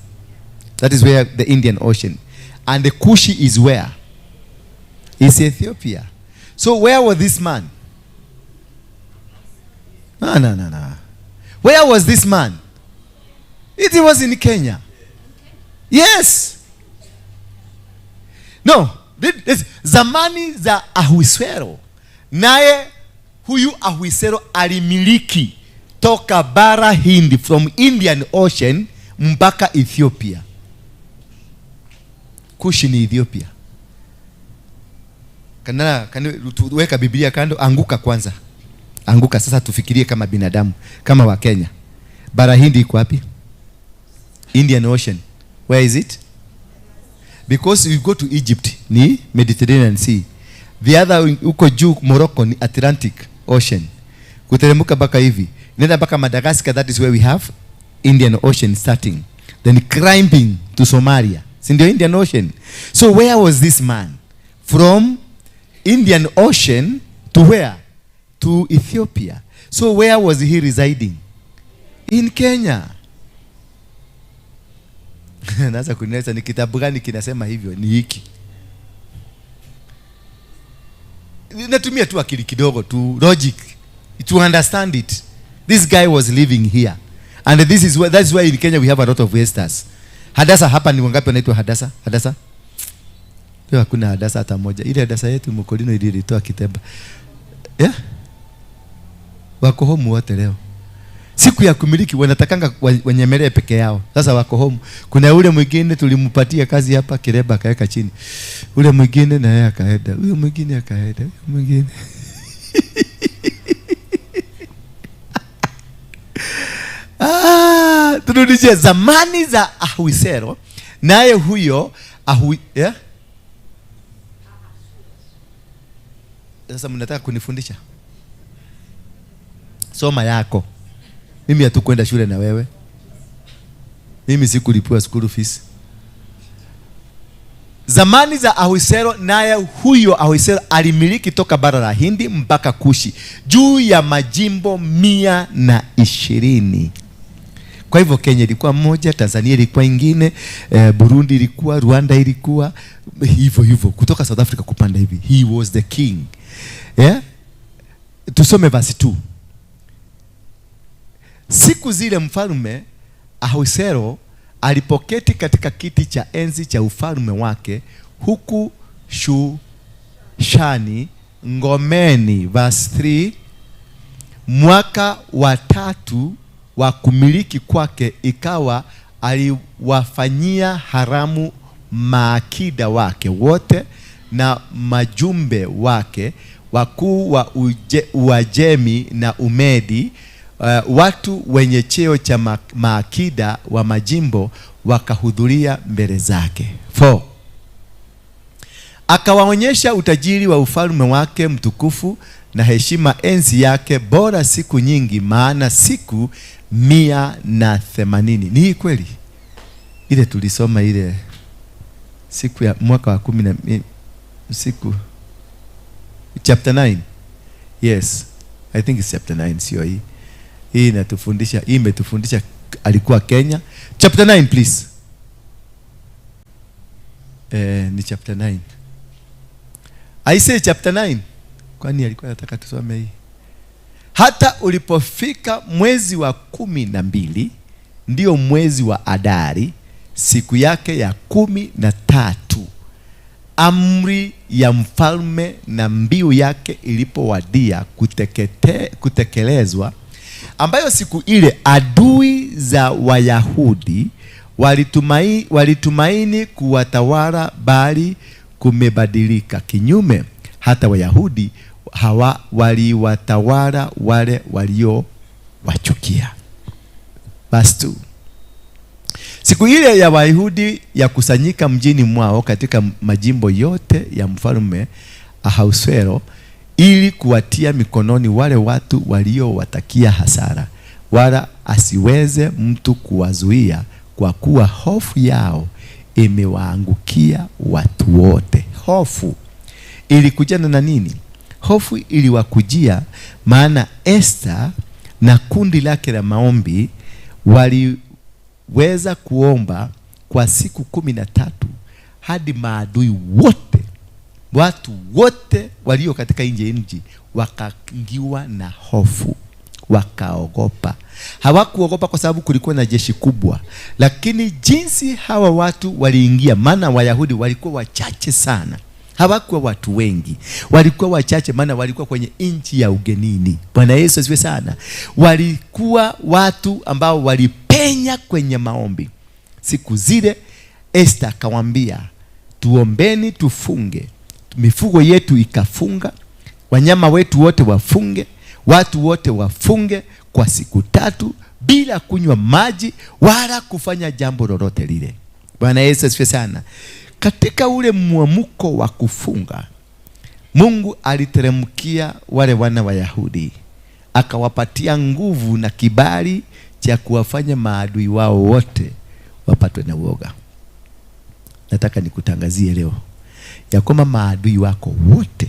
That is where the Indian Ocean. And the Kushi is where? It's Ethiopia. So where was this man? No. Where was this man? It was in Kenya. Yes. No. Zamani za Ahwisero, naye huyu Ahwisero alimiliki toka bara Hindi, from Indian Ocean mpaka Ethiopia. Kushi ni Ethiopia. Weka Biblia kando, anguka kwanza. Anguka sasa, tufikirie kama binadamu, kama wa Kenya. Bara Hindi iko wapi? Indian Ocean. Where is it? Because you go to Egypt ni Mediterranean Sea. The other uko juu Morocco ni Atlantic Ocean. Kuteremka mpaka hivi, nenda mpaka Madagascar, that is where we have Indian Ocean starting. Then climbing to Somalia. Si ndio Indian Ocean? So where was this man? From Indian Ocean to where? To Ethiopia. So where was he residing? In Kenya. Naanza kunieleza ni kitabu gani kinasema hivyo? Ni hiki. Natumia tu akili kidogo tu, logic to understand it. This guy was living here. And that's why in Kenya we have a lot of Westers. Hadasa hapa ni wangapi wanaitwa Hadasa? Hadasa? Leo hakuna Hadasa hata moja. Ile Hadasa yetu Mkolino ilitoa Kiteba. Wako home wote leo. Siku ya kumiliki wanatakanga wanyemelee peke yao. Sasa wako home. Kuna ule mwingine tulimpatia kazi hapa Kireba akaweka chini. Ule mwingine na yeye akaenda. Ule mwingine akaenda. Ule mwingine. Turudishe zamani za Ahwisero, naye huyo Sasa mnataka kunifundisha? Soma yako. Mimi hatukwenda shule na wewe. Mimi sikulipua school fees. Zamani za Ahwisero, naye huyo Ahwisero alimiliki toka bara la Hindi mpaka Kushi, juu ya majimbo 120. Kwa hivyo Kenya ilikuwa moja, Tanzania ilikuwa ingine, Burundi ilikuwa, Rwanda ilikuwa, hivyo kutoka South Africa kupanda hivi. He was the king. Tusome verse 2. Siku zile mfalme Ahwisero alipoketi katika kiti cha enzi cha ufalme wake huku Shushani ngomeni, verse 3, mwaka wa 3 wa kumiliki kwake, ikawa aliwafanyia haramu maakida wake wote na majumbe wake, wakuu wa Uajemi na Umedi, watu wenye cheo cha maakida wa majimbo wakahudhuria mbele zake. 4. Akawaonyesha utajiri wa ufalme wake mtukufu na heshima enzi yake bora siku nyingi, maana siku 180. Ni hii kweli? Ile tulisoma ile siku ya mwaka wa 10 siku chapter 9. Yes, I think it's chapter 9, sio hii. Hii inatufundisha, hii imetufundisha alikuwa Kenya. Chapter 9 please. Ni chapter 9. I say chapter 9. Kwani alikuwa anataka tusome hii? Hata ulipofika mwezi wa 12, ndio mwezi wa Adari, siku yake ya 13, amri ya mfalme na mbiu yake ilipowadia kutekelezwa, ambayo siku ile adui za Wayahudi walitumaini kuwatawala, bali kumebadilika kinyume. hata Wayahudi waliwatawala wale walio wachukia. Verse 2. Siku ile ya Wayahudi ya kusanyika mjini mwao katika majimbo yote ya mfalme Ahasuero, ili kuwatia mikononi wale watu waliowatakia hasara, wala asiweze mtu kuwazuia, kwa kuwa hofu yao imewaangukia watu wote. Hofu ilikujana na nini? Hofu iliwakujia maana Esther na kundi lake la maombi waliweza kuomba kwa siku 13 hadi maadui wote, watu wote walio katika nchi wakaingiwa na hofu, wakaogopa. Hawakuogopa kwa sababu kulikuwa na jeshi kubwa, lakini jinsi hawa watu waliingia, maana Wayahudi walikuwa wachache sana, hawakuwa watu wengi, walikuwa wachache, maana walikuwa kwenye nchi ya ugenini. Bwana Yesu asifiwe sana. Walikuwa watu ambao walipenya kwenye maombi. Siku zile Esther akawaambia, tuombeni, tufunge, mifugo yetu ikafunga, wanyama wetu wote wafunge, watu wote wafunge kwa siku 3 bila kunywa maji wala kufanya jambo lolote lile. Bwana Yesu asifiwe sana. Katika ule muamuko wa kufunga, Mungu aliteremkia wale wana wa Yahudi, akawapatia nguvu na kibali cha kuwafanya maadui wao wote wapatwe na uoga. Nataka nikutangazie leo ya kwamba maadui wako wote,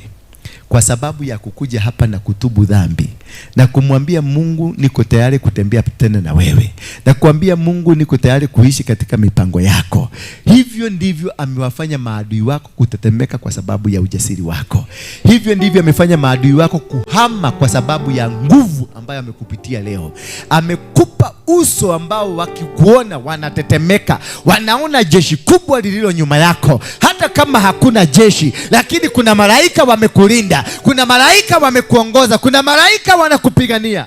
kwa sababu ya kukuja hapa na kutubu dhambi na kumwambia Mungu, niko tayari kutembea tena na wewe, na kuambia Mungu, niko tayari kuishi katika mipango yako, hivyo ndivyo amewafanya maadui wako kutetemeka kwa sababu ya ujasiri wako. Hivyo ndivyo amefanya maadui wako kuhama kwa sababu ya nguvu ambayo amekupitia leo. Amekupa uso ambao wakikuona wanatetemeka, wanaona jeshi kubwa lililo nyuma yako. Hata kama hakuna jeshi, lakini kuna malaika wamekulinda, kuna malaika wamekuongoza, kuna malaika wanakupigania.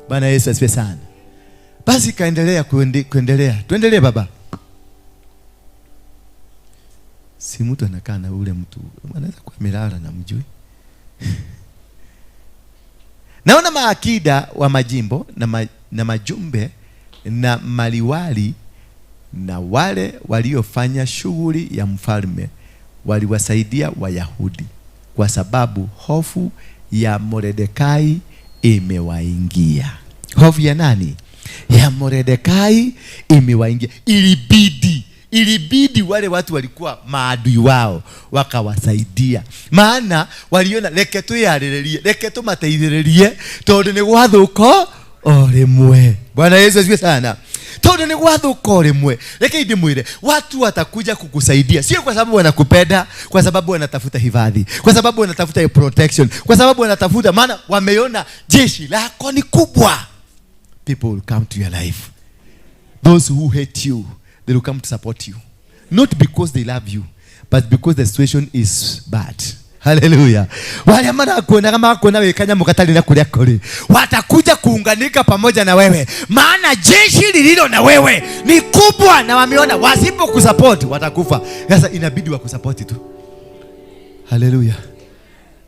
Bwana Yesu asifiwe sana. Basi kaendelea kuendelea. Tuendelee baba. Si mtu anakaa na ule mtu, anaweza kuwa amelala na mjui. Naona maakida wa majimbo na majumbe na maliwali na wale waliofanya shughuli ya mfalme waliwasaidia Wayahudi, kwa sababu hofu ya Mordekai imewaingia. Hofu ya nani? Ya Mordekai imewaingia. Ilibidi wale watu walikuwa maadui wao wakawasaidia, maana waliona leketo yarelerie, leketo mateithelerie, tondu ni gwathuko orimwe. Bwana Yesu asifiwe sana. Tondu ni gwathuko orimwe, reke ndimwire, watu watakuja kukusaidia, sio kwa sababu wanakupenda, kwa sababu wanatafuta hifadhi, kwa sababu wanatafuta protection, kwa sababu wanatafuta, maana wameona jeshi lako ni kubwa. People will come to your life. Those who hate you, they will come to support you, not because they love you, but because the situation is bad. Hallelujah. Wale ambao kuona kama kuona wewe kanya mkatali na kulia kule, watakuja kuunganika pamoja na wewe, maana jeshi lililo na wewe ni kubwa, na wameona wasipo kusupport watakufa. Sasa inabidi wakusupport tu. Hallelujah.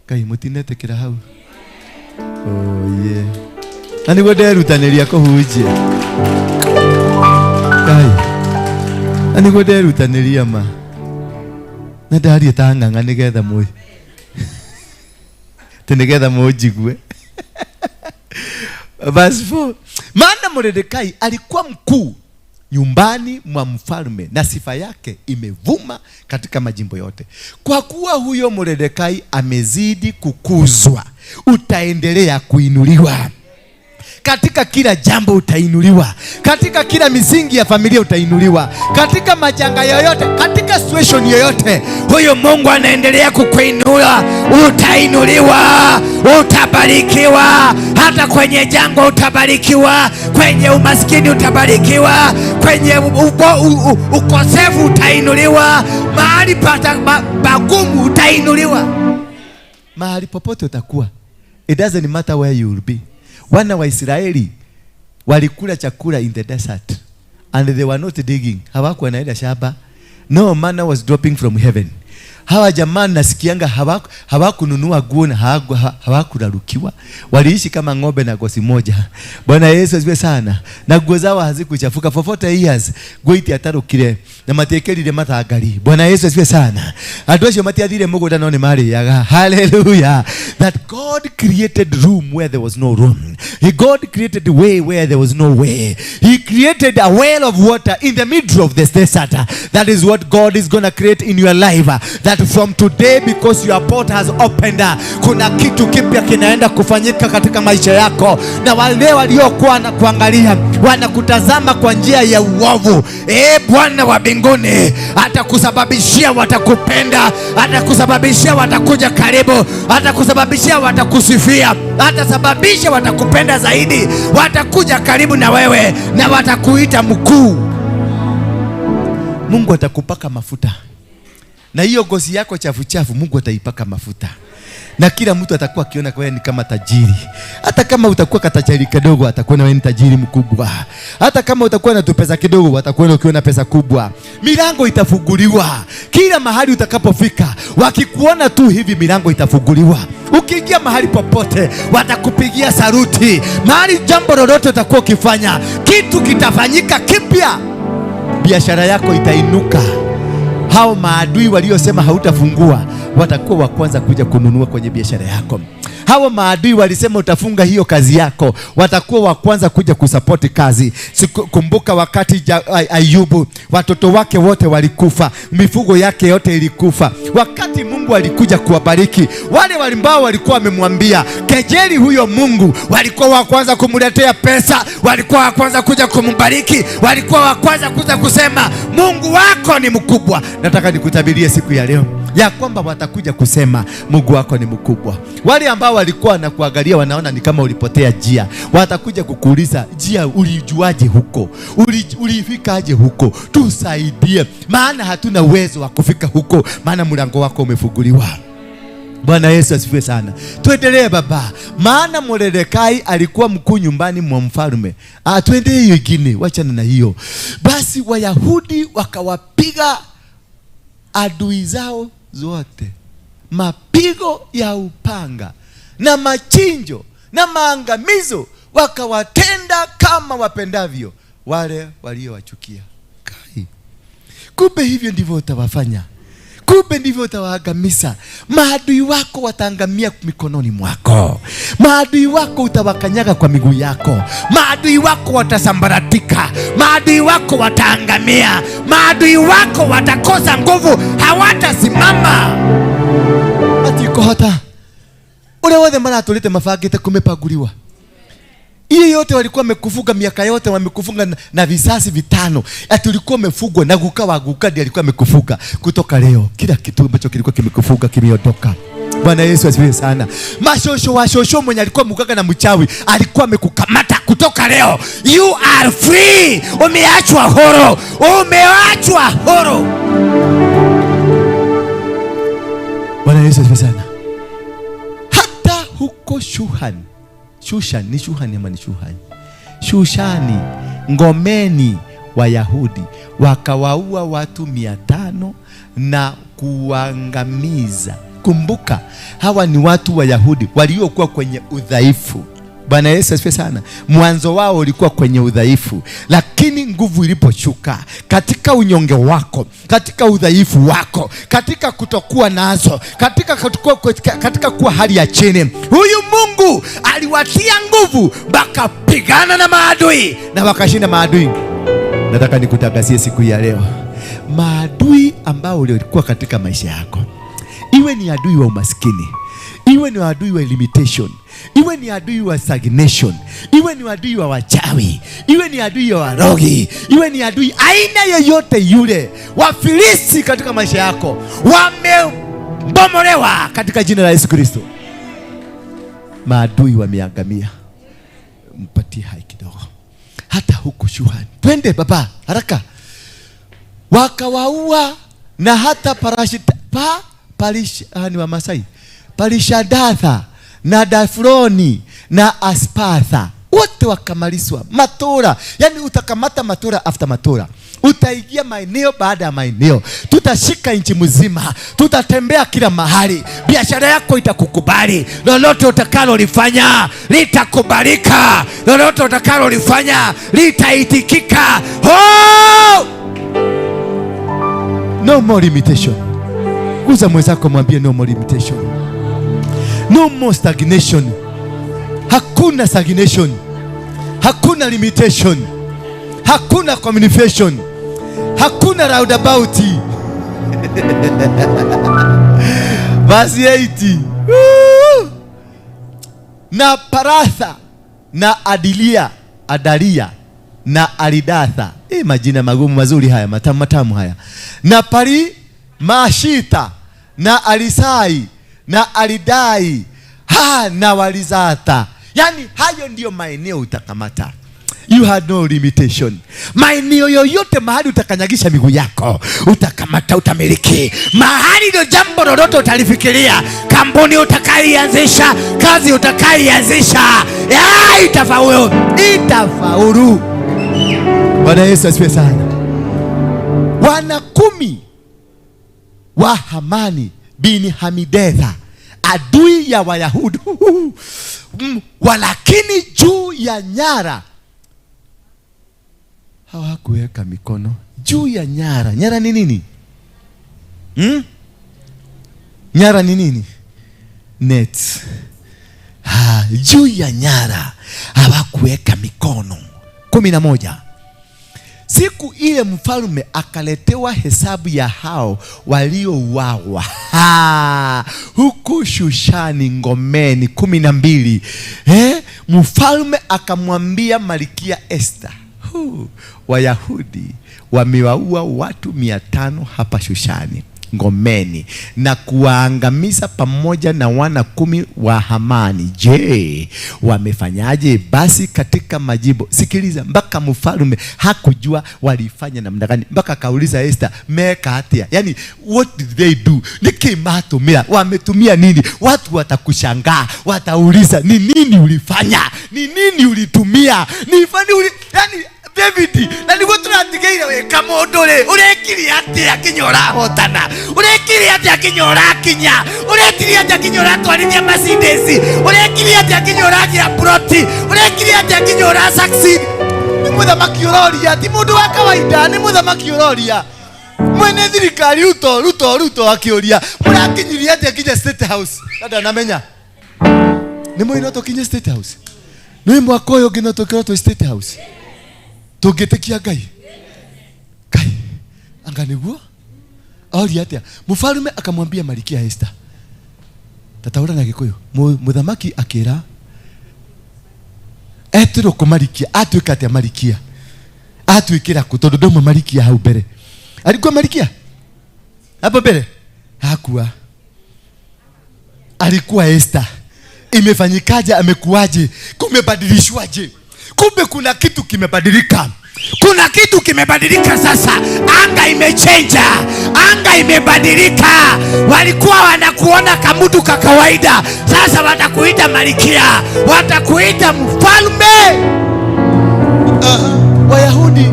Kai mutinete kila hau. Oh yeah. Ani wode rutaneria ko huje. Kai. Ani wode rutaneria ma. Na dari tanga nigetha moyo. Tunagetha mojigwe. Verse 4. Maana Mordekai alikuwa mkuu nyumbani mwa mfalme, na sifa yake imevuma katika majimbo yote. Kwa kuwa huyo Mordekai amezidi kukuzwa, utaendelea kuinuliwa. Katika kila jambo utainuliwa, katika kila misingi ya familia utainuliwa, katika majanga yoyote, katika situation yoyote, huyo Mungu anaendelea kukuinua. Utainuliwa, utabarikiwa, hata kwenye jangwa utabarikiwa, kwenye umaskini utabarikiwa, kwenye ukosefu utainuliwa, mahali pagumu utainuliwa, mahali popote utakuwa. It doesn't matter where you will be. Wana wa Israeli walikula chakula in the desert and they were not digging. Hawakuwa naenda shamba. No manna was dropping from heaven. Hawa jamani nasikianga hawakununua nguo na hawakurarukiwa. Waliishi kama ng'ombe na gosi moja. Bwana Yesu asifiwe sana. Na nguo zao hazikuchafuka for 40 years. Goiti atarukire na matekerire matagari. Bwana Yesu asifiwe sana. Andũ acio matiathire mũgũnda no nĩ marĩaga. Hallelujah. That God created room where there was no room. God created the way where there was no way. He created a well of water in the middle of the desert. That is what God is going to create in your life. That from today, because your port has opened, kuna kitu kipya kinaenda kufanyika katika maisha yako. Na wale waliokuwa na kuangalia wanakutazama kwa njia ya uovu, Bwana wa mbinguni atakusababishia watakupenda, atakusababishia watakuja karibu, atakusababishia watakusifia, atasababisha watakupenda zaidi, watakuja karibu na wewe na watakuita mkuu. Mungu atakupaka mafuta. Na hiyo gosi yako chafu chafu Mungu ataipaka mafuta. Na kila mtu atakuwa akiona wewe ni kama tajiri. Hata kama utakuwa katajiri kidogo atakuona wewe ni tajiri mkubwa. Hata kama utakuwa na pesa kidogo atakuona ukiona pesa kubwa. Milango itafunguliwa. Kila mahali utakapofika, wakikuona tu hivi milango itafunguliwa. Ukiingia mahali popote watakupigia saruti. Mahali jambo lolote utakuwa ukifanya, kitu kitafanyika kipya. Biashara yako itainuka. Hao maadui waliosema hautafungua watakuwa wa kwanza kuja kununua kwenye biashara yako. Hao maadui walisema utafunga hiyo kazi yako, watakuwa wa kwanza kuja kusupport kazi. Kumbuka wakati Ayubu watoto wake wote walikufa, mifugo yake yote ilikufa. Wakati Mungu alikuja kuwabariki, wale ambao walikuwa wamemwambia kejeli huyo Mungu, walikuwa wa kwanza kumletea pesa, walikuwa wa kwanza kuja kumbariki, walikuwa wa kwanza kuja kusema Mungu wako ni mkubwa. Nataka nikutabirie siku ya leo ya kwamba watakuja kusema Mungu wako ni mkubwa. Wale ambao walikuwa na kuangalia wanaona ni kama ulipotea njia, watakuja kukuuliza njia ulijuaje huko? Ulifikaje huko? Tusaidie, maana hatuna uwezo wa kufika huko, maana mlango wako umefunguliwa. Bwana Yesu asifiwe sana. Tuendelee baba. Maana Mordekai alikuwa mkuu nyumbani mwa mfalme. Twende hiyo ingine, wachana na hiyo. Basi Wayahudi wakawapiga adui zao zote, mapigo ya upanga na machinjo na maangamizo, wakawatenda kama wapendavyo wale waliowachukia. Kumbe hivyo ndivyo utawafanya. Kumbe ndivyo utawaangamiza. Maadui wako wataangamia mikononi mwako. Maadui wako utawakanyaga kwa miguu yako. Maadui wako watasambaratika. Maadui wako wataangamia. Maadui wako watakosa nguvu, hawatasimama. Atiko hata ule wote maratulete mafagite kumepaguliwa. Hiyo yote walikuwa wamekufuga miaka yote, wamekufunga na visasi vitano. Tulikuwa umefugwa na gukawa gukadi alikuwa amekufuga. Kutoka leo kila kitu ambacho kilikuwa kimekufuga kimeondoka. Bwana Yesu asifiwe sana. Mashosho wa shosho mwenye alikuwa mkaka na mchawi alikuwa amekukamata. Kutoka leo you are free. Umeachwa huru. Umeachwa huru. Bwana Yesu asifiwe sana. Hata huko Shushani, ngomeni Wayahudi wakawaua watu 500 na kuangamiza. Kumbuka hawa ni watu Wayahudi waliokuwa kwenye udhaifu. Bwana Yesu asifiwe sana. Mwanzo wao ulikuwa kwenye udhaifu, lakini nguvu iliposhuka katika unyonge wako, katika udhaifu wako, katika kutokuwa nazo, katika kuwa hali ya chini, huyu Mungu aliwatia nguvu, bakapigana na maadui na wakashinda maadui. Nataka nikutangazie siku ya leo, maadui ambao ulikuwa katika maisha yako, iwe ni adui wa umaskini, iwe ni adui wa limitation, iwe ni adui wa stagnation, iwe ni adui wa wachawi, iwe ni adui wa warogi, iwe ni adui aina yoyote yule, Wafilisti katika maisha yako wamebomolewa katika jina la Yesu Kristo. Maadui wameangamia. Mpatie hai kidogo. Hata huko Shuhani. Twende baba haraka. Wakawaua na hata ni wa Masai, Parishadatha na Dafroni na Aspatha wote wakamalizwa. Matora, yani utakamata matora after matora, Utaingia maeneo baada ya maeneo, tutashika nchi mzima, tutatembea kila mahali. Biashara yako itakukubali, lolote utakalolifanya litakubalika, lolote utakalolifanya litaitikika. Oh! No more limitation. Guza mwenzako, mwambie no more limitation. No more stagnation. Hakuna stagnation, hakuna limitation, hakuna communication, hakuna roundabout. Verse 80. Na Paratha na Adalia na Aridatha. Majina magumu mazuri haya, matamu haya. Na Mashita na Alisai na Aridai na Walizata. Yani hayo ndiyo maeneo utakamata. You had no limitation. Maeneo yoyote mahali utakanyagisha miguu yako, utakamata, utamiliki. Mahali ndio jambo lolote utalifikiria, kampuni utakayoanzisha, kazi utakayoanzisha, itafaulu. Bwana Yesu asifiwe sana. Wana 10 wa Hamani bin Hamedetha, adui ya Wayahudi, walakini juu ya nyara hawakuweka mikono. Juu ya nyara. Nyara ni nini? Nyara ni nini? Net. Juu ya nyara hawakuweka mikono. 11. Siku ile mfalme akaletewa hesabu ya hao waliouawa huku Shushani ngomeni. 12. Mfalme akamwambia Malkia Esther, Wayahudi wamewaua watu 500 hapa Shushani ngomeni na kuwaangamiza pamoja na wana 10 wa Hamani. Je, wamefanyaje? Basi katika majibu, sikiliza, mpaka mfalme hakujua walifanya namna gani, mpaka kauliza Esther, meka atia? Yani what did they do? Nikimatumia, wametumia nini? Watu watakushangaa, watauliza ni nini ulifanya, ni nini ulitumia, ni fani yani David, na niguo turatigeire weka mundu ri urekiri ati akinyora hotana, urekiri ati akinyora kinya, urekiri ati akinyora twarithia Mercedes, urekiri ati akinyora gira proti, urekiri ati akinyora succeed. Ni muthamaki uroria, ti mundu wa kawaida, ni muthamaki uroria. Mwene thirikari Ruto akiuria, murakinyiria ati akinya State House. Nda namenya ni mwino tokinya State House, ni mwako uyu ngino tokiro State House. Tungetekia Ngai anga niguo ori atia. Mfalme akamwambia Malkia Esther, tataura na Gikuyu, muthamaki akira etiro ku Malkia, atuika atia Malkia, atuikira ku tondu ndoma Malkia hau mbere. Alikuwa Malkia hapo mbere? Hakuwa. Alikuwa Esther. Imefanyikaje? Amekuaje? Kumebadilishwaje? Kumbe kuna kitu kimebadilika. Kuna kitu kimebadilika sasa. Anga imechange. Anga imebadilika. Walikuwa wanakuona kamutu ka kawaida, sasa watakuita Malkia, watakuita mfalme. Wayahudi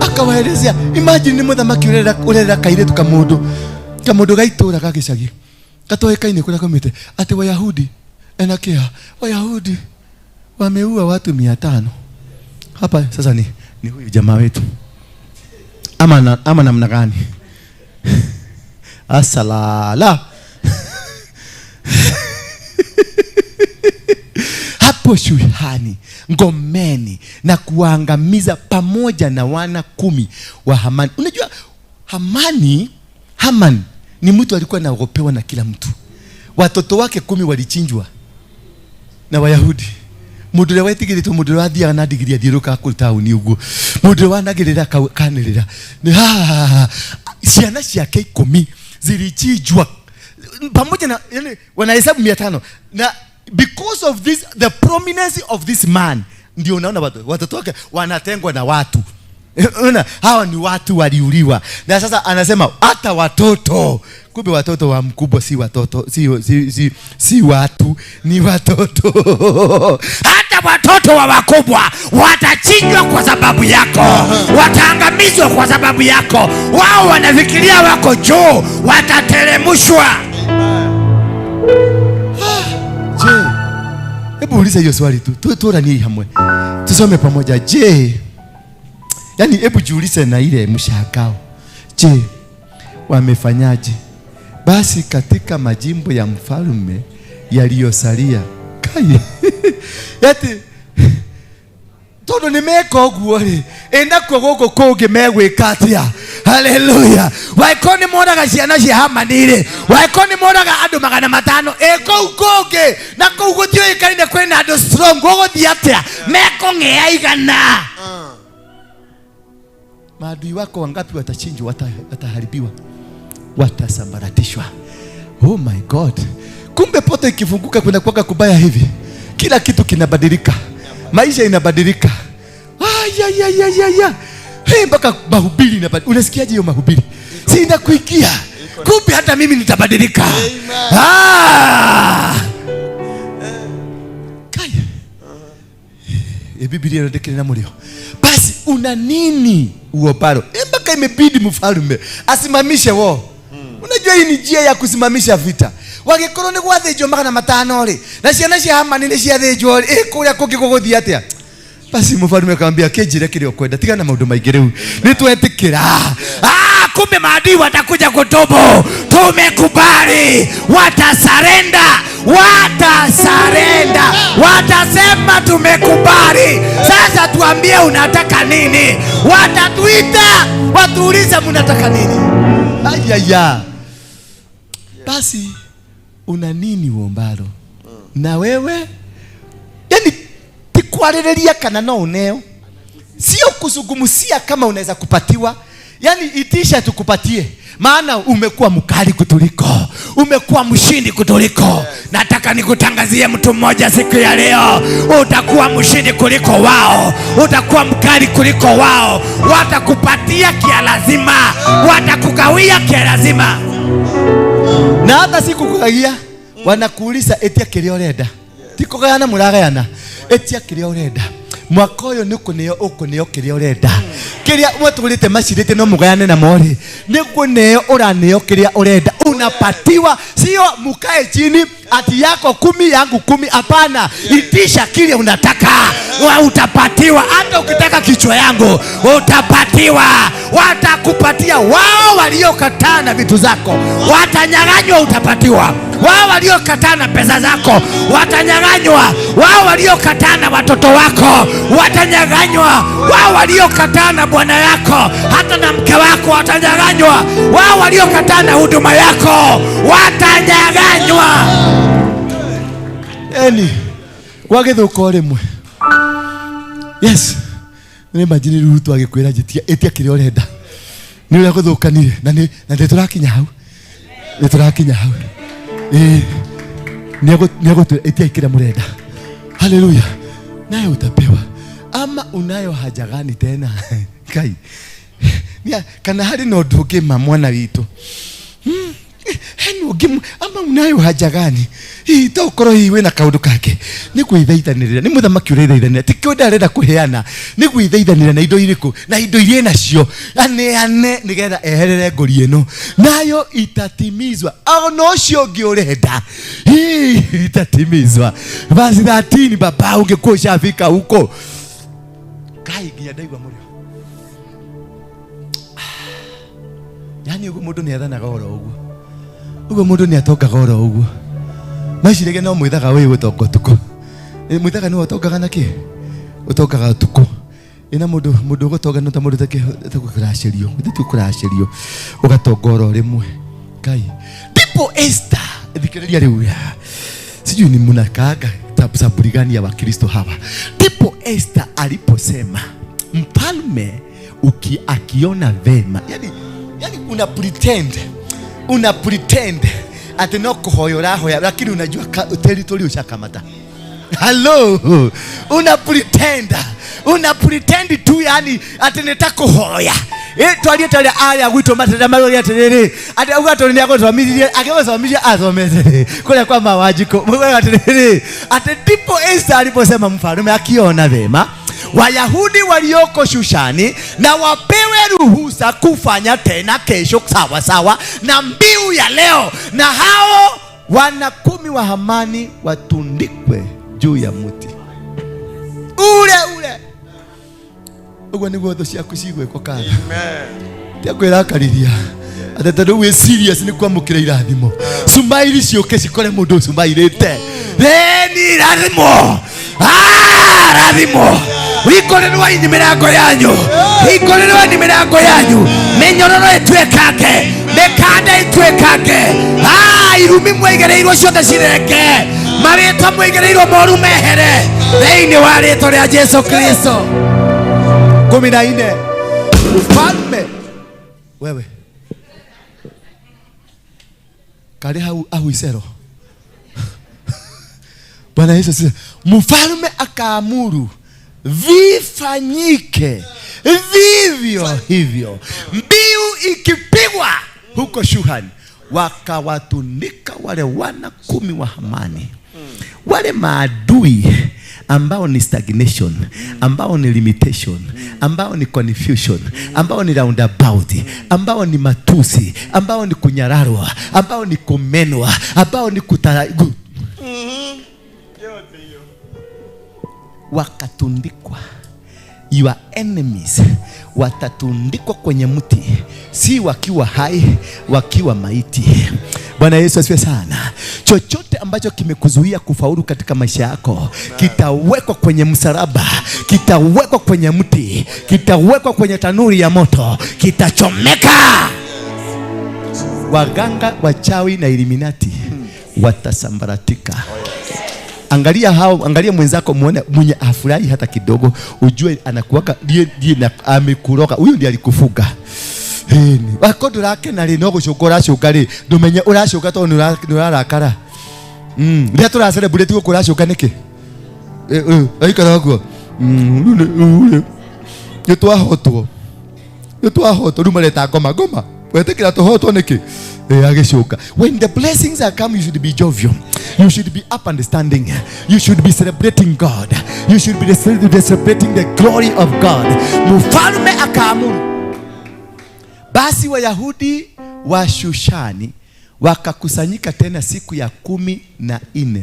akawaelezea, imagine ni muthamaki urera kairetu kamundu gaitura gagicagi gatoekaine kuna komete ati Wayahudi enakia Wayahudi wameua watu 500 hapa. Sasa ni huyu jamaa wetu ama namna gani? Asalala hapo Shushani ngomeni na kuangamiza pamoja na wana 10 wa Hamani. Unajua Haman ni mtu alikuwa anaogopewa na kila mtu. Watoto wake 10 walichinjwa na Wayahudi. Mudure wetigire tu mudure athia na digiri athiruka ku tauni uguo. Mudure wanagirira kanirira. Ciana ciake 10 zilichinjwa pamoja na wanahesabu 500. Na because of this, the prominence of this man, ndio unaona watoto wake wanatengwa na watu. Unaona hawa ni watu waliuliwa. Na sasa anasema hata watoto. Kumbe watoto wa mkubwa si watoto, si watu, ni watoto. Hata hata watoto wa wakubwa watachinjwa kwa sababu yako, wataangamizwa kwa sababu yako. Wao wanafikiria wako juu, watateremshwa. Je, hebu uliza hiyo swali tu. Tuoranie hamwe. Tusome pamoja. Je, yani hebu jiulize na ile mshangao. Je, wamefanyaje basi katika majimbo ya mfalme yaliyosalia? Kai. Yati todo nimeka oguo-ri enda kwogo koge megwika atia. Haleluya. Waikoni moraga ciana cia Hamani-ri, waikoni moraga andu 500 kou koge na kou gutioikaine kwina andu strong guguthii atia mekong'ea igana. Maadui wako wangapi watachinjwa, wataharibiwa, watasambaratishwa. Oh my God. Kumbe pote ikifunguka kuna kuwaka kubaya hivi, kila kitu kinabadilika, maisha inabadilika. Mpaka mahubiri inabadilika. Unasikiaje hiyo mahubiri? Si inakuikia. Kumbe hata mimi nitabadilika. Kaya. Biblia inadekena na mulio. Basi una nini uoparo? Mpaka imebidi mfalme asimamishe wao. Unajua hii ni njia ya kusimamisha vita. Wagikorwo ni gwathĩnjwo 500 ri na ciana cia Hamani ni ciathĩnjwo kuria kungi guguthii atia. Basi mfalme akamwambia kejire kile ukwenda, tiga na maundu maingĩ riu nitwetikira. Kumbe maadui watakuja kutubu. Tumekubali, watasarenda, watasema tumekubali. Sasa tuambie unataka nini? Watatuita watuulize mnataka nini? Ayaya. Basi una nini uombalo? Na wewe yani tikwarĩrĩria kana no uneo, sio kuzungumzia kama unaweza kupatiwa. Yani itisha tukupatie, maana umekuwa mkali kutuliko, umekuwa mshindi kutuliko. Nataka nikutangazie mtu mmoja siku ya leo, utakuwa mshindi kuliko wao, utakuwa mkali kuliko wao. Watakupatia kia lazima, watakugawia kia lazima. Na hata siku kugawia wanakuuliza etia kile urenda. Tiko gana muragayana etia kile urenda. Mwaka uyu nikuneo ukuneo kile urenda. Kile mwatulite macirite no mugayane na mori. Nikuneo uraneo kile urenda. Unapatiwa, sio mukae chini ati yako 10 yangu 10. Hapana, itisha kile unataka, utapatiwa. Hata ukitaka kichwa yangu utapatiwa. Watakupatia. Wao waliokataa na vitu zako watanyang'anywa, utapatiwa. Wao waliokataa na pesa zako watanyang'anywa. Wao waliokataa na watoto wako watanyang'anywa. Wao waliokataa na bwana yako hata na mke wako watanyang'anywa. Wao waliokataa na huduma yako watanyang'anywa. Eni wagithuko rimwe. Yes. Ni majini rutu agikwira jitia etia kile urenda. Ni ule guthukanire na nditurakinya hau. Nditurakinya hau. Niago etia kile murenda. Haleluya. Naye utapewa. Ama unayo haja gani tena? Kai. Nia kana hari no nduge mwana witu. Ama unayo haja gani? Itokoro hiwe na kaundu kake. Ni gwithaithanirira. Ni muthamaki ureithaithanira. Tikio ndarenda kuheana. Ni gwithaithanirira na indo iriku. Na indo irie nacio. Ane nigetha eherere ngori eno. Nayo itatimizwa. No cio ngi urenda. Itatimizwa. Verse 13 baba ungekuwa ushafika huko. Kai nginya ndaigua murio. Yani ugo mundu ni athanaga oro uguo. Ugo mundu ni atokaga oro uguo. Maicirege no mwithaga we gutoka tuko. Mwithaga no utokaga naki? Utokaga tuko. Ina mundu gutoka no ta mundu take tukuracirio. Tukuracirio. Ugatonga oro rimwe. Kai. Ndipo Esther thikiriria riu. Sijui ni mnakaga saburi gani ya Wakristo hawa. Ndipo Esther aliposema mfalme akiona vema. Yani una pretend ati no kuhoyora hoya lakini unajua territory ushakamata. Hello. Una pretend tu yani ati nitakuhoya. twalietalia aya gwito matenda marori atiriri ati ugato ni agothomithie akigothomithia athomete kule kwa mawajiko atiriri ati ndipo Esther aliposema mfalme akiona vema Wayahudi walioko Shushani na wapewe ruhusa kufanya tena kesho sawa sawa na mbiu ya leo, na hao wana 10 wa Hamani watundikwe juu ya muti ule ugo niguo tho ciaku cigwekwo kana. Amen. Tiakwira kariria atetandu we serious ni kwamukira irathimo sumairi cioke cikore mundu sumairite ni irathimo rathimo wikorerwa ni mirango yanyu wikorerwa ni mirango yanyu menyororo itwekange mekanda itwekange irumi mwegereirwo ciothe cireke marita mwegereirwo moru mehere theini wa rĩtwa rĩa Jesu Kristo. 14 Mfalme wewe kale hau isero Bwana Yesu sasa mfalme akaamuru vifanyike vivyo hivyo. Mbiu ikipigwa huko Shuhani wakawatundika wale wana 10 wa Hamani, wale maadui ambao ni stagnation, ambao ni limitation, ambao ni confusion, ambao ni roundabout, ambao ni matusi, ambao ni kunyararwa, ambao ni kumenwa, ambao ni kutaragu. Wakatundikwa. Your enemies watatundikwa kwenye mti, si wakiwa hai, wakiwa maiti. Bwana Yesu asifiwe sana. Chochote ambacho kimekuzuia kufaulu katika maisha yako kitawekwa kwenye msalaba, kitawekwa kwenye mti, kitawekwa kwenye tanuri ya moto, kitachomeka. Waganga, wachawi na Illuminati watasambaratika. Angalia mwenzako, muone mwenye afurahi hata kidogo, ujue anakuwaka ndiye amekuroga. Huyo ndiye alikufuga. Wakondo lake na lino gucukura cukari ndumenye uracuka to nurarakara. Ria tura celebrate gukuracuka niki? Aikara guo. Yetwahotwo rumareta ngoma wetekira tuhotwo niki? Ageshuka. When the blessings are come, you should be jovial. You should be up understanding. You should be celebrating God. You should be celebrating the glory of God. Mfalme akaamuru. Basi Wayahudi wa Shushani wakakusanyika tena siku ya 14.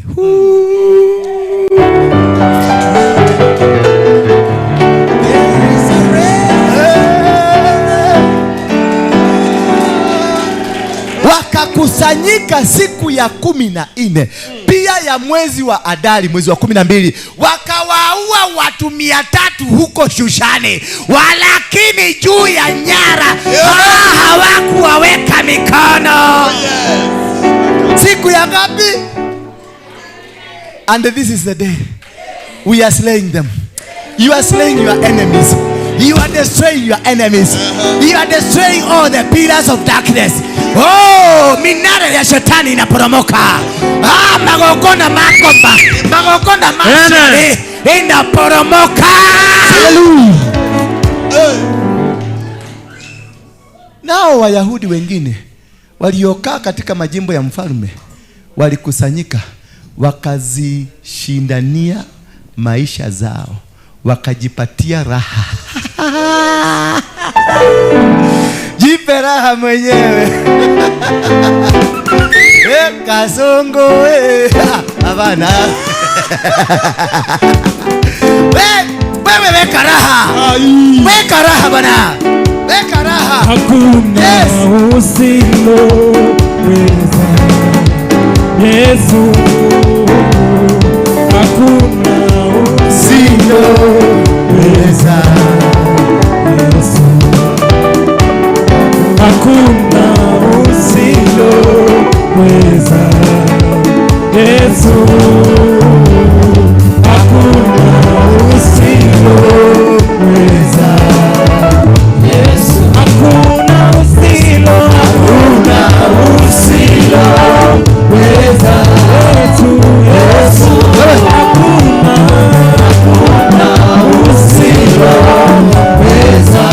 Wakakusanyika siku ya 14 pia ya mwezi wa Adari, mwezi wa 12, wakawaua watu 300 huko Shushani, walakini juu ya nyara hawakuwaweka mikono. Siku ya ngapi? And this is the day we are slaying them. You are slaying your enemies. You are destroying your enemies. You are destroying all the pillars of darkness. Oh, minara ya shetani inaporomoka. Magogona makomba, magogona mashari inaporomoka. Nao Wayahudi wengine waliokaa katika majimbo ya mfalme walikusanyika, wakazishindania maisha zao, wakajipatia raha. Jipe raha mwenyewe. Kasongo abana. Wewe weka raha. Weka raha bana. Weka raha. Hakuna usiloweza Yesu. Hakuna usiloweza Yesu. Hakuna usiloweza Yesu. Hakuna usiloweza Yesu. Hakuna usiloweza Yesu. Yesu. Hakuna usiloweza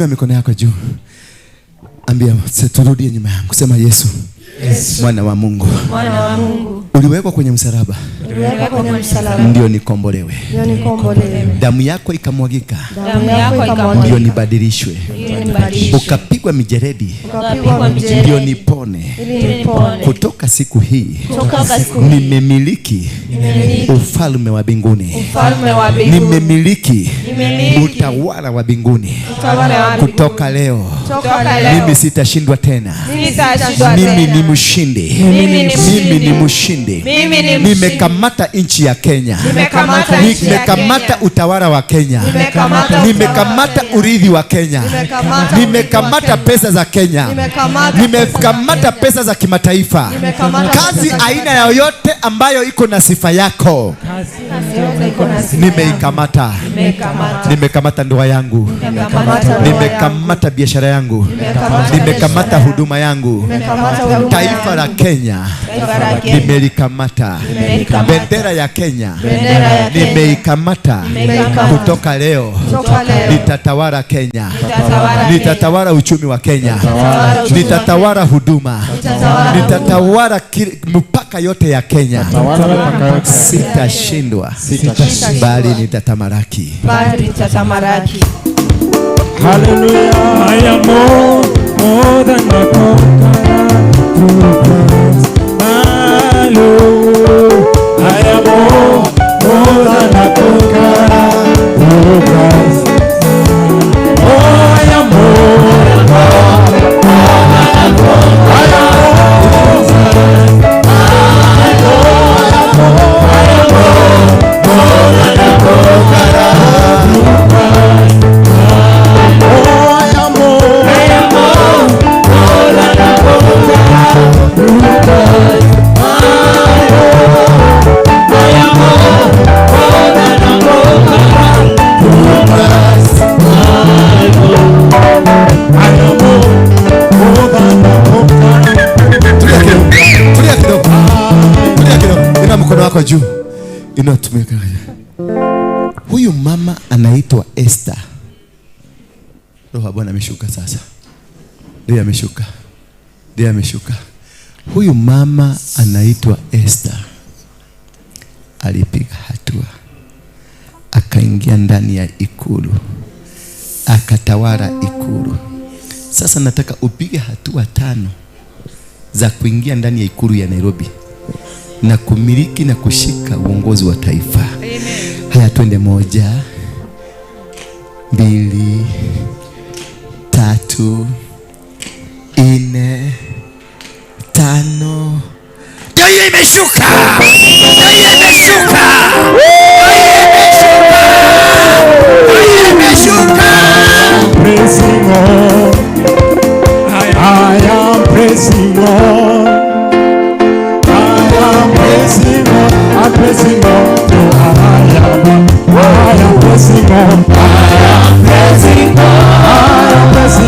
Inua mikono yako juu. Ambia, turudie nyuma yangu. Sema Yesu. Mwana wa Mungu. Uliwekwa kwenye msalaba. Ndio nikombolewe. Damu yako ikamwagika. Ndio nibadilishwe. Ukapigwa mijeredi. Ndio nipone. Kutoka siku hii nimemiliki ufalme wa mbinguni. Nimemiliki utawala wa mbinguni. Kutoka leo mimi sitashindwa tena. Mimi ni mshindi. Mimi ni mshindi. Nimekamata nchi ya Kenya. Nimekamata utawala wa Kenya. Nimekamata urithi wa Kenya. Nimekamata pesa za Kenya. Nimekamata pesa za kimataifa. Kazi aina yoyote ambayo iko na sifa yako nimeikamata. Nimekamata ndoa yangu. Nimekamata biashara yangu. Nimekamata huduma yangu. Taifa la Kenya nimelikamata. Bendera ya Kenya nimeikamata. Kutoka leo nitatawala Kenya. Nitatawala uchumi wa Kenya. Nitatawala huduma. Nitatawala mpaka yote ya Kenya. Sitashindwa bali nitatamaraki. Hallelujah. I am more than a conqueror through Christ. Hallelujah. I am more than a conqueror through Christ. Oh, I am more than a conqueror. I am more than a conqueror through Christ. Wako juu. Inatumika. Huyu mama anaitwa Esther. Roho Bwana ameshuka sasa. Ndiye ameshuka. Ndiye ameshuka. Huyu mama anaitwa Esther. Alipiga hatua. Akaingia ndani ya ikulu. Akatawala ikulu. Sasa nataka upige hatua 5 za kuingia ndani ya ikulu ya Nairobi na kumiliki na kushika uongozi wa taifa. Amen. Haya, twende 1, 2, 3, 4, 5. Ndio hiyo imeshuka. Ndio hiyo imeshuka. Ndio imeshuka. Praising on. I am praising on. I'm pressing on, I am pressing on, I am pressing on, I am pressing on, I am pressing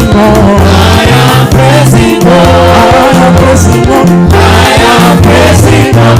on, I am pressing on, I am pressing on, I am pressing on.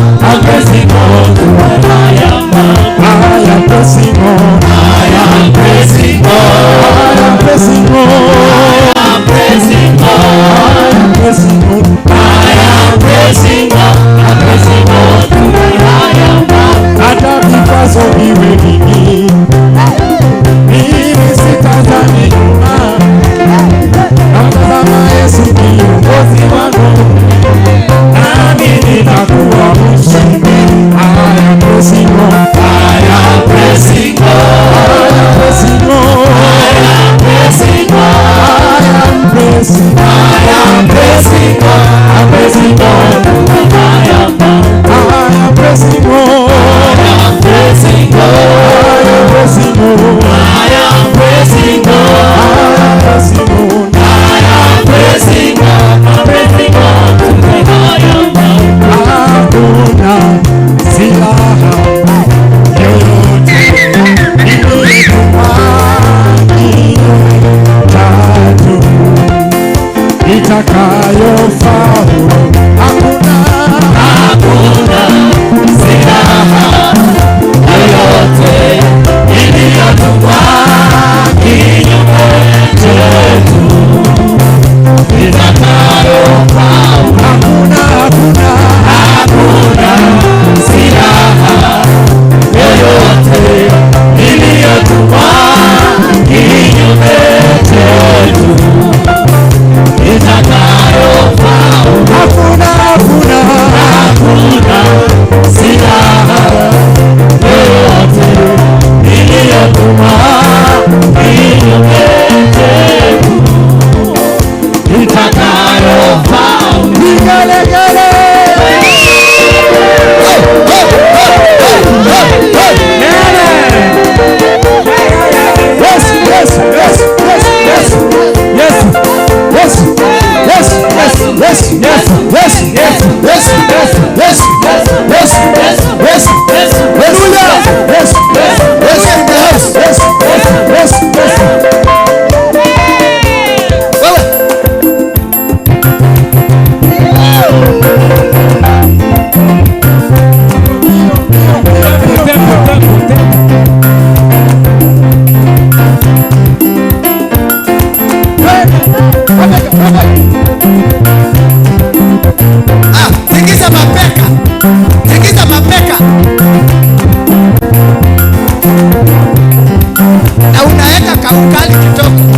vigelegele. Tingiza mapeka. Tingiza mapeka. Na unaweka kaukali kidogo.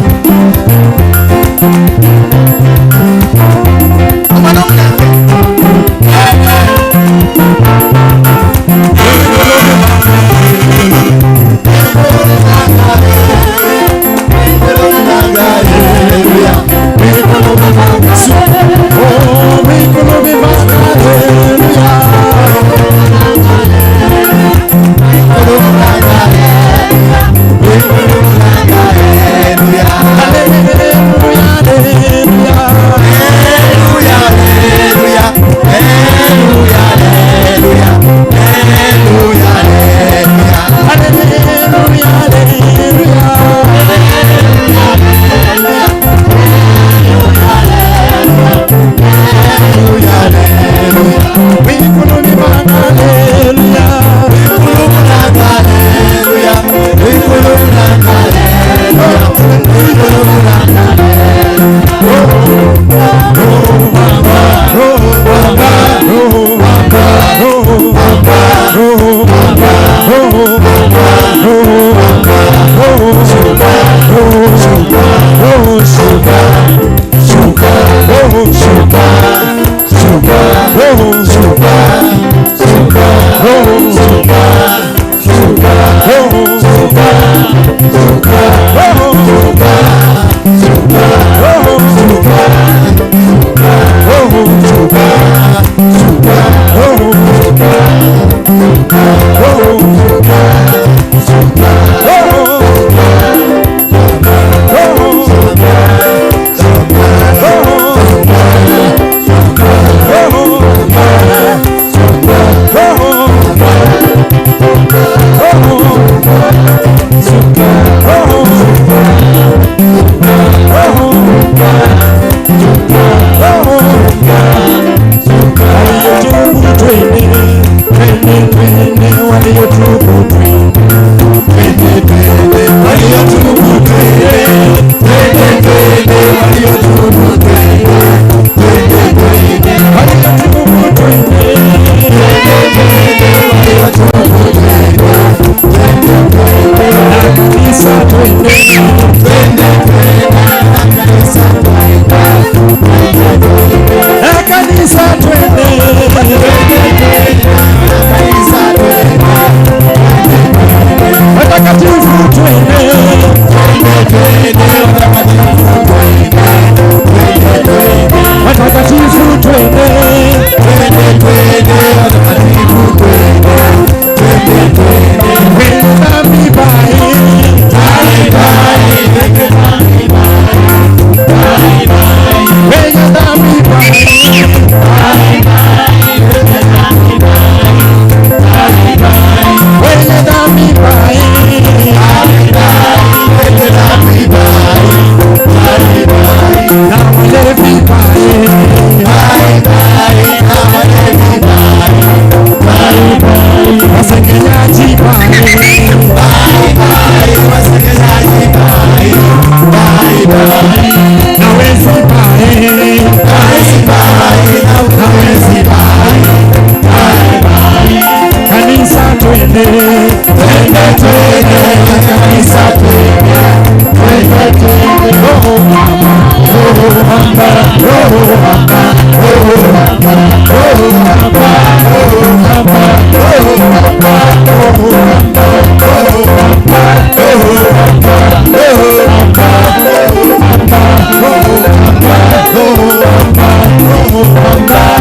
Bamba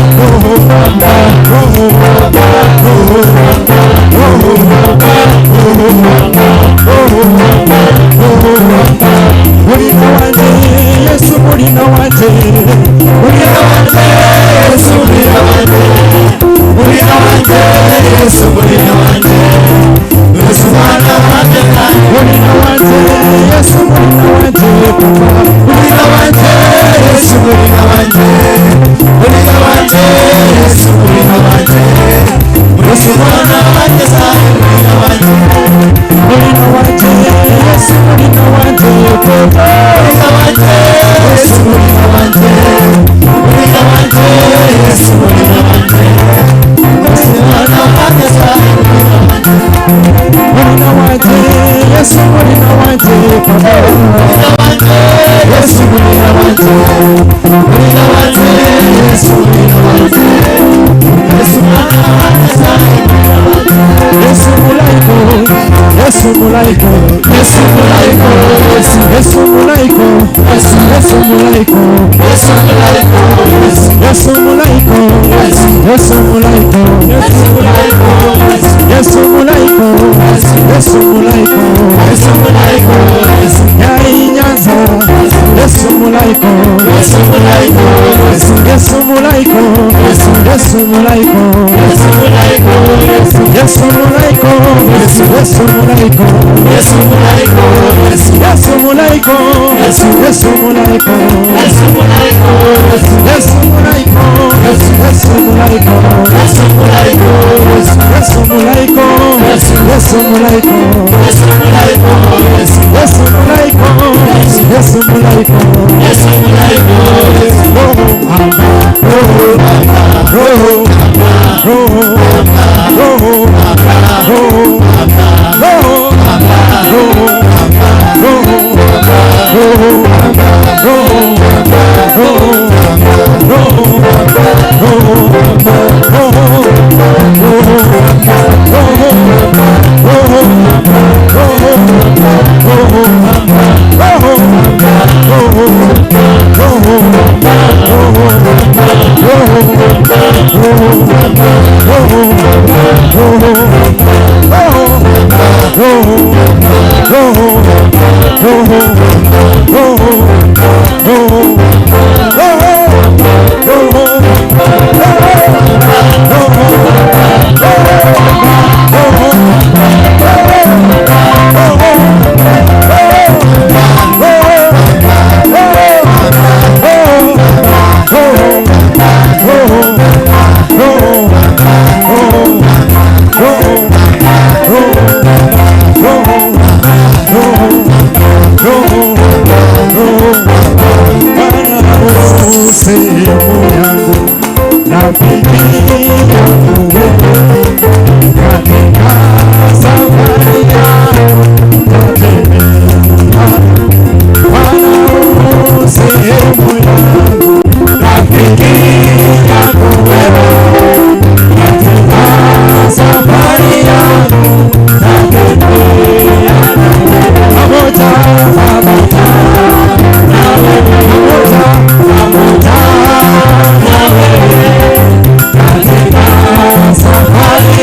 Safari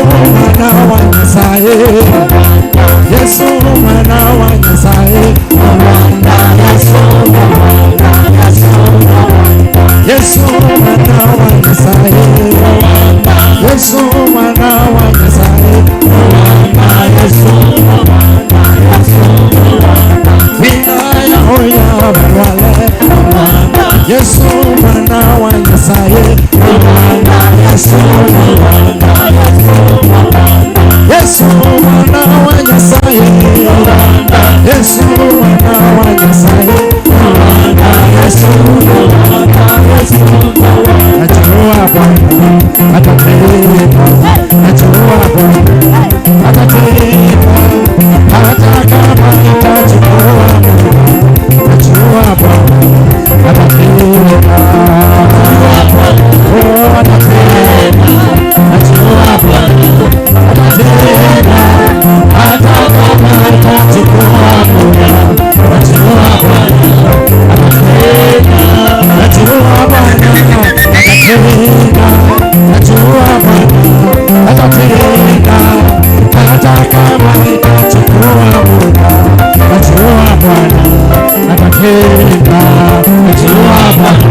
mwana wa Nyasaye, Yesu mwana wa Nyasaye, Yesu mwana wa Nyasaye, Yesu mwana wa Nyasaye, Vinaya hoya wale, Yesu mwana wa Nyasaye, Yesu mwana wa Nyasaye, Yesu mwana wa Nyasaye, najua Bwana atatenda, najua Bwana atatenda, hata kama itachukua muda, najua Bwana atatenda, oh atatenda, najua Bwana atatenda, hata kama itachukua muda, najua Bwana atatenda, najua Bwana atatenda, najua Bwana atatenda, hata kama itachukua muda, najua Bwana atatenda, najua Bwana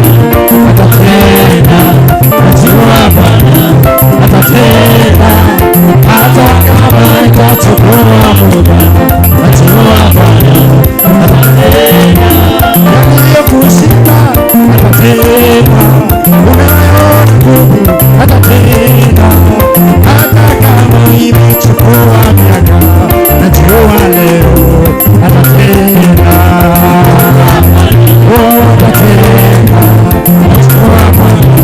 atatenda, najua Bwana atatenda, hata kama itachukua muda, najua Bwana atatenda, yaliyokushinda atatenda, unayo nguvu atatenda, hata kama imechukua miaka, najua leo atatenda, oh atatenda, najua Bwana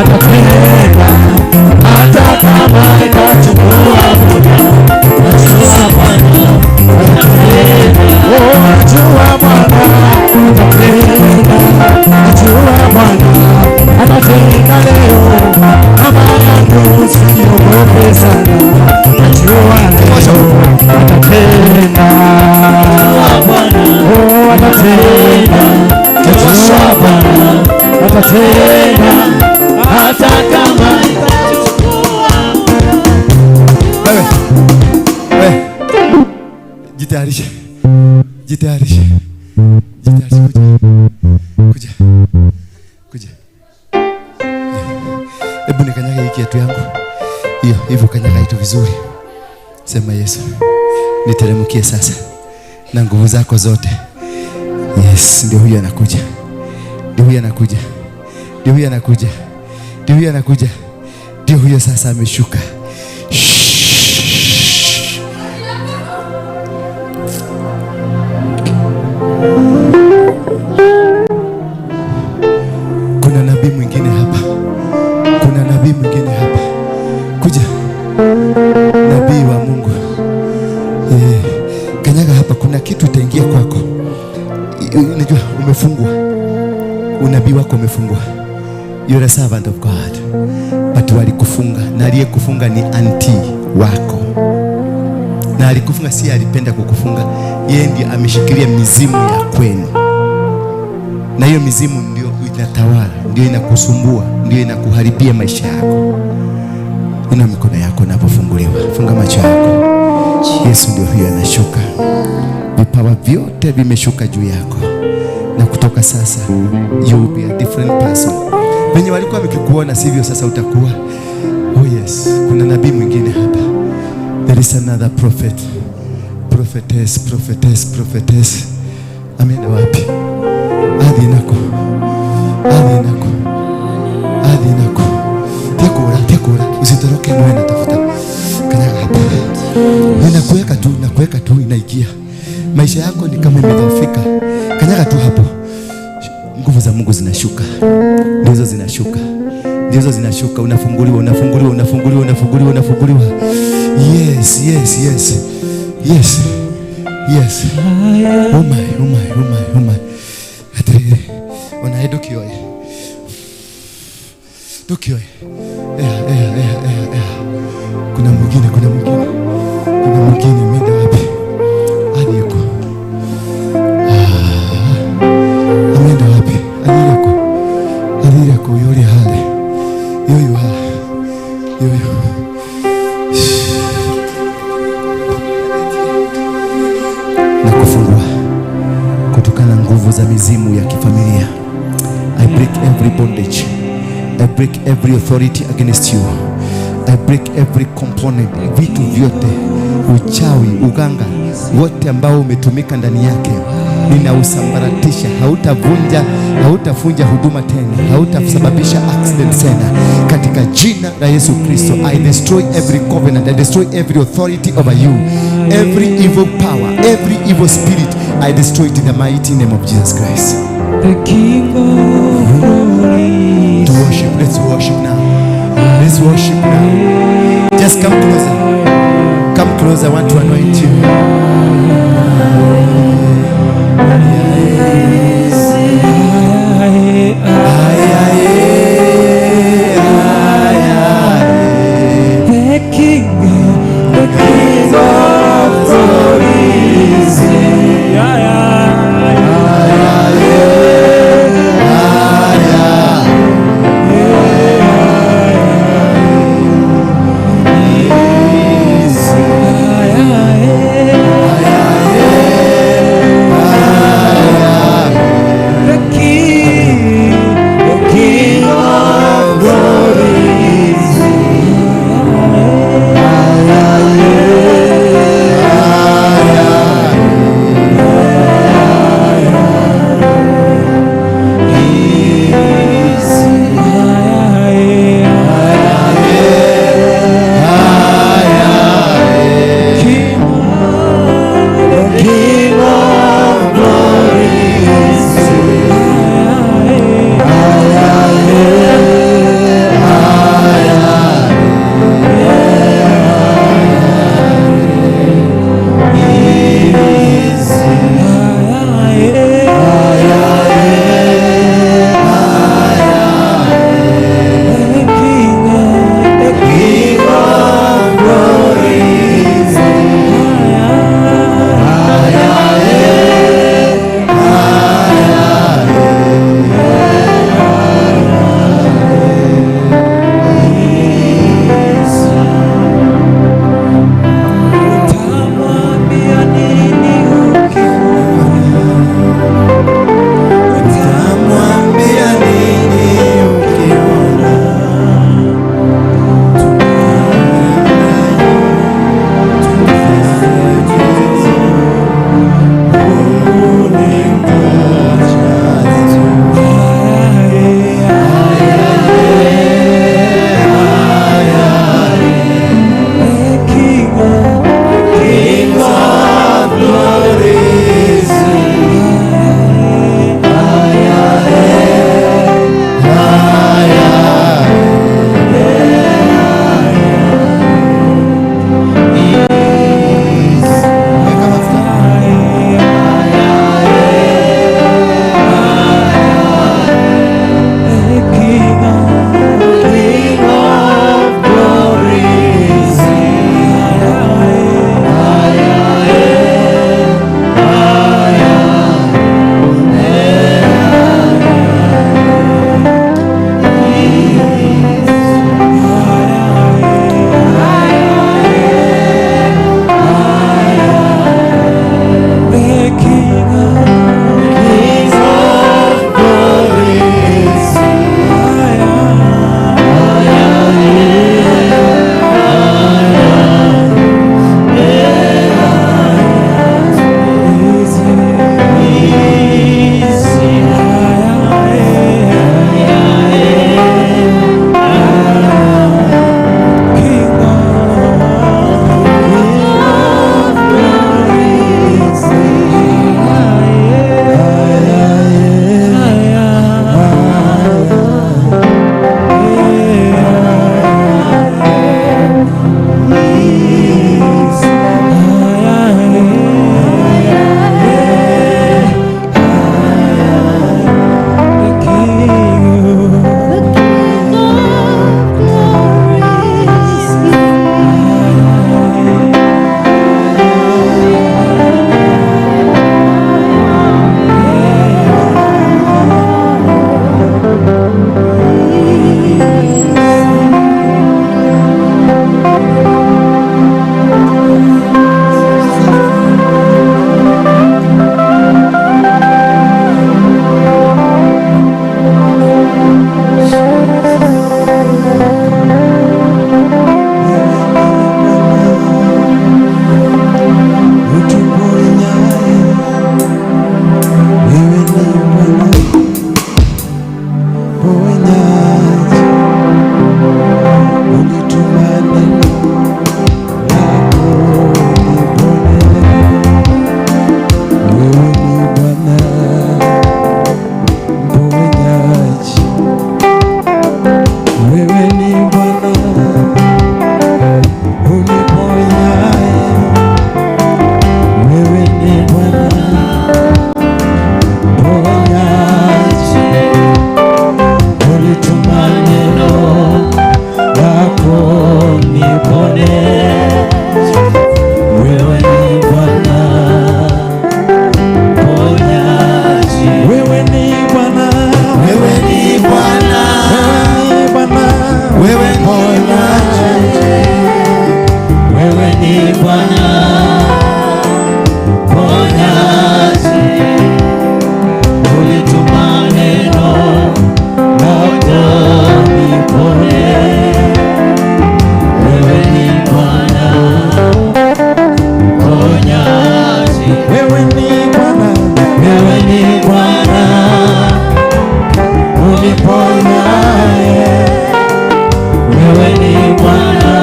atatenda, hata kama itachukua muda, najua Bwana atatenda, oh najua Bwana atatenda, najua Bwana atatenda leo, mama yangu usiogope sana, najua leo atatenda, oh atatenda, najua Bwana atatenda, hata kama wewe jitayarishe, jitayarishe, jitayarishe, kuja kuja, hebu nikanyaga hii kiatu yangu hiyo hivyo, kanyaga hiyo vizuri, sema Yesu niteremkie sasa na nguvu zako zote. Yes, ndio huyu anakuja, ndio huyu anakuja, ndio huyu anakuja, ndio huyu anakuja, ndio huyo sasa ameshuka. Kuna nabii mwingine hapa, kuna nabii mwingine hapa, kuja nabii wa Mungu. Kanyaga hapa, kuna kitu itaingia kwako. Unajua umefungwa, unabii wako umefungwa. You're a servant of God, but walikufunga, na aliyekufunga ni auntie wako, na alikufunga si alipenda kukufunga, yeye ndiye ameshikilia mizimu ya kwenu, na hiyo mizimu ndio inatawala, ndio inakusumbua, ndio inakuharibia maisha yako. Ina mikono yako unapofunguliwa, funga macho yako. Yesu ndio huyo anashuka, vipawa vyote vimeshuka juu yako, na kutoka sasa you will be a different person. Wenye walikuwa wakikuona sivyo, sasa utakuwa. Oh yes, kuna nabii mwingine hapa. There is another prophet, prophetess, prophetess, prophetess. Ameenda wapi? Adhi nako, adhi nako, adhi nako. Tekura, tekura, usitoroke, niwe natafuta. Kanyaga hapa, nakuweka tu inaikia. Maisha yako ni kama imedhoofika, kanyaga tu hapo. Nguvu za Mungu zinashuka, ndizo zinashuka, ndizo zinashuka. Unafunguliwa, unafunguliwa, unafunguliwa, unafunguliwa, unafunguliwa. Yes, yes, yes, yes, yes. Oh my, oh my, oh my, oh my. Ate, unaedukioe, dukioe. Kuna mwingine, kuna mwingine, kuna mwingine. Mwenda wapi? Hadi yuko. Ameenda wapi? Hadi yuko. Hadi yuko yule hale. Yoyo ha. Yoyo. za mizimu ya kifamilia. I break every bondage. I break every authority against you. I break every component, vitu vyote, uchawi, uganga wote ambao umetumika ndani yake, ninausambaratisha. Hautavunja huduma tena, hautasababisha accident tena, katika jina la Yesu Kristo. I destroy every covenant, I destroy every authority over you, every evil power, every evil spirit, I destroy it in the mighty name of Jesus Christ. The King of Glory. To worship, let's worship now. Let's worship now. Just come closer. Come closer, I want to anoint you. The King of Glory. wewe ni Bwana ponyaji, ulituma neno lako nipone. Wewe ni Bwana ponyaji, wewe ni Bwana, wewe ni Bwana uniponyaye. Wewe ni Bwana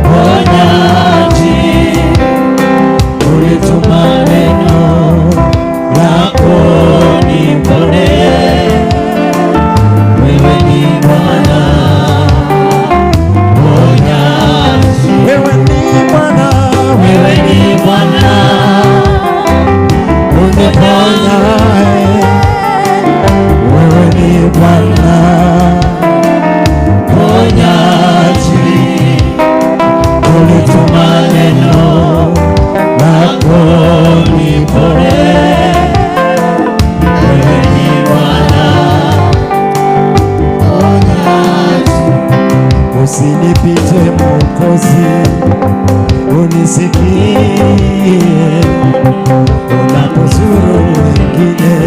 ponyaji, ulituma neno lako nipone. Wewe ni Bwana ponyaji, wewe ni Bwana, wewe ni Bwana uniponyaye. Wewe ni Bwana ponyaji, ulituma neno lako nipone. Wewe ni Bwana ponyaji, usinipite Mwokozi, unisikie unapozuru wengine.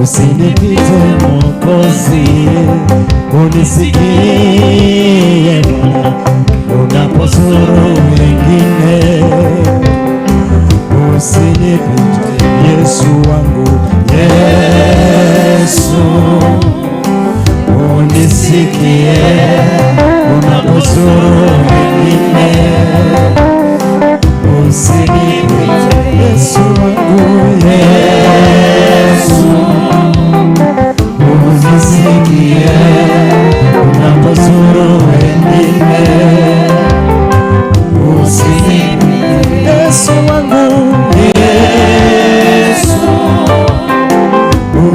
Usinipite Mwokozi, unisikie unapozuru wengine. Usinipite Yesu wangu, Yesu unisikie unapozuru wengine. Usinipite Yesu wangu, Yesu unisikie unapozuru wengine. Usinipite Yesu wangu, Yesu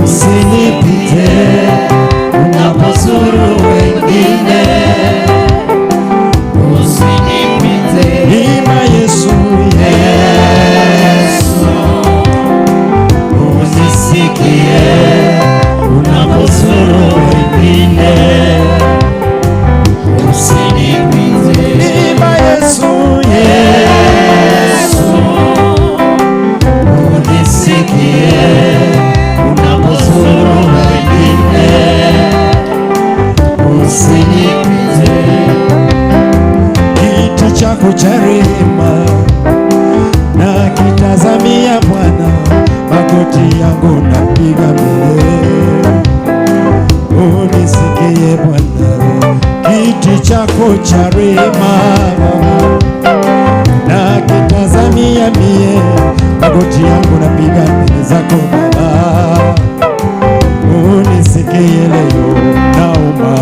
usinipite unapozuru wengine. Usinipite ima Yesu, Yesu unisikie unapozuru wengine. Usinipite ima Yesu, Yesu unisikie unapozuru wengine. Usinipite kiti chako cha rehema na kitazamia Bwana, magoti yangu napiga mbele. Unisikie Bwana, kiti chako cha rehema na kitazamia mie, magoti yangu napiga mbele zako Baba. Unisikie leo naomba,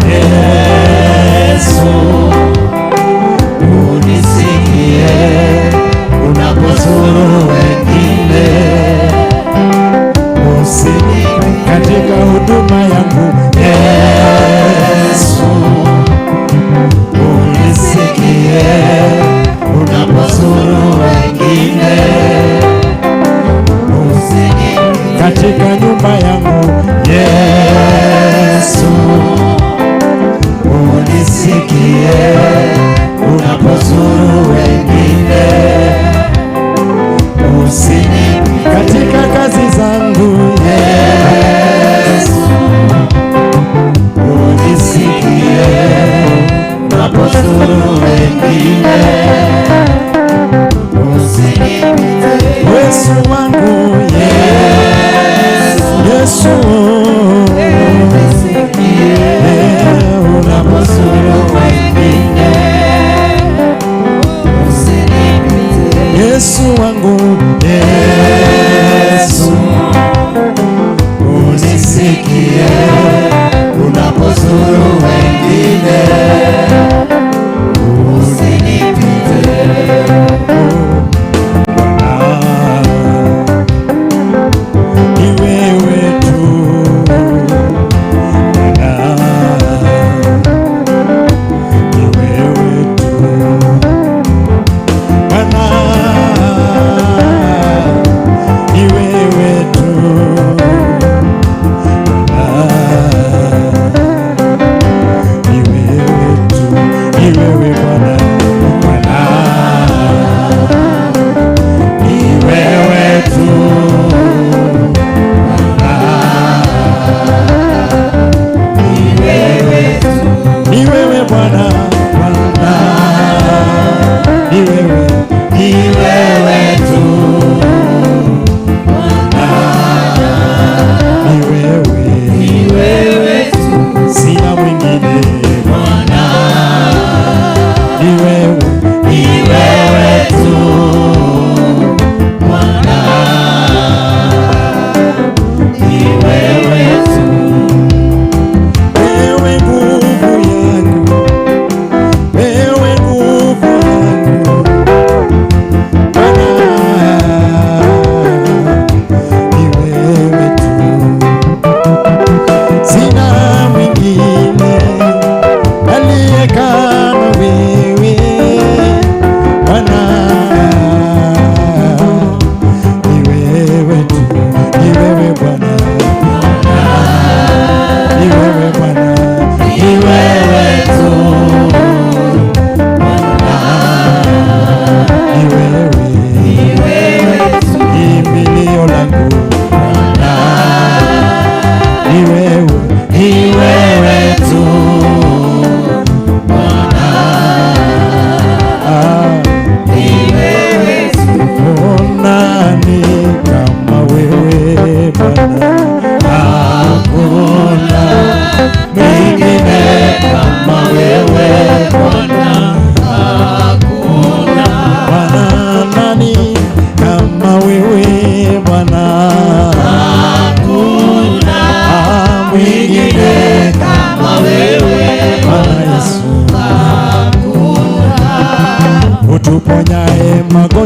Yesu unisikie unapozuru wengine. Usinipite katika huduma yangu, Yesu unisikie unapozuru wengine. Usinipite katika nyumba yangu, Yesu unisikie unapozuru wengine. Usinipite katika kazi zangu, Yesu unisikie unapozuru wengine. Usinipite Yesu wangu, Yesu, Yesu unisikie unapozuru wengine. Yesu wangu, Yesu unisikie unapozuru wengine. Usinipite Bwana, ni wewe tu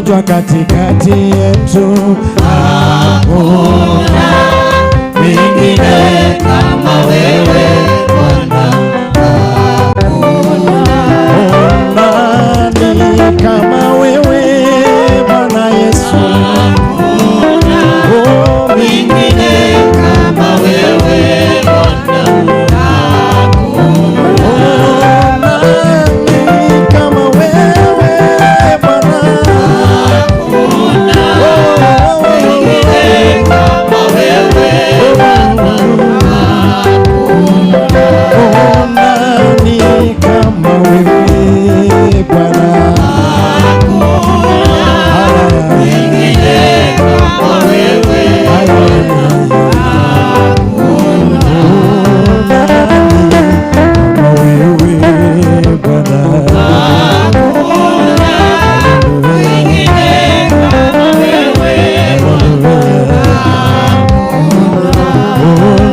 mgonjwa katikati yetu, hakuna mwingine kama wewe Bwana, hakuna nani kama wewe Bwana Yesu, hakuna mwingine kama wewe Bwana, hakuna nani kama wewe Bwana, hakuna mwingine kama wewe Bwana,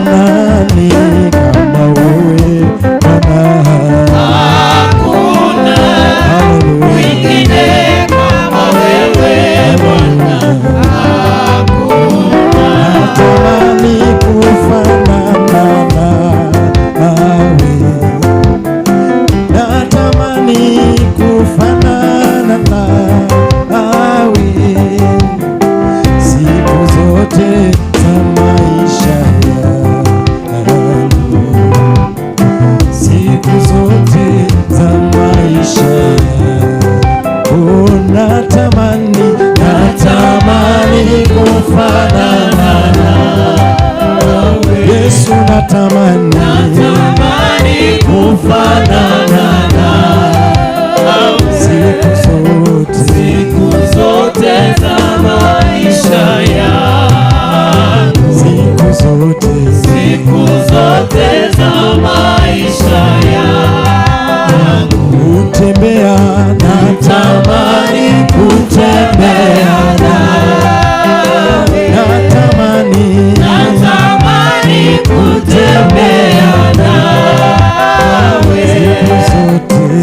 nani kama wewe Bwana, hakuna mwingine kama wewe natamani kufanana nawe siku zote za maisha yangu, siku zote za maisha yangu, kutembea natamani kutembea nawe, natamani kutembea nawe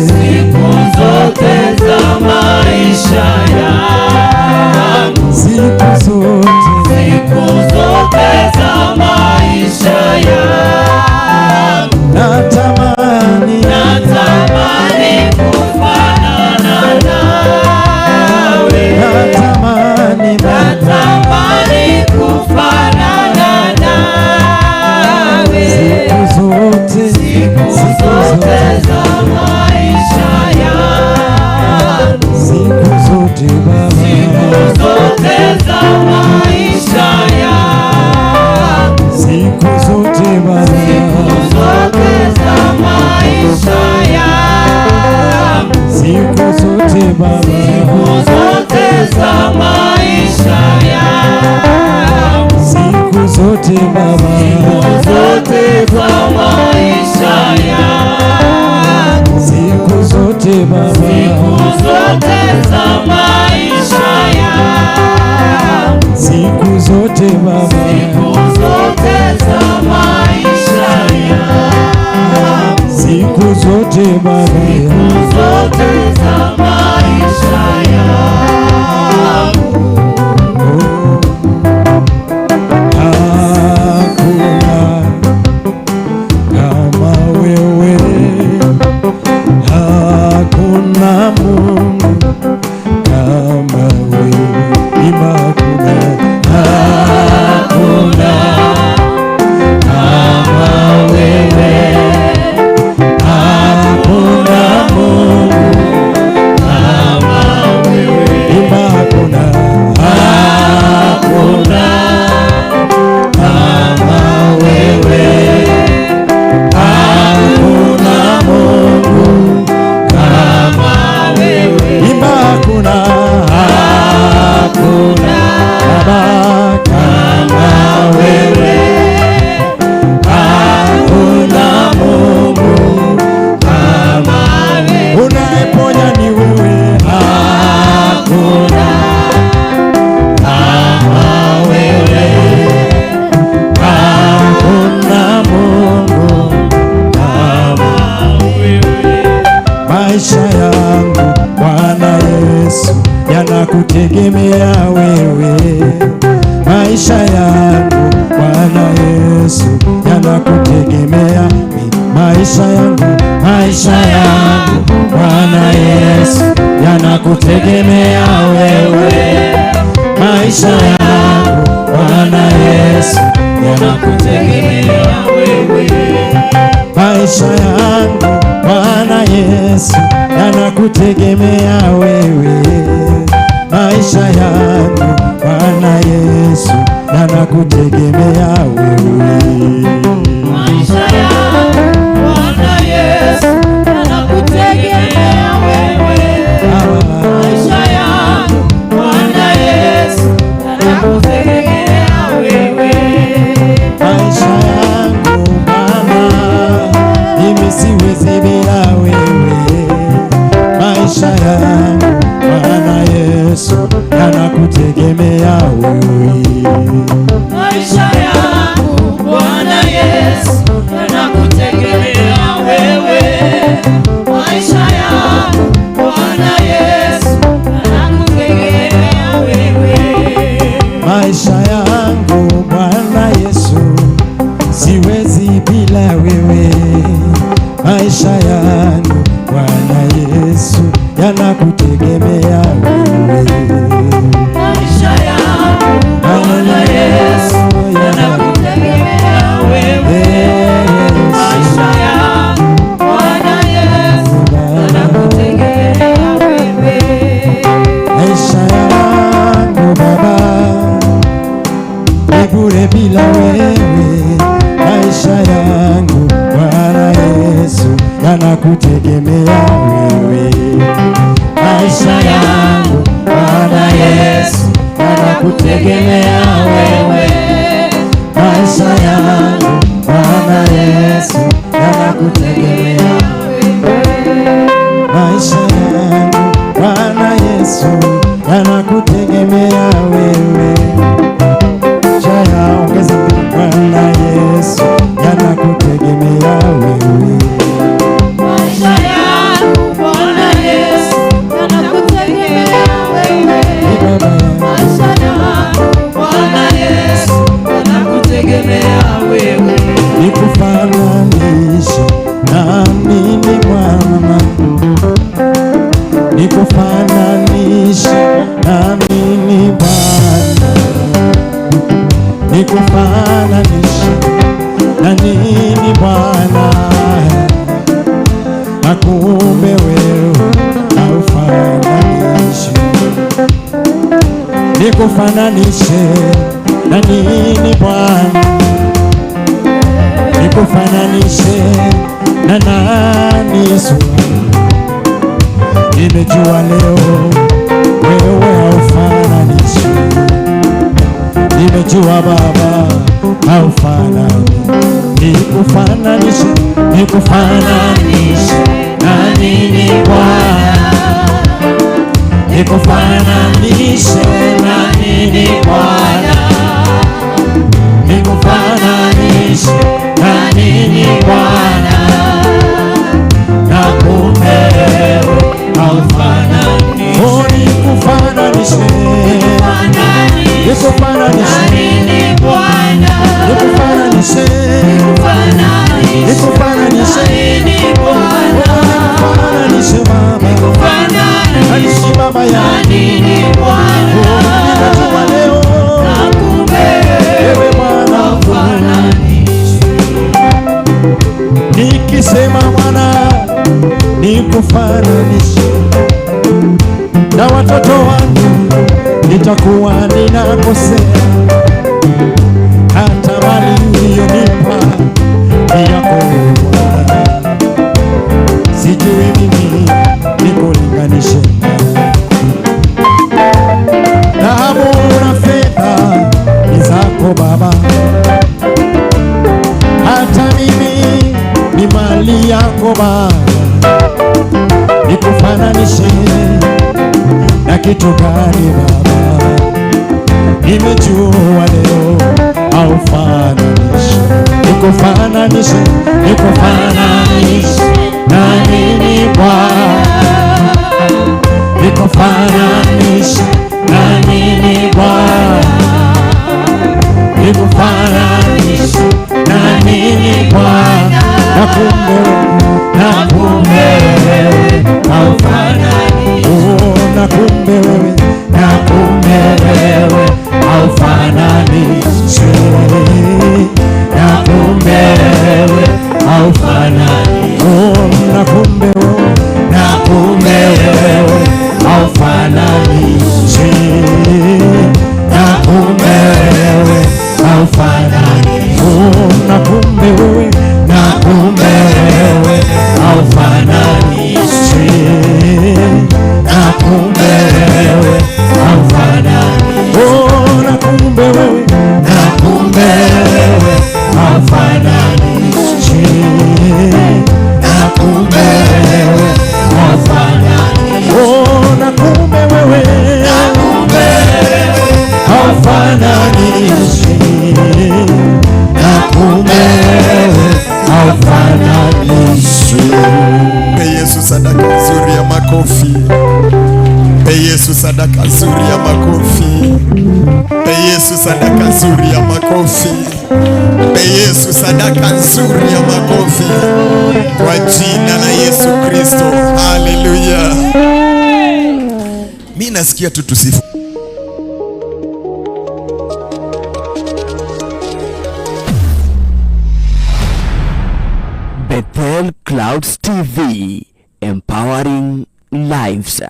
siku zote za maisha yangu, siku zote za maisha yangu, natamani kufanana nawe, natamani kufanana nawe siku zote za maisha yangu, siku zote za maisha yangu, siku zote za maisha yangu, siku zote za maisha yangu, siku zote Baba, za maisha yangu, siku zote Baba, za maisha yangu, siku zote Baba, za maisha yangu, siku zote Baba, za maisha yangu. Hakuna kama wewe, hakuna Mungu kama wewe, hakuna kama wewe, hakuna Mungu kama wewe, hakuna kama wewe, hakuna Mungu kama wewe, hakuna Baba kama wewe, hakuna Mungu kama wewe, unayeponya ni wewe, hakuna kama wewe, hakuna Mungu kama wewe. Maisha yangu Bwana Yesu yanakutegemea wewe. Maisha yangu Bwana Yesu yanakutegemea. Maisha yangu Bwana Yesu yanakutegemea wewe. Maisha yangu Bwana Yesu yanakutegemea wewe. Maisha yangu Bwana Yesu yanakutegemea wewe. Maisha yangu Bwana Yesu yanakutegemea wewe. Maisha yangu Bwana Yesu yanakutegemea wewe. Maisha yangu Bwana Yesu yanakutegemea wewe. Maisha yangu Bwana, mimi siwezi bila wewe. Maisha yangu Bwana Yesu yanakutegemea wewe. Maisha yangu Bwana Yesu yanakutegemea wewe. Maisha yangu Bwana Yesu yanakutegemea wewe. Maisha yangu Bwana Yesu siwezi bila wewe. Maisha yangu Bwana Yesu yanakutegemea wewe. Maisha yangu Bwana Yesu yanakutegemea wewe. Maisha yangu Bwana Yesu yanakutegemea wewe. Maisha yangu Baba ni bure bila wewe. Maisha yangu Bwana Yesu yanakutegemea wewe. Maisha yangu Bwana Yesu yanakutegemea wewe. Maisha yangu Bwana Yesu yanakutegemea wewe. Maisha yangu Bwana Yesu yanakutegemea wewe. Jaya ongeza Bwana Yesu yanakutegemea wewe. Maisha yangu Bwana Yesu yanakutegemea wewe. Maisha yangu Bwana Yesu yanakutegemea wewe. Nikufananishe na nini Bwana? Nikufananishe na nini Bwana? Nikufananishe na nini Bwana? Na kumbe wewe haufananishi. Nikufananishe na nini Bwana? Nikufananishe na nani Yesu? Nimejua leo wewe haufananishi. Nimejua Baba haufanani. Nikufananishe na nini Bwana? Nikufananishe na nini Bwana? Nikufananishe na nini Bwana? Na kumbe haufanani. Oh, nikufananishe nikufananishe nikufananishe nikufananishe nikufananishe Baba yangu. Ninajua leo wewe Bwana nikisema Bwana nikufananishe na watoto wangu, nitakuwa ninakosea. Hata mali uliyonipa ni yako Bwana, sijui mimi nikulinganishe. Dhahabu na fedha ni zako Baba, hata mimi ni mali yako Baba. Nikufananishe na kitu gani Baba? Nimejua leo haufananishi. Nikufananishe na nini Bwana? Nikufananishe sadaka nzuri ya makofi. Pe Yesu sadaka nzuri ya makofi. Pe Yesu sadaka nzuri ya makofi. Pe Yesu sadaka nzuri ya makofi. Kwa jina la Yesu Kristo. Haleluya. Mimi nasikia tu tusifu. Bethel Clouds TV, empowering lives.